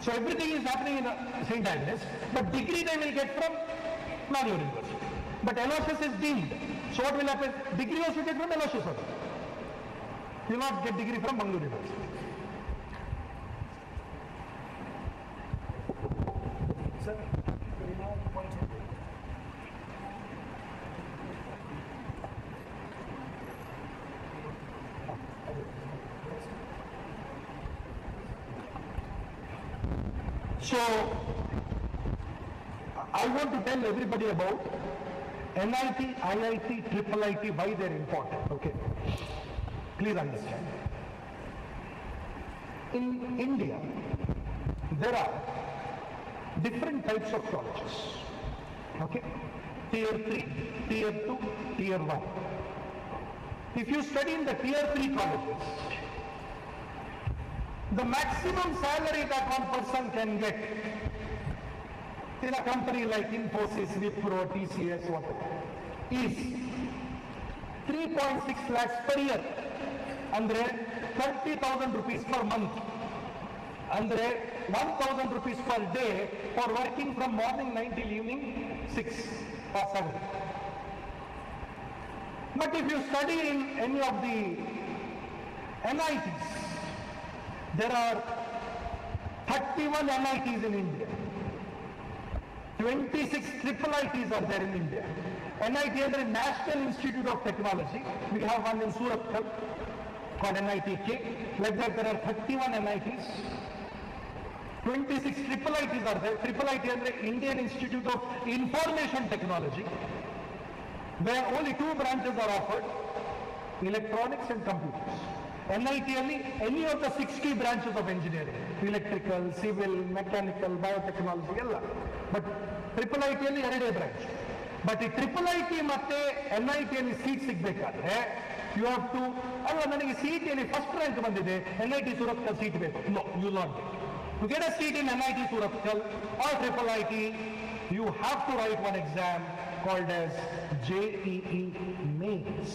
So everything is happening in St. Agnes, but degree they will get from Mangalore University. But LOSS is deemed. So what will happen? Degree also get from LOSS also. You will not get degree from Mangalore University. Sir, so, I want to tell everybody about NIT, IIT, IIIT, why they're important, okay? Please understand. In India, there are different types of colleges, okay? Tier 3, Tier 2, Tier 1. If you study in the Tier 3 colleges, the maximum salary that one person can get in a company like Infosys, Wipro, TCS, whatever, is 3.6 lakhs per year. Andre 30,000 rupees per month. Andre 1,000 rupees per day for working from morning 9 till evening 6 or 7. But if you study in any of the NITs, there are 31 NITs in India. 26 IIITs are there in India. NIT is the National Institute of Technology. We have one in Surat called NITK. Like that, there are 31 NITs. 26 IIITs are there. IIIT is the Indian Institute of Information Technology, where only 2 branches are offered, electronics and computers. NIT only any of the 60 branches of engineering, electrical, civil, mechanical, biotechnology, all. But IIIT only ಎರಡೇ branch. But ಈ IIIT ಮತ್ತೆ NIT ಅಲ್ಲಿ seat ಸಿಗಬೇಕಾದ್ರೆ you have to, ಅಲ್ಲ ನನಗೆ CET ಅಲ್ಲಿ first rank ಬಂದಿದೆ, NIT Surathkal seat ಬೇಕು. No, you will not get. To get a seat in NIT Suratkal or IIIT, you have to write one exam called as JEE Mains.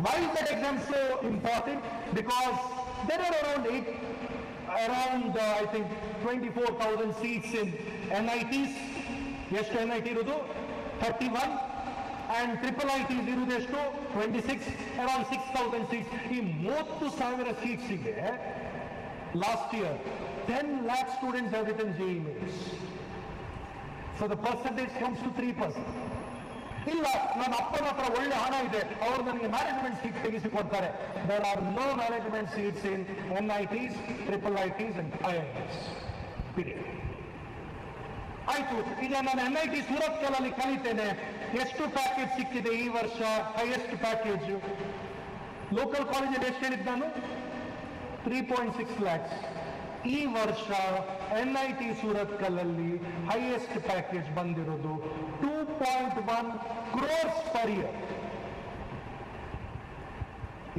Why is that exam so important? Because there are around I think 24,000 seats in NITs. ಎಷ್ಟು NIT ಇರುವುದು 31 and IIITs ಇರುವುದು ಎಷ್ಟು 26, around 6,000 seats. ಈ 30,000 seats ಇದೆ. Last year 10 lakh students have written JEE Mains. So the percentage comes to 3%. ಇಲ್ಲ ನನ್ನ ಅಪ್ಪನ ಹತ್ರ ಒಳ್ಳೆ ಹಣ ಇದೆ, ಅವರು ನನಗೆ ಮ್ಯಾನೇಜ್ಮೆಂಟ್ ಸೀಟ್ ತೆಗೆಸಿಕೊಡ್ತಾರೆ. There are no management seats in NITs, IIITs and IITs. Period. ಆಯ್ತು, ಈಗ ನಾನು NIT ಸೂರತ್ಕಲ್ ಅಲ್ಲಿ ಕಲಿತೇನೆ. ಎಷ್ಟು ಪ್ಯಾಕೇಜ್ ಸಿಕ್ಕಿದೆ ಈ ವರ್ಷ? ಹೈಯೆಸ್ಟ್ ಪ್ಯಾಕೇಜ್ ಲೋಕಲ್ ಕಾಲೇಜಲ್ಲಿ ಎಷ್ಟು ಹೇಳಿದ್ದು ನಾನು? 3.6 lakhs. ಈ ವರ್ಷ NIT ಸೂರತ್ಕಲ್ ಅಲ್ಲಿ ಹೈಯೆಸ್ಟ್ ಪ್ಯಾಕೇಜ್ ಬಂದಿರೋದು 2.1 crores per year.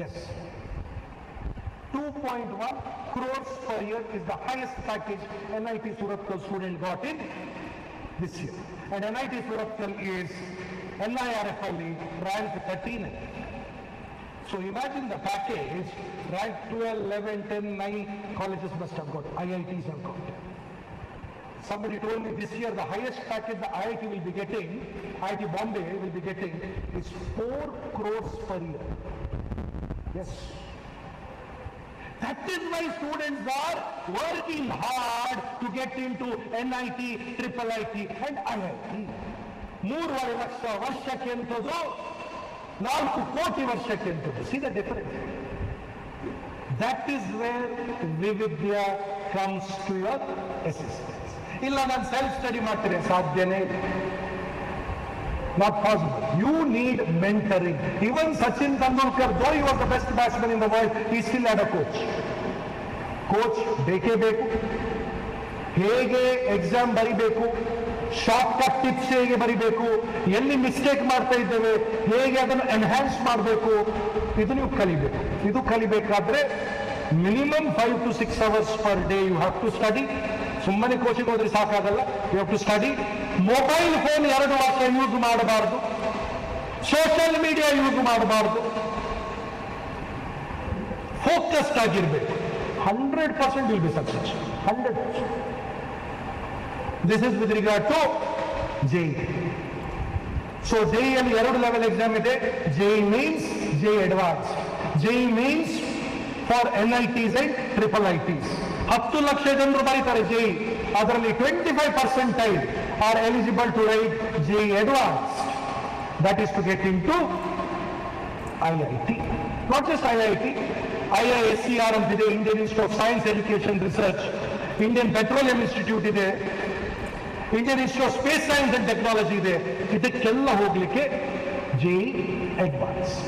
Yes, 2.1 crores per year is the highest package NIT Suratkal student got in this year. And NIT Suratkal is NIRF rank 13. So imagine the package, rank 12, 11, 10, 9 colleges must have got, IITs have got. Somebody told me this year the highest package the IIT will be getting, IIT Bombay will be getting, is 4 crores per year. Yes. That is why students are working hard to get into NIT, Triple IT and IIT. 3.5 lakh ವರ್ಷಕ್ಕೆ ಎಂಥದ್ದು, 4 ಕೋಟಿ ವರ್ಷಕ್ಕೆ ಎಂಥದ್ದು. See the difference? That is where Vividya comes to your assistance. ಇಲ್ಲ ನಾನು self study ಮಾಡ್ತೀನಿ, ಸಾಧ್ಯನೇ ಇಲ್ಲ. Not possible. You need mentoring. Even Sachin Tendulkar, though he was the best batsman in the world, he still had a coach. Coach ಬೇಕೇ ಬೇಕು. ಹೇಗೆ exam ಬರಿಬೇಕು, short cut tips ಹೇಗೆ ಬರಿಬೇಕು, ಎಲ್ಲಿ ಮಿಸ್ಟೇಕ್ ಮಾಡ್ತಾ ಇದ್ದೇವೆ, ಹೇಗೆ ಅದನ್ನು ಎನ್ಹ್ಯಾನ್ಸ್ ಮಾಡಬೇಕು, ಇದು ನೀವು ಕಲಿಬೇಕು. ಇದು ಕಲಿಬೇಕಾದ್ರೆ minimum 5 to 6 hours per day you have to study. ಸುಮ್ಮನೆ ಕೋಚಿಂಗ್ ಹೋದ್ರೆ ಸಾಕಾಗಲ್ಲ. You have to study. Mobile phone 2 ವರ್ಷ ಯೂಸ್ ಮಾಡಬಾರ್ದು, ಸೋಷಿಯಲ್ ಮೀಡಿಯಾ ಯೂಸ್ ಮಾಡಬಾರ್ದು, ಫೋಕಸ್ಡ್ ಆಗಿರ್ಬೇಕು. 100% will be success. 100%. This is with regard to JEE. So JEE ಅಲ್ಲಿ 2 level exam ಇದೆ. JEE means JEE advance. JEE means for NITs and triple ITs. 10 lakh ಜನರು ಬರೀತಾರೆ JEE. ಅದರಲ್ಲಿ 25% are eligible to write JEE advanced. That is to get into IIT. Not just IIT, IISCR ಅಂತಿದೆ, Indian Institute of Science Education Research, Indian Petroleum Institute ಇದೆ, Indian Institute of Space Science and Technology ಇದೆ. ಇದಕ್ಕೆಲ್ಲ ಹೋಗ್ಲಿಕ್ಕೆ JEE advanced.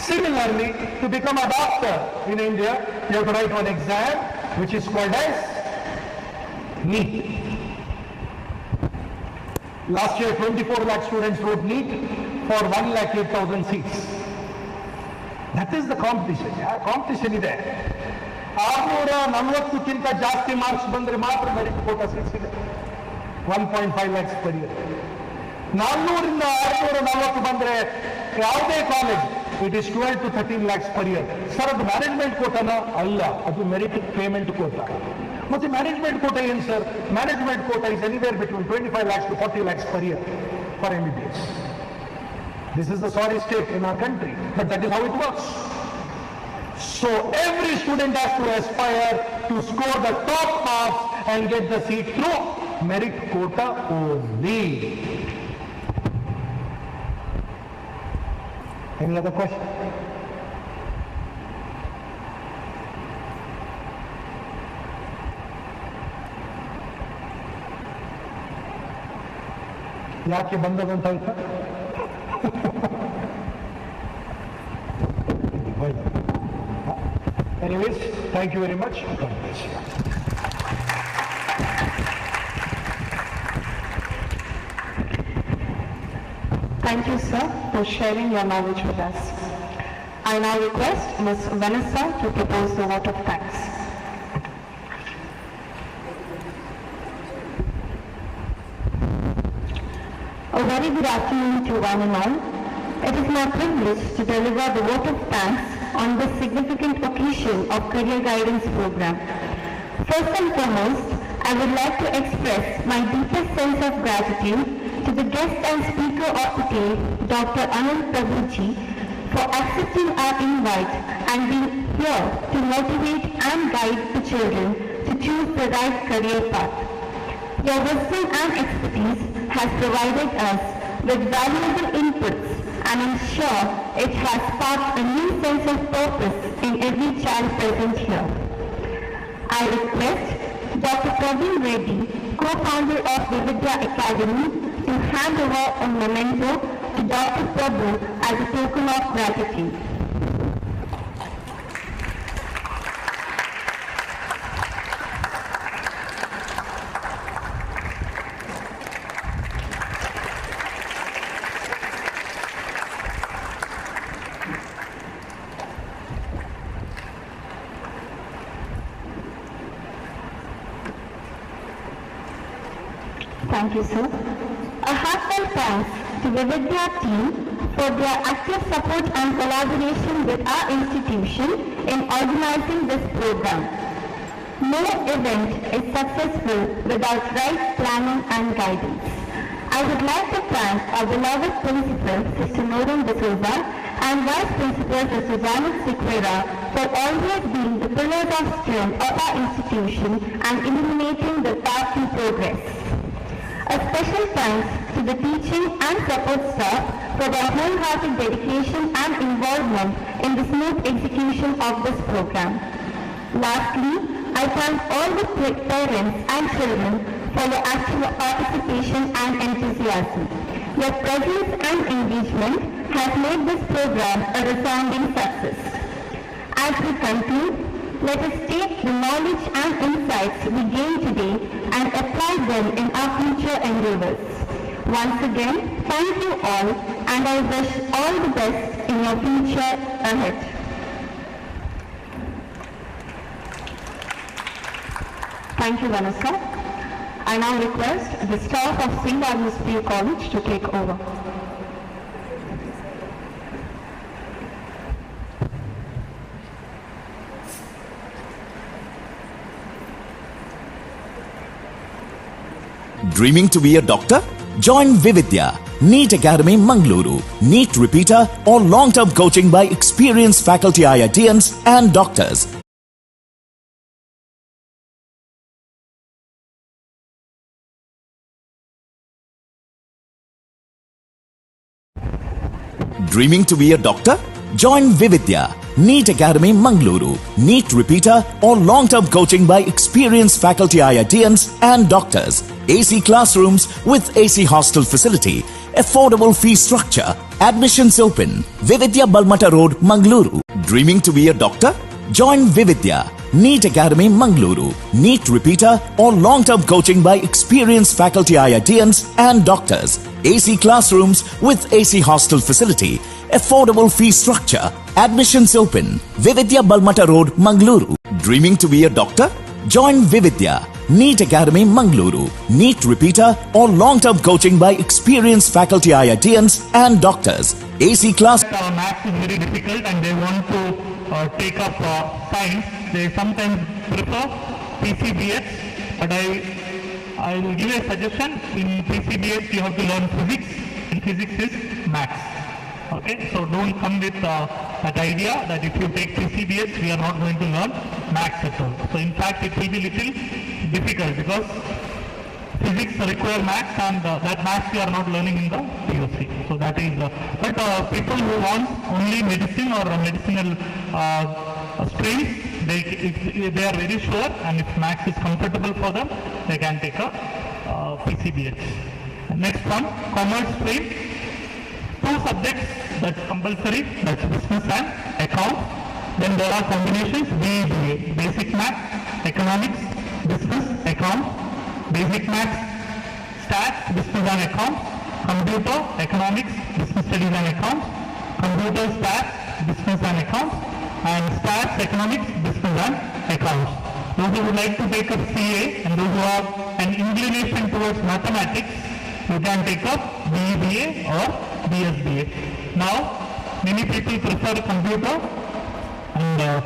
Similarly, to become a doctor in India, you have to write one exam which is called as NEET. Last year, 24 lakh students wrote NEET for 1,08,000 seats. That is the competition. Competition ಇದೆ. 640ಕ್ಕಿಂತ ಜಾಸ್ತಿ marks ಬಂದರೆ ಮಾತ್ರ merit Kota seats ಇದೆ. 1.5 lakhs per year. 400ರಿಂದ 640 ಬಂದರೆ ಯಾವುದೇ college, it is 12 to 13 lakhs per year. Sir, ಅದು management ಕೋಟಾನ? ಅಲ್ಲ, ಅದು ಮೆರಿಟ್ ಪೇಮೆಂಟ್ ಕೋಟಾ. ಮತ್ತೆ ಮ್ಯಾನೇಜ್ಮೆಂಟ್ ಕೋಟಾ ಏನು sir? Management quota is anywhere between 25 lakhs to 40 lakhs per year for MBBS. This is the sorry state in our country, but that is how it works. So every student has to aspire to score the top marks and get the seat through merit quota only. Any other question? ಯಾಕೆ ಬಂದದಂತ ಆಯ್ತಾ? Anyways, thank you very much. God bless you. Thank you, sir, for sharing your knowledge with us. I now request Ms. Vanessa to propose the vote of thanks. A very good afternoon to one and all. It is my privilege to deliver the vote of thanks on this significant occasion of Career Guidance Program. First and foremost, I would like to express my deepest sense of gratitude to the guest and speaker of the day, Dr. Ananth Prabhu ji, for accepting our invite and being here to motivate and guide the children to choose the right career path. Your wisdom and expertise has provided us with valuable inputs, and I'm sure it has sparked a new sense of purpose in every child present here. I request Dr. Praveen Reddy, co-founder of Vividya Academy, to hand over a memento to Dr. Prabhu as a token of gratitude. Thank you, sir. A heartfelt thanks to Vividya team for their active support and collaboration with our institution in organizing this program. No event is successful without right planning and guidance. I would like to thank our beloved Principal, Sister Noreen D'Souza, and Vice Principal, Sister Janet Sequeira, for always being the pillars of strength of our institution and illuminating the path to progress. A special thanks to the teaching and support staff for their wholehearted dedication and involvement in the smooth execution of this program. Lastly, I thank all the parents and children for your active participation and enthusiasm. Your presence and engagement has made this program a resounding success. As we conclude, let us take the knowledge and insights we gained today and apply them in our future endeavors. Once again, thank you all, and I wish all the best in your future ahead. Thank you, Vanessa. I now request the staff of St. Agnes P. College to take over. Dreaming to be a doctor? Join Vividya, NEET Academy Mangaluru, NEET repeater or long-term coaching by experienced faculty IITians and doctors. Dreaming to be a doctor? Join Vividya, NEET Academy Mangaluru, NEET repeater or long-term coaching by experienced faculty IITians and doctors. AC classrooms with AC hostel facility, affordable fee structure, admissions open. Vividya Balmata Road, Mangaluru. Dreaming to be a doctor? Join Vividya, NEET Academy Mangaluru, NEET repeater or long-term coaching by experienced faculty IITians and doctors. AC classrooms with AC hostel facility, affordable fee structure, admissions open. Vividya Balmata Road, Mangaluru. Dreaming to be a doctor? Join Vividya, NEET Academy Mangaluru, NEET repeater or long-term coaching by experienced faculty IITians and doctors. AC class. Maths is very difficult and they want to take up science. They sometimes prefer PCBS, but I will give a suggestion. In PCBS you have to learn physics, and physics is maths. Okay, so don't come with that idea that if you take PCBS we are not going to learn maths at all. So in fact it will be little difficult because physics require maths and that maths we are not learning in the PUC. So that is, but people who want only medicine or medicinal streams, if they are very sure and if maths is comfortable for them, they can take a PCBS. Next one, commerce stream. 2 subjects that's compulsory, that's business and account. Then there are combinations, BBA, basic math, economics, business, account, basic math, stats, business and account, computer, economics, business studies and account, computer, stats, business and account, and stats, economics, business and accounts. Those who would like to take up CA and those who have an inclination towards mathematics, you can take up BBA or BSBA. Now, many people prefer computer and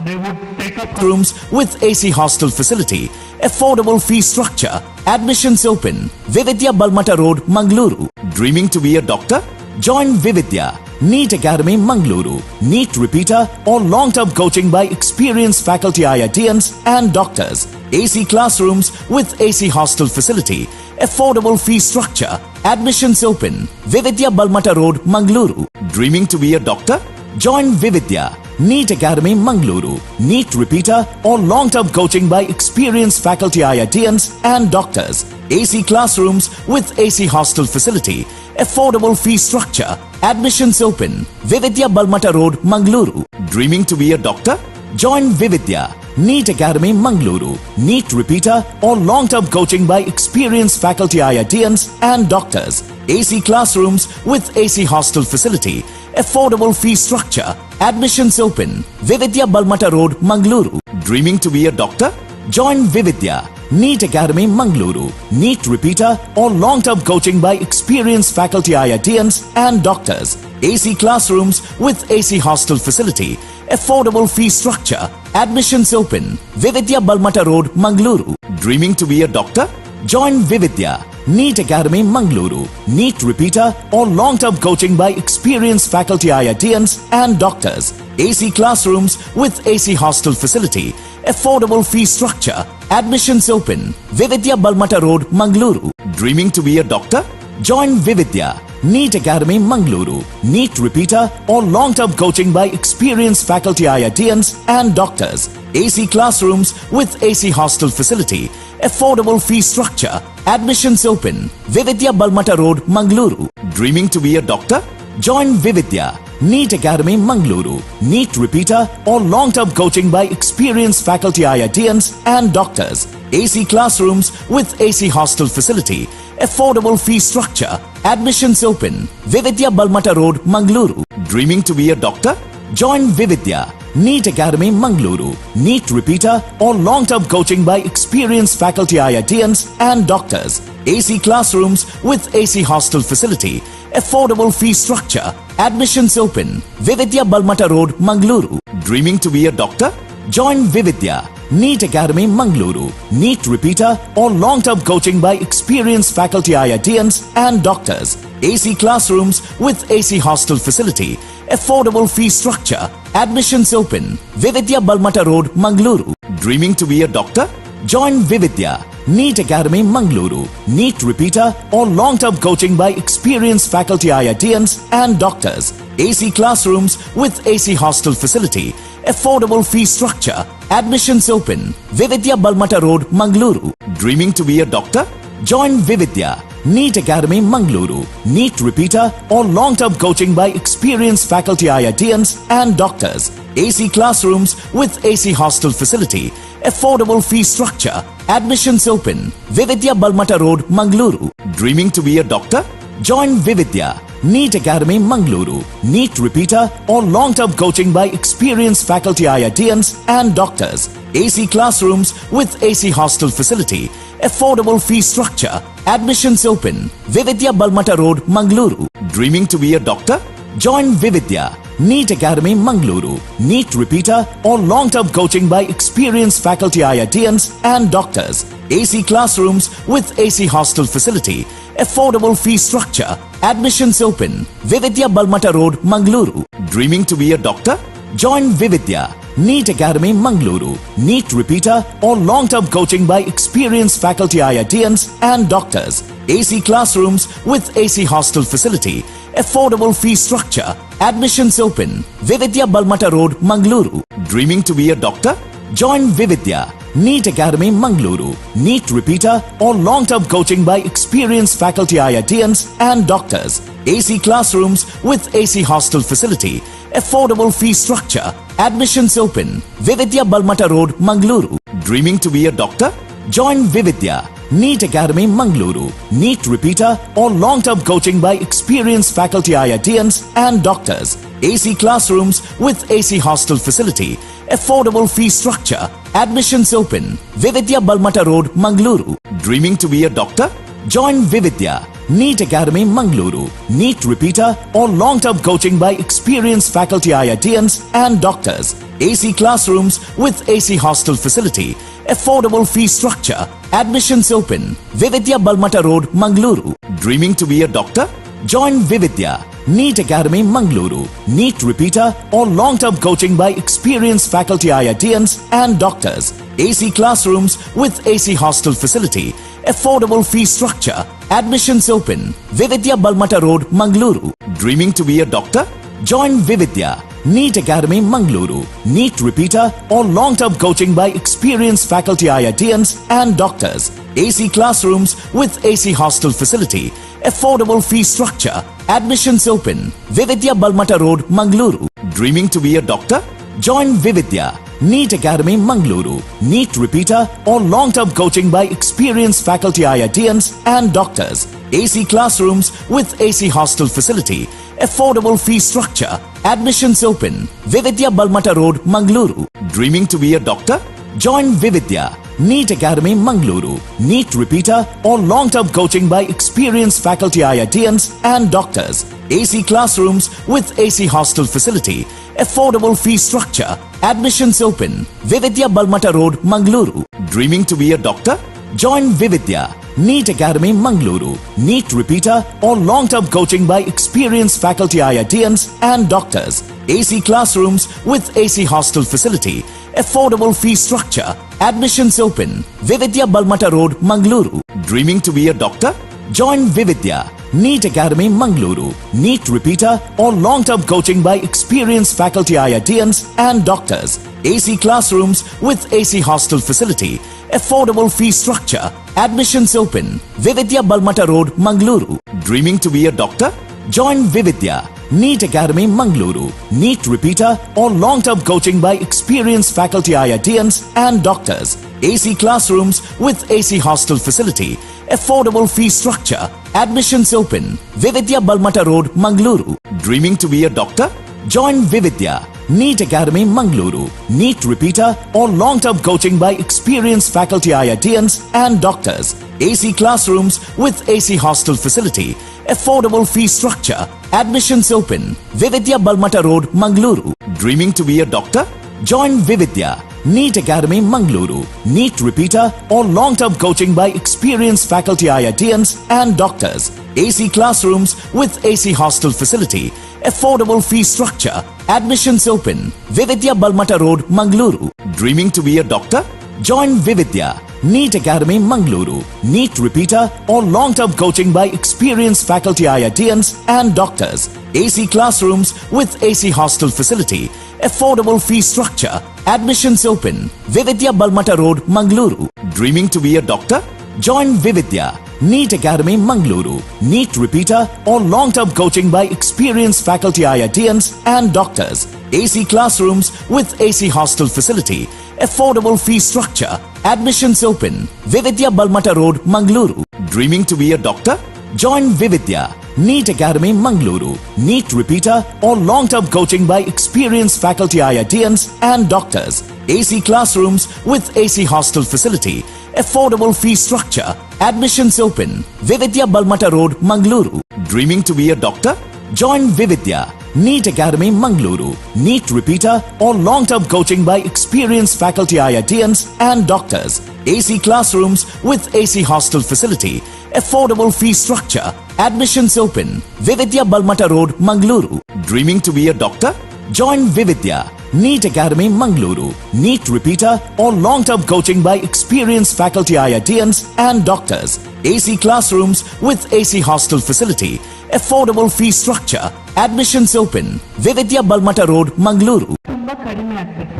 they would take up rooms with AC hostel facility, affordable fee structure, admissions open. Vividya Balmata Road, Mangaluru. Dreaming to be a doctor? Join Vividya, NEET Academy Mangaluru, NEET repeater or long-term coaching by experienced faculty IITians and doctors. AC classrooms with AC hostel facility, affordable fee structure, admissions open. Vividya Balmata Road, Mangaluru. Dreaming to be a doctor? Join Vividya, NEET Academy Mangaluru, NEET repeater or long-term coaching by experienced faculty IITians and doctors. AC classrooms with AC hostel facility, affordable fee structure, admissions open. Vividya Balmata Road, Mangaluru. Dreaming to be a doctor? Join Vividya, NEET Academy Mangaluru, NEET repeater or long-term coaching by experienced faculty IITians and doctors. AC classrooms with AC hostel facility, affordable fee structure, admissions open. Vividya Balmata Road, Mangaluru. Dreaming to be a doctor? Join Vividya, NEET Academy Mangaluru, NEET repeater or long-term coaching by experienced faculty IITians and doctors, AC classrooms with AC hostel facility, affordable fee structure, admissions open, Vividya Balmata Road, Mangaluru. Dreaming to be a doctor? Join Vividya, NEET Academy Mangaluru, NEET repeater or long-term coaching by experienced faculty IITians and doctors, AC classrooms with AC hostel facility, affordable fee structure, admissions open, Vividya Balmata Road, Mangaluru. Dreaming to be a doctor? Join Vividya, NEET Academy Mangaluru, NEET repeater or long-term coaching by experienced faculty IITians and doctors, AC classrooms with AC hostel facility, affordable fee structure, admissions open, Vividya Balmata Road, Mangaluru. Dreaming to be a doctor? Join Vividya, NEET Academy Mangaluru, NEET repeater or long-term coaching by experienced faculty IITians and doctors, AC classrooms with AC hostel facility, affordable fee structure, admissions open, Vividya Balmata Road, Mangaluru. Dreaming to be a doctor? Join Vividya, NEET Academy Mangaluru, NEET repeater or long-term coaching by experienced faculty IITians and doctors, AC classrooms with AC hostel facility, affordable fee structure, admissions open, Vividya Balmata Road, Mangaluru. Dreaming to be a doctor? Join Vividya, NEET Academy Mangaluru, NEET repeater or long-term coaching by experienced faculty IITians and doctors, AC classrooms with AC hostel facility, affordable fee structure, admissions open, Vividya Balmata Road, Mangaluru. Dreaming to be a doctor? Join Vividya, NEET Academy Mangaluru, NEET repeater or long-term coaching by experienced faculty IITians and doctors, AC classrooms with AC hostel facility, affordable fee structure, admissions open, Vividya Balmata Road, Mangaluru. Dreaming to be a doctor? Join Vividya, NEET Academy Mangaluru, NEET repeater or long-term coaching by experienced faculty IITians and doctors, AC classrooms with AC hostel facility, affordable fee structure, admissions open, Vividya Balmata Road, Mangaluru. Dreaming to be a doctor? Join Vividya, NEET Academy Mangaluru, NEET repeater or long-term coaching by experienced faculty IITians and doctors, AC classrooms with AC hostel facility, affordable fee structure, admissions open, Vividya Balmata Road, Mangaluru. Dreaming to be a doctor? Join Vividya, NEET Academy Mangaluru, NEET repeater or long-term coaching by experienced faculty IITians and doctors, AC classrooms with AC hostel facility, affordable fee structure, admissions open, Vividya Balmata Road, Mangaluru. Dreaming to be a doctor? Join Vividya, NEET Academy Mangaluru, NEET repeater or long-term coaching by experienced faculty IITians and doctors, AC classrooms with AC hostel facility, affordable fee structure, admissions open, Vividya Balmata Road, Mangaluru. Dreaming to be a doctor? Join Vividya, NEET Academy Mangaluru, NEET repeater or long-term coaching by experienced faculty IITians and doctors, AC classrooms with AC hostel facility, affordable fee structure, admissions open, Vividya Balmata Road, Mangaluru. Dreaming to be a doctor? Join Vividya, NEET Academy Mangaluru, NEET repeater or long-term coaching by experienced faculty IITians and doctors, AC classrooms with AC hostel facility, affordable fee structure, admissions open, Vividya Balmata Road, Mangaluru. Dreaming to be a doctor? Join Vividya, NEET Academy Mangaluru, NEET repeater or long-term coaching by experienced faculty IITians and doctors, AC classrooms with AC hostel facility, affordable fee structure, admissions open, Vividya Balmata Road, Mangaluru. Dreaming to be a doctor? Join Vividya, NEET Academy Mangaluru, NEET repeater or long-term coaching by experienced faculty IITians and doctors, AC classrooms with AC hostel facility, affordable fee structure, admissions open, Vividya Balmata Road, Mangaluru. Dreaming to be a doctor? Join Vividya, NEET Academy Mangaluru, NEET repeater or long-term coaching by experienced faculty IITians and doctors, AC classrooms with AC hostel facility, affordable fee structure, admissions open, Vividya Balmata Road, Mangaluru. Dreaming to be a doctor? Join Vividya, NEET Academy Mangaluru, NEET repeater or long-term coaching by experienced faculty IITians and doctors, AC classrooms with AC hostel facility, affordable fee structure, admissions open, Vividya Balmata Road, Mangaluru. Dreaming to be a doctor? Join Vividya, NEET Academy Mangaluru. NEET repeater or long-term coaching by experienced faculty IITians and doctors. AC classrooms with AC hostel facility. Affordable fee structure. Admissions open. Vividya Balmata Road, Mangaluru. Dreaming to be a doctor? Join Vividya, NEET Academy Mangaluru. NEET repeater or long-term coaching by experienced faculty IITians and doctors. AC classrooms with AC hostel facility. Affordable fee structure. Admissions open. Vividya Balmata Road, Mangaluru. Dreaming to be a doctor? Join Vividya, NEET Academy Mangaluru. NEET repeater or long-term coaching by experienced faculty IITians and doctors. AC classrooms with AC hostel facility. Affordable fee structure. Admissions open. Vividya Balmata Road, Mangaluru. Dreaming to be a doctor? Join Vividya, NEET Academy Mangaluru. NEET repeater or long-term coaching by experienced faculty IITians and doctors. AC classrooms with AC hostel facility. Affordable fee structure. Admissions open. Vividya Balmata Road, Mangaluru. Dreaming to be a doctor? Join Vividya, NEET Academy Mangaluru. NEET repeater or long-term coaching by experienced faculty IITians and doctors. AC classrooms with AC hostel facility. Affordable fee structure. Admissions open. Vividya Balmata Road, Mangaluru. Dreaming to be a doctor? Join Vividya, NEET Academy Mangaluru. NEET repeater or long-term coaching by experienced faculty IITians and doctors. AC classrooms with AC hostel facility. Affordable fee structure. Admissions open. Vividya Balmata Road, Mangaluru. Dreaming to be a doctor? Join Vividya, NEET Academy Mangaluru. NEET repeater or long-term coaching by experienced faculty IITians and doctors. AC classrooms with AC hostel facility. Affordable fee structure. Admissions open. Vividya Balmata Road, Mangaluru. Dreaming to be a doctor? Join Vividya, NEET Academy Mangaluru. NEET repeater or long-term coaching by experienced faculty IITians and doctors. AC classrooms with AC hostel facility. Affordable fee structure. Admissions open. Vividya Balmata Road, Mangaluru. Dreaming to be a doctor? Join Vividya, NEET Academy Mangaluru. NEET repeater or long-term coaching by experienced faculty IITians and doctors. AC classrooms with AC hostel facility. Affordable fee structure. Admissions open. Vividya Balmata Road, Mangaluru. Dreaming to be a doctor? Join Vividya, NEET Academy Mangaluru. NEET repeater or long-term coaching by experienced faculty IITians and doctors. AC classrooms with AC hostel facility. Affordable fee structure. Admissions open. Vividya Balmata Road, Mangaluru. Dreaming to be a doctor? Join Vividya, NEET Academy Mangaluru. NEET repeater or long-term coaching by experienced faculty IITians and doctors. AC classrooms with AC hostel facility. Affordable fee structure. Admissions open. Vividya Balmata Road, Mangaluru. ತುಂಬಾ ಕಡಿಮೆ ಆಗ್ಬೇಕು.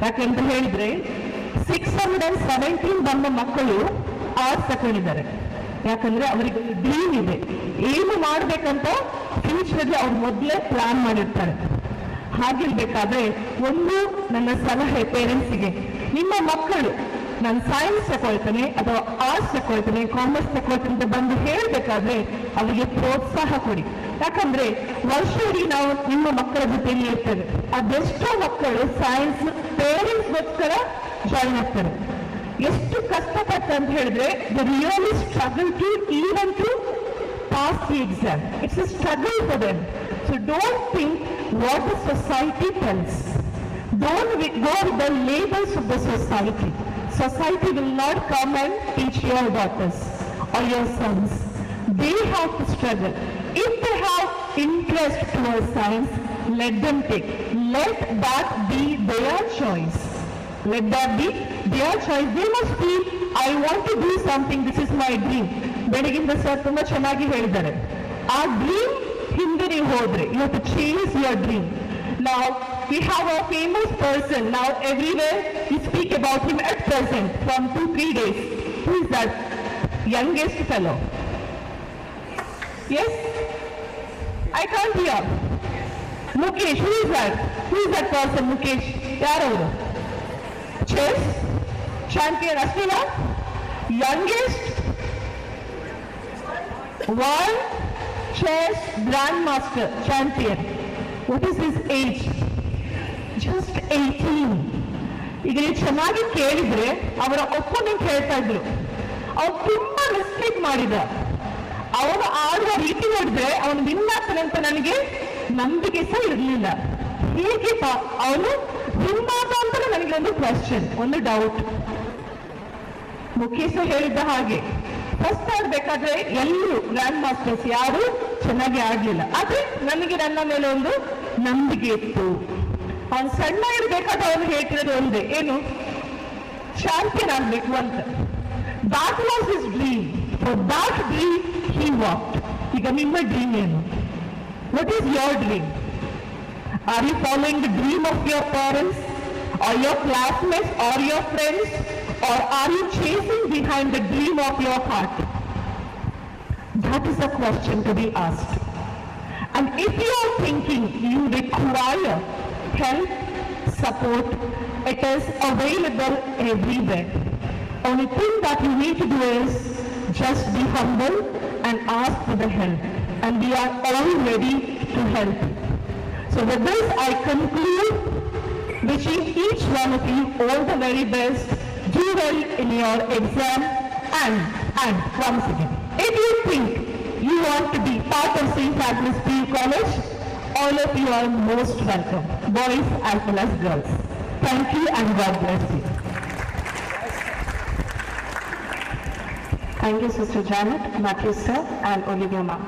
ಯಾಕಂತ ಹೇಳಿದ್ರೆ 617 ಬಂದ ಮಕ್ಕಳು arts ತಗೊಂಡಿದ್ದಾರೆ. ಯಾಕಂದ್ರೆ ಅವರಿಗೆ ಡ್ರೀಮ್ ಇದೆ, ಏನು ಮಾಡ್ಬೇಕಂತ ಫ್ಯೂಚರ್ಗೆ ಅವ್ರು ಮೊದಲೇ ಪ್ಲಾನ್ ಮಾಡಿರ್ತಾರೆ. ಹಾಗಿರ್ಬೇಕಾದ್ರೆ ಒಂದು ನನ್ನ ಸಲಹೆ ಪೇರೆಂಟ್ಸಿಗೆ, ನಿಮ್ಮ ಮಕ್ಕಳು ನಾನು ಸೈನ್ಸ್ ತಗೊಳ್ತೇನೆ ಅಥವಾ ಆರ್ಟ್ಸ್ ತಗೊಳ್ತೇನೆ, ಕಾಮರ್ಸ್ ತಗೊಳ್ತೇನೆ ಅಂತ ಬಂದು ಹೇಳ್ಬೇಕಾದ್ರೆ ಅವರಿಗೆ ಪ್ರೋತ್ಸಾಹ ಕೊಡಿ. ಯಾಕಂದ್ರೆ ವರ್ಷ ಇಡೀ ನಾವು ನಿಮ್ಮ ಮಕ್ಕಳ ಜೊತೆಯಲ್ಲಿ ಇರ್ತೇವೆ. ಅದೆಷ್ಟೋ ಮಕ್ಕಳು ಸೈನ್ಸ್ ಪೇರೆಂಟ್ಸ್ಗೋಸ್ಕರ ಜಾಯಿನ್ ಆಗ್ತಾರೆ. ಎಷ್ಟು ಕಷ್ಟಪಟ್ಟು ಅಂತ ಹೇಳಿದ್ರೆ the really struggle to even to pass the exam. It's a struggle for them. So don't think what the society tells. Don't go with the labels of the society. Society will not come and teach your daughters or your sons. They have to struggle. If they have interest towards science, let them take. Let that be their choice. Let that be their choice. They must feel, I want to do something, this is my dream. ಬೆಳಗಿಂದ sir ತುಂಬಾ ಚೆನ್ನಾಗಿ ಹೇಳಿದ್ದಾರೆ. ಆ dream ಹಿಂದೆ ನೀವು ಹೋದ್ರೆ, you have to chase your dream. Now we have a famous person. Now everywhere we speak about him at present from 2-3 days. Who is that youngest fellow? Yes? I can't hear. Mukesh. Who is that? Who is that person? Mukesh. ಯಾರವರು? Chess champion ಅಷ್ಟೇನಾ? Youngest world chess grandmaster champion. What is his age? Just 18. ಈಗ ನೀವು ಚೆನ್ನಾಗಿ ಕೇಳಿದ್ರೆ ಅವರ ಒಪ್ಪೋನೆಂಟ್ ಹೇಳ್ತಾ ಇದ್ರು ಅವ್ನು ತುಂಬಾ ಮಿಸ್ಟೇಕ್ ಮಾಡಿದ, ಅವನು ಆಡುವ ರೀತಿ ನೋಡಿದ್ರೆ ಅವನು ವಿನ್ ಆಗ್ತಾನೆ ಅಂತ ನನಗೆ ನಂಬಿಕೆ ಸಹ ಇರಲಿಲ್ಲ. ಹೀಗೆ ಅವನು ವಿನ್ ಆದ ಅಂತ ನನಗೆ ಒಂದು ಕ್ವಶನ್, ಒಂದು ಡೌಟ್. ಮುಖೇಶ್ ಹೇಳಿದ್ದ ಹಾಗೆ ಫಸ್ಟ್ ಆಡ್ಬೇಕಾದ್ರೆ ಎಲ್ಲರೂ ಗ್ರ್ಯಾಂಡ್ ಮಾಸ್ಟರ್ಸ್ ಯಾರು ಚೆನ್ನಾಗಿ ಆಡ್ಲಿಲ್ಲ, ಆದ್ರೆ ನನಗೆ ನನ್ನ ಮೇಲೆ ಒಂದು ನಂಬಿಕೆ ಇತ್ತು. ಅವನು ಸಣ್ಣ ಇರ್ಬೇಕಾದ್ರೆ ಅವನು ಹೇಳ್ತಿರೋದು ಒಂದೇ, ಏನು ಚಾಂಪಿಯನ್ ಆಗ್ಬೇಕು ಅಂತ. That was his dream. For that dream he walked. ಈಗ ನಿಮ್ಮ ಡ್ರೀಮ್ ಏನು? What is your dream? Are you following the dream of your parents or your classmates or your friends, or are you chasing behind the dream of your heart? That is a question to be asked. And if you are thinking you require help, support, it is available everywhere. Only thing that you need to do is just be humble and ask for the help. And we are all ready to help. So with this, I conclude wishing each one of you all the very best. Do well in your exam, and once again, if you think you want to be part of St. Agnes P. College, all of you are most welcome, boys as well as girls. Thank you and God bless you. Thank you, Sister Janet, Matthew sir, and Olivia ma'am.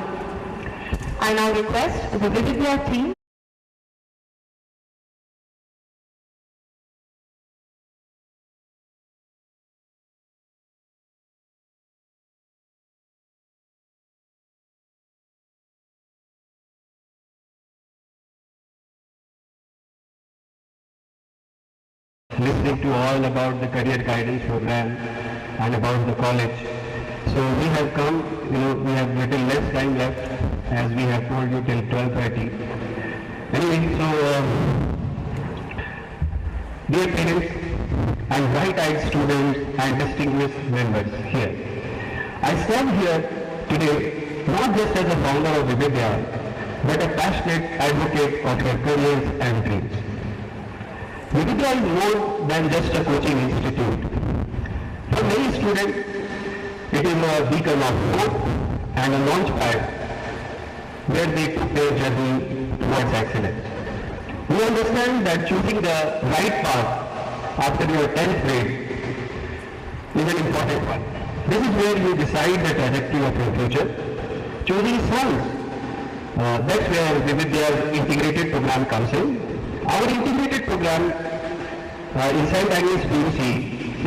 I now request the Vividya team listening to all about the career guidance program and about the college. So we have come, we have little less time left, as we have told you, till 12:30. Anyway, so dear parents and bright-eyed students and distinguished members here, I stand here today not just as a founder of Vividya, but a passionate advocate of your careers and dreams. Vividya is more than just a coaching institute. For many students, it is a beacon of hope and a launch pad where they took their journey towards excellence. We understand that choosing the right path after your 10th grade is an important one. This is where you decide the trajectory of your future. Choosing science, that's where Vividya's integrated program comes in. Our integrated program inside Agnes PUC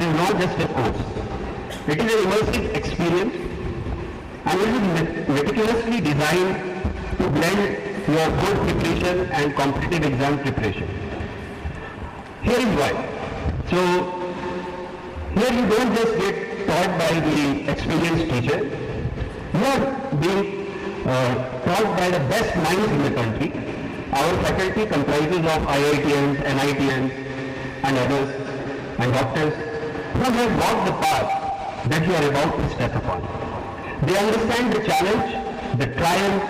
is not just a course. It is an immersive experience, and it is meticulously designed to blend your board preparation and competitive exam preparation. Here is why. So, here you don't just get taught by the experienced teacher. You are being taught by the best minds in the country. Our faculty comprises of IITians, NITians, and others, and doctors who have walked the path that you are about to step upon. They understand the challenge, the triumph,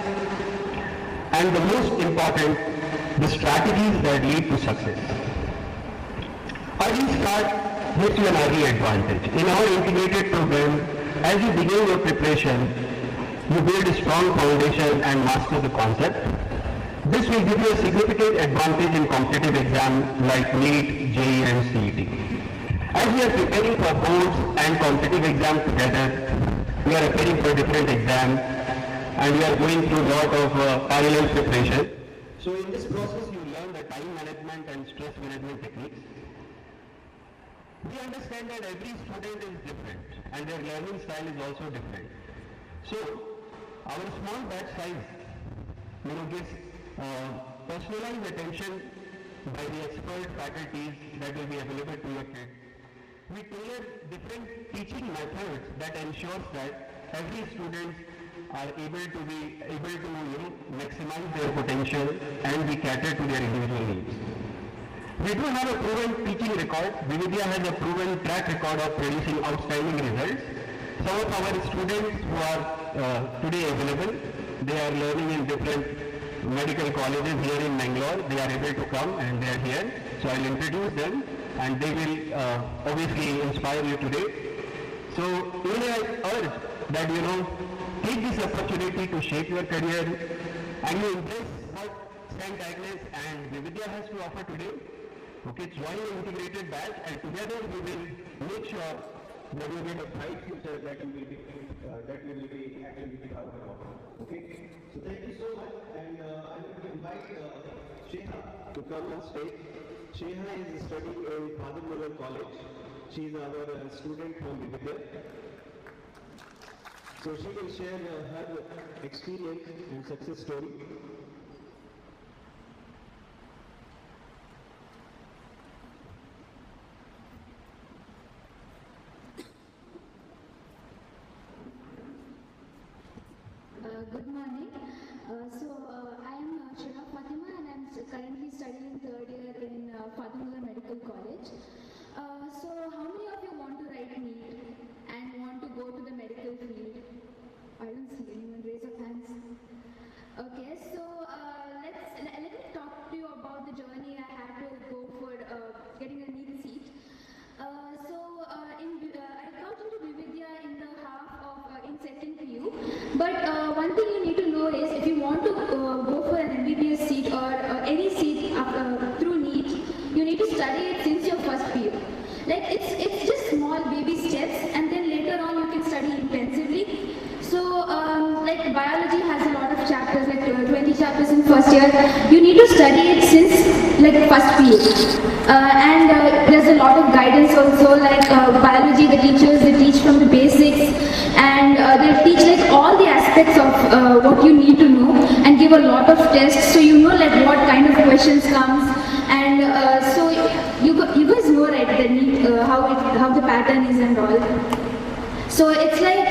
and the most important, the strategies that lead to success. Early start gives you an early advantage. In our integrated program, as you begin your preparation, you build a strong foundation and master the concept. This will give you a significant advantage in competitive exams like NEET, JEE and CET. As we are preparing for boards and competitive exams together, we are preparing for different exams and we are going through a lot of parallel preparation. So in this process you learn the time management and stress management techniques. We understand that every student is different and their learning style is also different. So our small batch size gives personalized attention by the expert faculties that will be available to your kids. We tailor different teaching methods that ensures that every student are able to maximize their potential and we cater to their individual needs. We do have a proven teaching record. Vividya has a proven track record of producing outstanding results. Some of our students who are today available, they are learning in different medical colleges here in Mangalore. They are able to come and they are here. So I'll introduce them. and they will obviously inspire you today. So really I urge that take this opportunity to shape your career and you embrace what St. Agnes and Vividya has to offer today. Okay, join the integrated batch and together we will make sure that you get a bright future that you will be actually proud of. Okay, so thank you so much, and I will invite Sheha to come on stage. Sheha is studying in Mangaluru College. She is our student from Vividya. So she will share her experience and success story. Good morning. I am Shira Fatima and I am currently studying third year in Fatima Medical College. How many of you want to write NEET and want to go to the medical field? I don't see anyone raise up hands. Okay, let me talk to you about the journey I had to go for getting a NEET seat. I got into Vividya in the in second PU. But one thing you need to know is if you want to go for an MBBS seat or any seat through NEET, you need to study it since your first PU. Like it's just small baby steps, and then later on you can study intensively. Like biology has a lot of chapters, like 20 chapters in first year. You need to study it since like first PU. And there's a lot of guidance also, like biology, the teachers, they teach from the basics, and they teach like all the aspects of what you need to know, and give a lot of tests, so you know like what kind of questions comes, and so you guys know, right, the NEET, how the pattern is and all. So it's like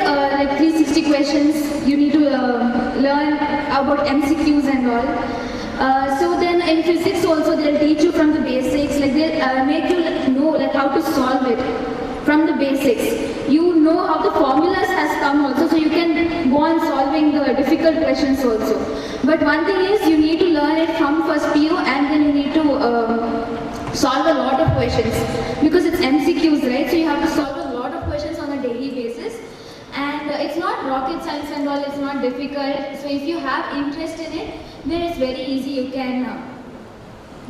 360 questions. You need to learn about MCQs and all. So then in physics also they'll teach you from the basics, like they'll make you know like how to solve it from the basics. You know how the formulas has come also, so you can go on solving the difficult questions also. But one thing is you need to learn it from first PU, and then you need to solve a lot of questions because it's MCQs, right? So you have to solve a lot of questions on a daily basis. And it's not rocket science and all, it's not difficult. So if you have interest in it, then it's very easy. You can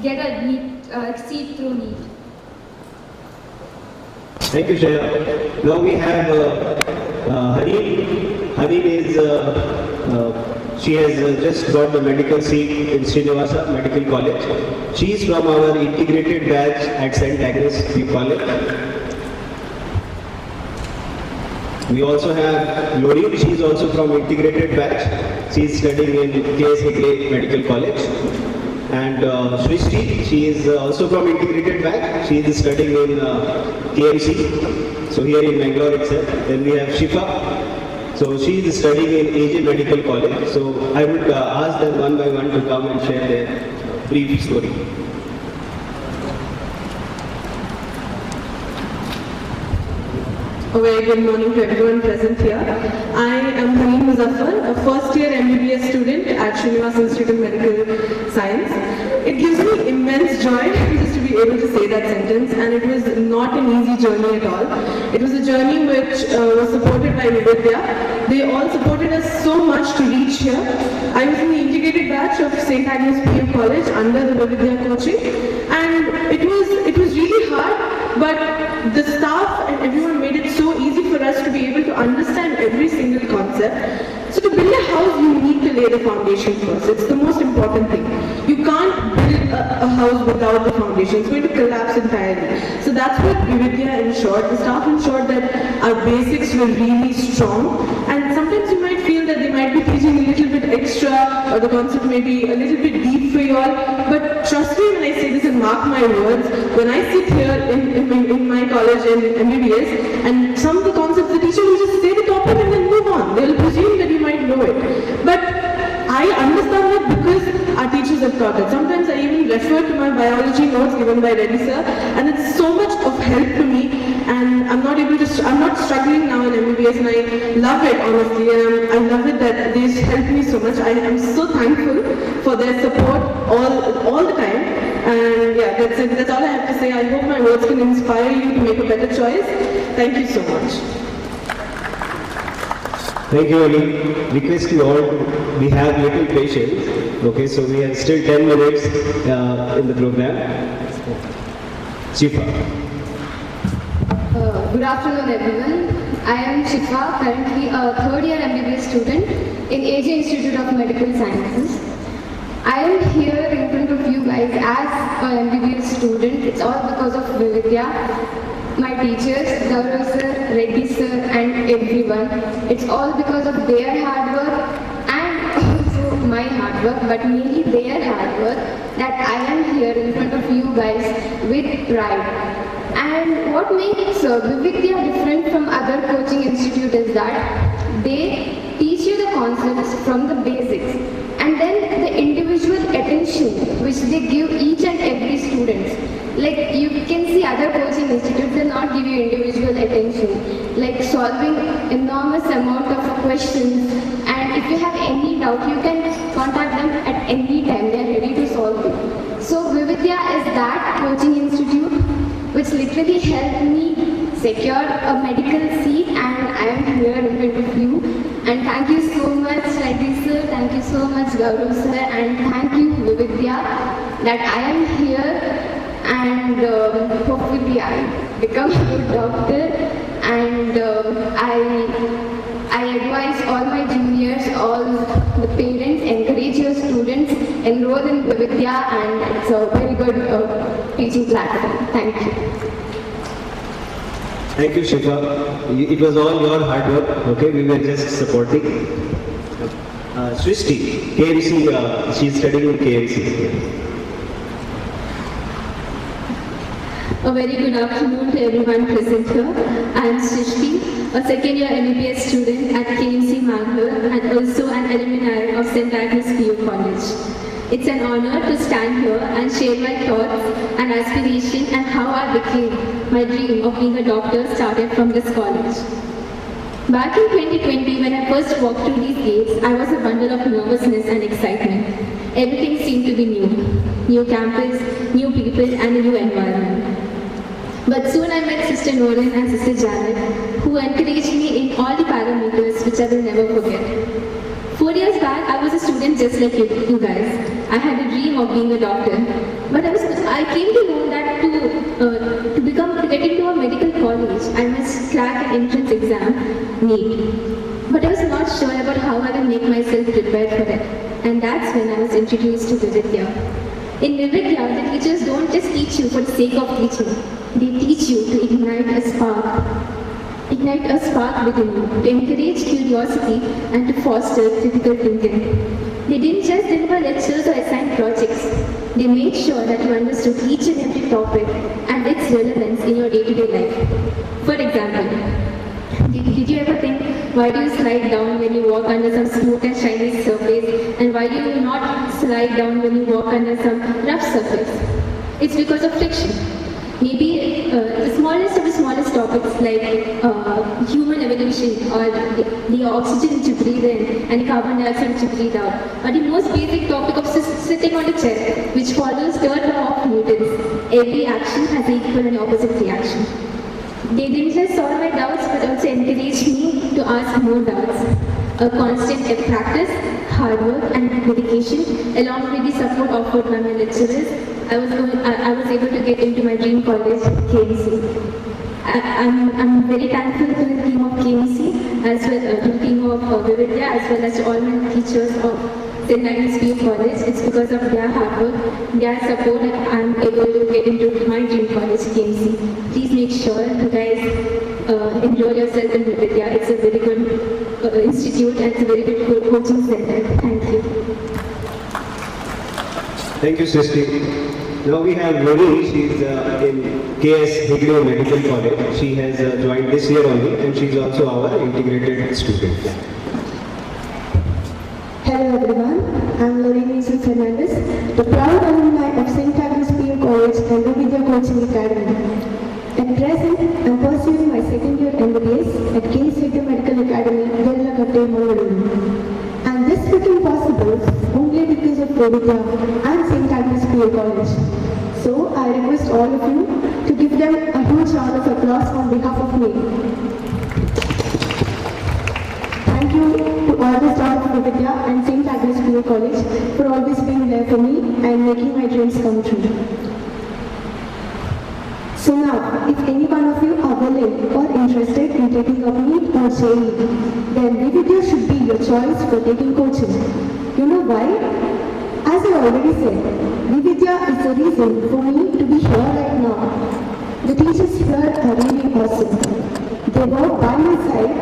get a NEET, seat through NEET. Thank you, Shreya. Now we have Haneem. Haneem is, she has just got the medical seat in Srinivasa Medical College. She is from our integrated batch at St. Agnes College. We also have Lori, she is also from integrated batch. She is studying in KSAK Medical College. And Srishti, she is also from integrated batch. She is studying in KMC, so here in Mangalore itself. Then we have Shifa. So she is studying in AJ Medical College. So I would ask them one by one to come and share their brief story. A very good morning to everyone present here. I am Haneem Muzaffar, a first year MBBS student at Srinivasa Institute of Medical Science. It gives me immense joy just to be able to say that sentence, and it was not an easy journey at all. It was a journey which was supported by Vividya. They all supported us so much to reach here. I was in the integrated batch of St. Agnes PU College under the Vividya coaching, and it was really hard, but the staff and everyone made it so easy for us to be able to understand every single concept. So to build a house, you need to lay the foundation first. It's the most important thing. You can't build a house without the foundation. It's going to collapse entirely. So that's what Vividya ensured. The staff ensured that our basics were really strong. And sometimes you might feel that they might be teaching a little bit extra, or the concept may be a little bit deep for you all. But trust me when I say this, and mark my words, when I sit here in my college in MBBS, and some of the concepts the teacher will just say the topic and then move on. They will presume that you might know it. But I understand that because our teachers have taught it. Sometimes I even refer to my biology notes given by Reddy sir, and it's so much of help to me. And I'm not struggling now in MBBS, and I love it honestly. And I love it that they've helped me so much. I am so thankful for their support all the time. And yeah, that's it. That's all I have to say. I hope my words can inspire you to make a better choice. Thank you so much. Thank you, Ali. Request you all to we have little patience. Okay, so we have still 10 minutes in the program. Shifa. Good afternoon, everyone. I am Shifa, currently a third year MBBS student in AJ Institute of Medical Sciences. I am here in front of you guys as an MBBS student. It's all because of Vividya, my teachers, Gaurav sir, Reddy sir, and everyone. It's all because of their hard work and also my hard work, but mainly their hard work, that I am here in front of you guys with pride. And what makes Vividya different from other coaching institutes is that they teach you the concepts from the basics, and then the individual attention which they give each and every student. Like you can see other coaching institutes will not give you individual attention, like solving enormous amount of questions, and if you have any doubt you can contact them at any time, they are ready to solve it. So Vividya is that coaching institute which literally helped me secure a medical seat, and I am here in front of you. And thank you so much Reddy sir, thank you so much Gaurav sir, and thank you Vividya that I am here, and hopefully I become a good doctor, and I advise all my juniors, all the parents, encourage your students, enroll in Vividya, and it's a very good teaching platform. Thank you. Thank you, Shifa. It was all your hard work. Okay, we were just supporting. Srishti, KMC, she is studying in KMC. A very good afternoon to everyone present here. I am Srishti, a second year MBBS student at KMC Mangalore and also an alumni of St. Agnes PU College. It's an honor to stand here and share my thoughts and aspiration and how I became my dream of being a doctor started from this college. Back in 2020, when I first walked through these gates, I was a bundle of nervousness and excitement. Everything seemed to be new. New campus, new people, and a new environment. But soon I met Sister Nolan and Sister Janet, who encouraged me in all the parameters which I will never forget. 4 years back, I was a student just like you guys. I had a dream of being a doctor. But I came to know that to get into a medical college, I must crack an entrance exam, NEET. But I was not sure about how I will make myself prepared for it. And that's when I was introduced to Vividya. In Vividya, the teachers don't just teach you for the sake of teaching. They teach you to ignite a spark within you, to encourage curiosity and to foster critical thinking. They didn't just deliver lectures or assign projects. They made sure that you understood each and every topic and its relevance in your day-to-day life. For example, did you ever think, why do you slide down when you walk under some smooth and shiny surface, and why do you not slide down when you walk under some rough surface? It's because of friction. Maybe the smallest of the smallest topics like human evolution or the oxygen to breathe in and carbon dioxide to breathe out, or the most basic topic of sitting on a chair, which follows third law of Newton's. Every action has an equal and opposite reaction. They didn't just solve my doubts but also encouraged me to ask more doubts. A constant practice, hard work and dedication, along with the support offered by my lecturers, I was able to get into my dream college, KMC. I'm very thankful to the team of KMC, as well to the team of Vividya, as well as to all my teachers of St. Agnes PU College. It's because of their hard work, their support, that I'm able to get into my dream college, KMC. Please make sure you guys enroll yourself in Vividya. It's a very good institute and it's a very good coaching center. Thank you. Thank you, Srishti. Now we have Roni. She is in KS Higlo Medical College. She has joined this year only, and she is also our integrated student. Hello everyone, I'm Lorraine Fernandez, the proud alumni of St. Agnes PU College and Vividya Coaching Academy. At present, I'm pursuing my second year MBBS at KS Higlo Medical Academy, Mangaluru. And this became possible only because of Vividya and St. Agnes PU College. So So I request all of you to give them a huge round of applause on behalf of me. Thank you to all the staff of Vividya and St. Agnes PU College for always being there for me and making my dreams come true. So now, if any one of you are willing or interested in taking up NEET or JEE, then Vividya should be your choice for taking coaching. You know why? As I already said, Vividya is the reason for me to be here right now. The teachers here are really awesome. They work by my side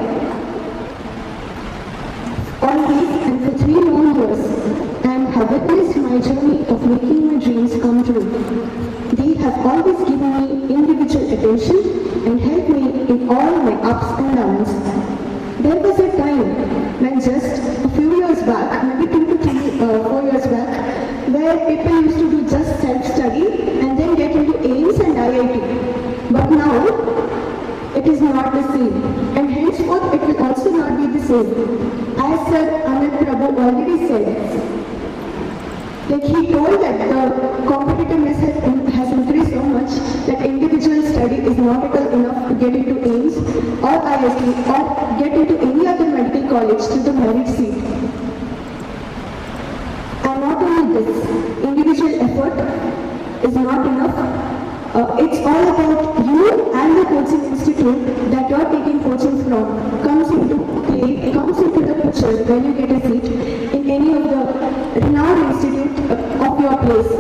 always and for 3 long years and have witnessed my journey of making my dreams come true. They have always given me individual attention and helped me in all my ups and downs. There was a time when just a few years back, maybe 2 to 4 years back, where people used to do just self-study and then get into AIMS and IIT. But now, it is not the same, and henceforth it will also not be the same. As Sir Ananth Prabhu already said, like he told that the competitiveness has increased so much that individual study is not at all enough to get into AIMS or IIT or get into any other medical college to the merit seat. And not only this, individual effort is not enough. It's all about you and the coaching institute that you are taking coaching from comes into play, comes into the picture when you get a seat in any of the renowned institute of your place.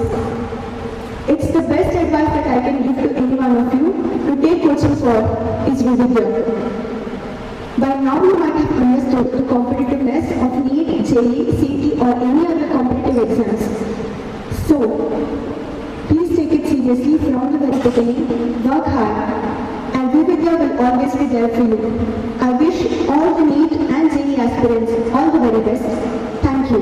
It's the best advice that I can give to any one of you to take coaching for is Vividya. By now you might have understood the competitiveness of NEET, JEE, CET or any other competitive exams. So, please take it seriously from the very beginning, work hard, and Vividya will always be there for you. I wish all the NEET and JEE aspirants all the very best. Thank you.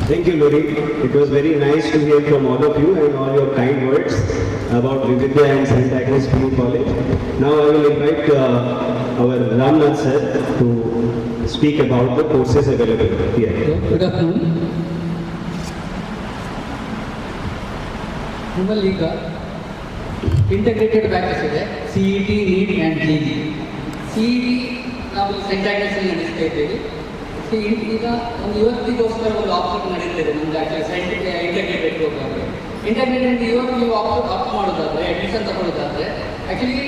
Thank you, Lori. It was very nice to hear from all of you and all your kind words about Vividya and St. Agnes PU College. Now I will invite our Ramnath sir to speak about the courses available here. Good afternoon. ನಮ್ಮಲ್ಲಿ ಈಗ integrated batches ಇದೆ CET, NEET and JEE. CET ನಾವು saint ಆಗ್ನೆಸ್ಸಲ್ಲಿ ನಡೆಸ್ತಾ ಇದ್ದೀವಿ. ಈಗ ಒಂದು ಇವತ್ತಿಗೋಸ್ಕರ ಒಂದು ಆಪ್ಷನ್ ನಡೀತಿದೆ ನಮ್ದು actually scientific integrated program. Integrated ಇವತ್ತು ನೀವು ಆಪ್ಟ್ ಮಾಡೋದಾದರೆ ಅಡ್ಮಿಷನ್ ತಗೊಳ್ಳೋದಾದರೆ ಆ್ಯಕ್ಚುಲಿ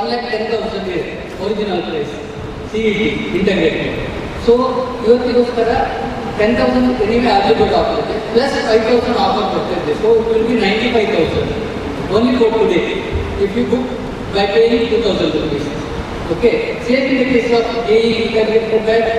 1,10,000 ಇದೆ original price CET integrated. So ಇವತ್ತಿಗೋಸ್ಕರ 10,000 anyway eligible offer ಇದೆ ಪ್ಲಸ್ 5,000 ಆಫರ್ ಬರ್ತಿದೆ. So it will be 95,000 only for today if you book by paying 2,000 rupees. Okay, same in the case of JEE integrated batch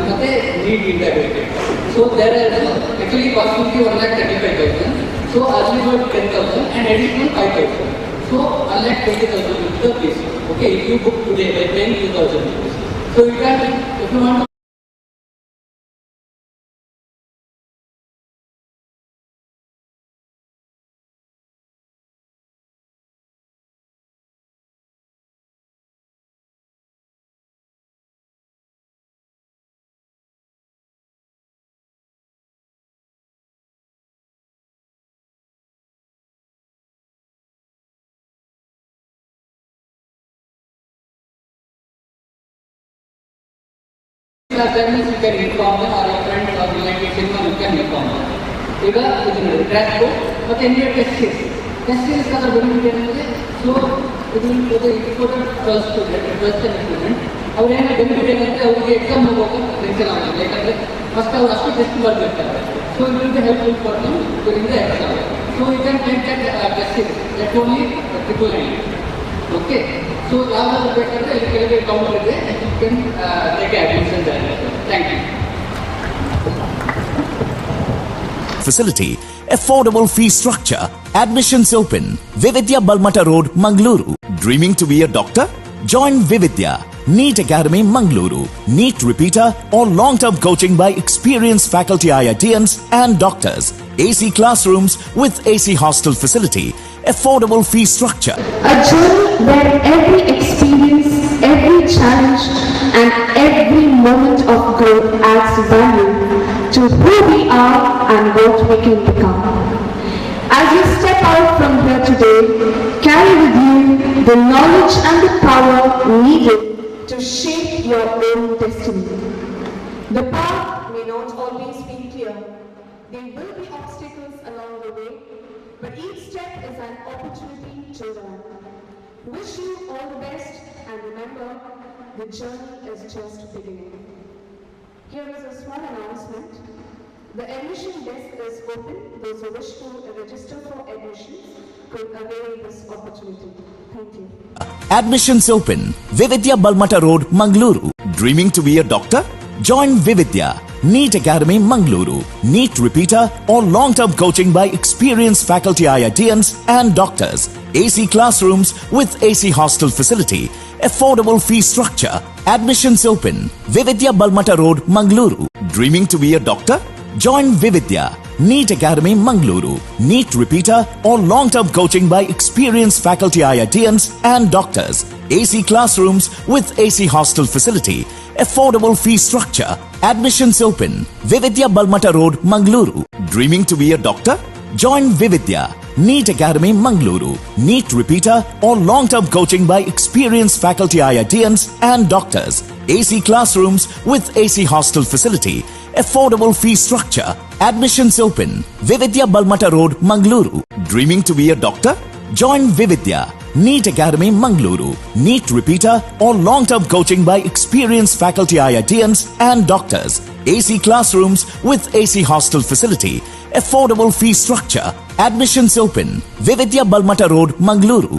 ಮತ್ತೆ NEET integrated. So there are actually cost will be 1,35,000. So eligible 10,000 and additional 5,000. So 1,20,000 rupees the fees. Okay, if you book today by paying 2,000 rupees. So you can, if you want to you can inform them or your friends or relatives you can inform them. ಈಗ ಇದು track ಮತ್ತು NDA test series ಅದರ benefit ಏನಂದರೆ so ಇದು important twelfth student ಅವ್ರೇನೋ benefit ಏನಂದರೆ ಅವರಿಗೆ exam ಹೋಗೋಕೆ ಟೆನ್ಷನ್ ಆಗುತ್ತೆ. ಯಾಕಂದರೆ ಫಸ್ಟ್ ಅವ್ರು ಅಷ್ಟು ಟೆಸ್ಟ್ ಬರಬೇಕಾದ್ರೆ so it will be helpful for them during the exam. So you can take that test series that only 999. Okay, so ಯಾವ್ದಾದ್ರು ಬೇಕಾದರೆ ಇಲ್ಲಿ ಕೆಳಗೆ ಕೌಂಟರ್ ಇದೆ, you can take admission there. Thank you. Facility, affordable fee structure, admissions open, Vividya Balmata Road, Mangaluru. Dreaming to be a doctor? Join Vividya, NEET Academy, Mangaluru. NEET repeater or long-term coaching by experienced faculty IITians and doctors. AC classrooms with AC hostel facility, affordable fee structure. A journey where every experience, every challenge and every moment of growth adds value. to who we are and what we can become. As you step out from here today, carry with you the knowledge and the power needed to shape your own destiny. The path may not always be clear. There will be obstacles along the way, but each step is an opportunity to learn. Wish you all the best, and remember, the journey is just beginning. Here is a small announcement. The admission desk is open. Those who wish to register for admissions could avail this opportunity. Thank you. Admissions open. Vividya Balmata Road, Mangaluru. Dreaming to be a doctor? Join Vividya. NEET Academy, Mangaluru. NEET repeater or long-term coaching by experienced faculty IITians and doctors. AC classrooms with AC hostel facility. Affordable fee structure. Admissions open. Vividya Balmata Road, Mangaluru. Dreaming to be a doctor? Join Vividya. NEET Academy, Mangaluru. NEET repeater or long-term coaching by experienced faculty IITians and doctors. AC classrooms with AC hostel facility. Affordable fee structure. Admissions open. Vividya Balmata Road, Mangaluru. Dreaming to be a doctor? Join Vividya. NEET Academy, Mangaluru. NEET repeater or long-term coaching by experienced faculty IITians and doctors. AC classrooms with AC hostel facility. Affordable fee structure. Admissions open. Vividya Balmata Road, Mangaluru. Dreaming to be a doctor? Join Vividya. NEET Academy, Mangaluru. NEET repeater or long-term coaching by experienced faculty IITians and doctors. AC classrooms with AC hostel facility. Affordable fee structure. Admissions open. Vividya Balmata Road, Mangaluru.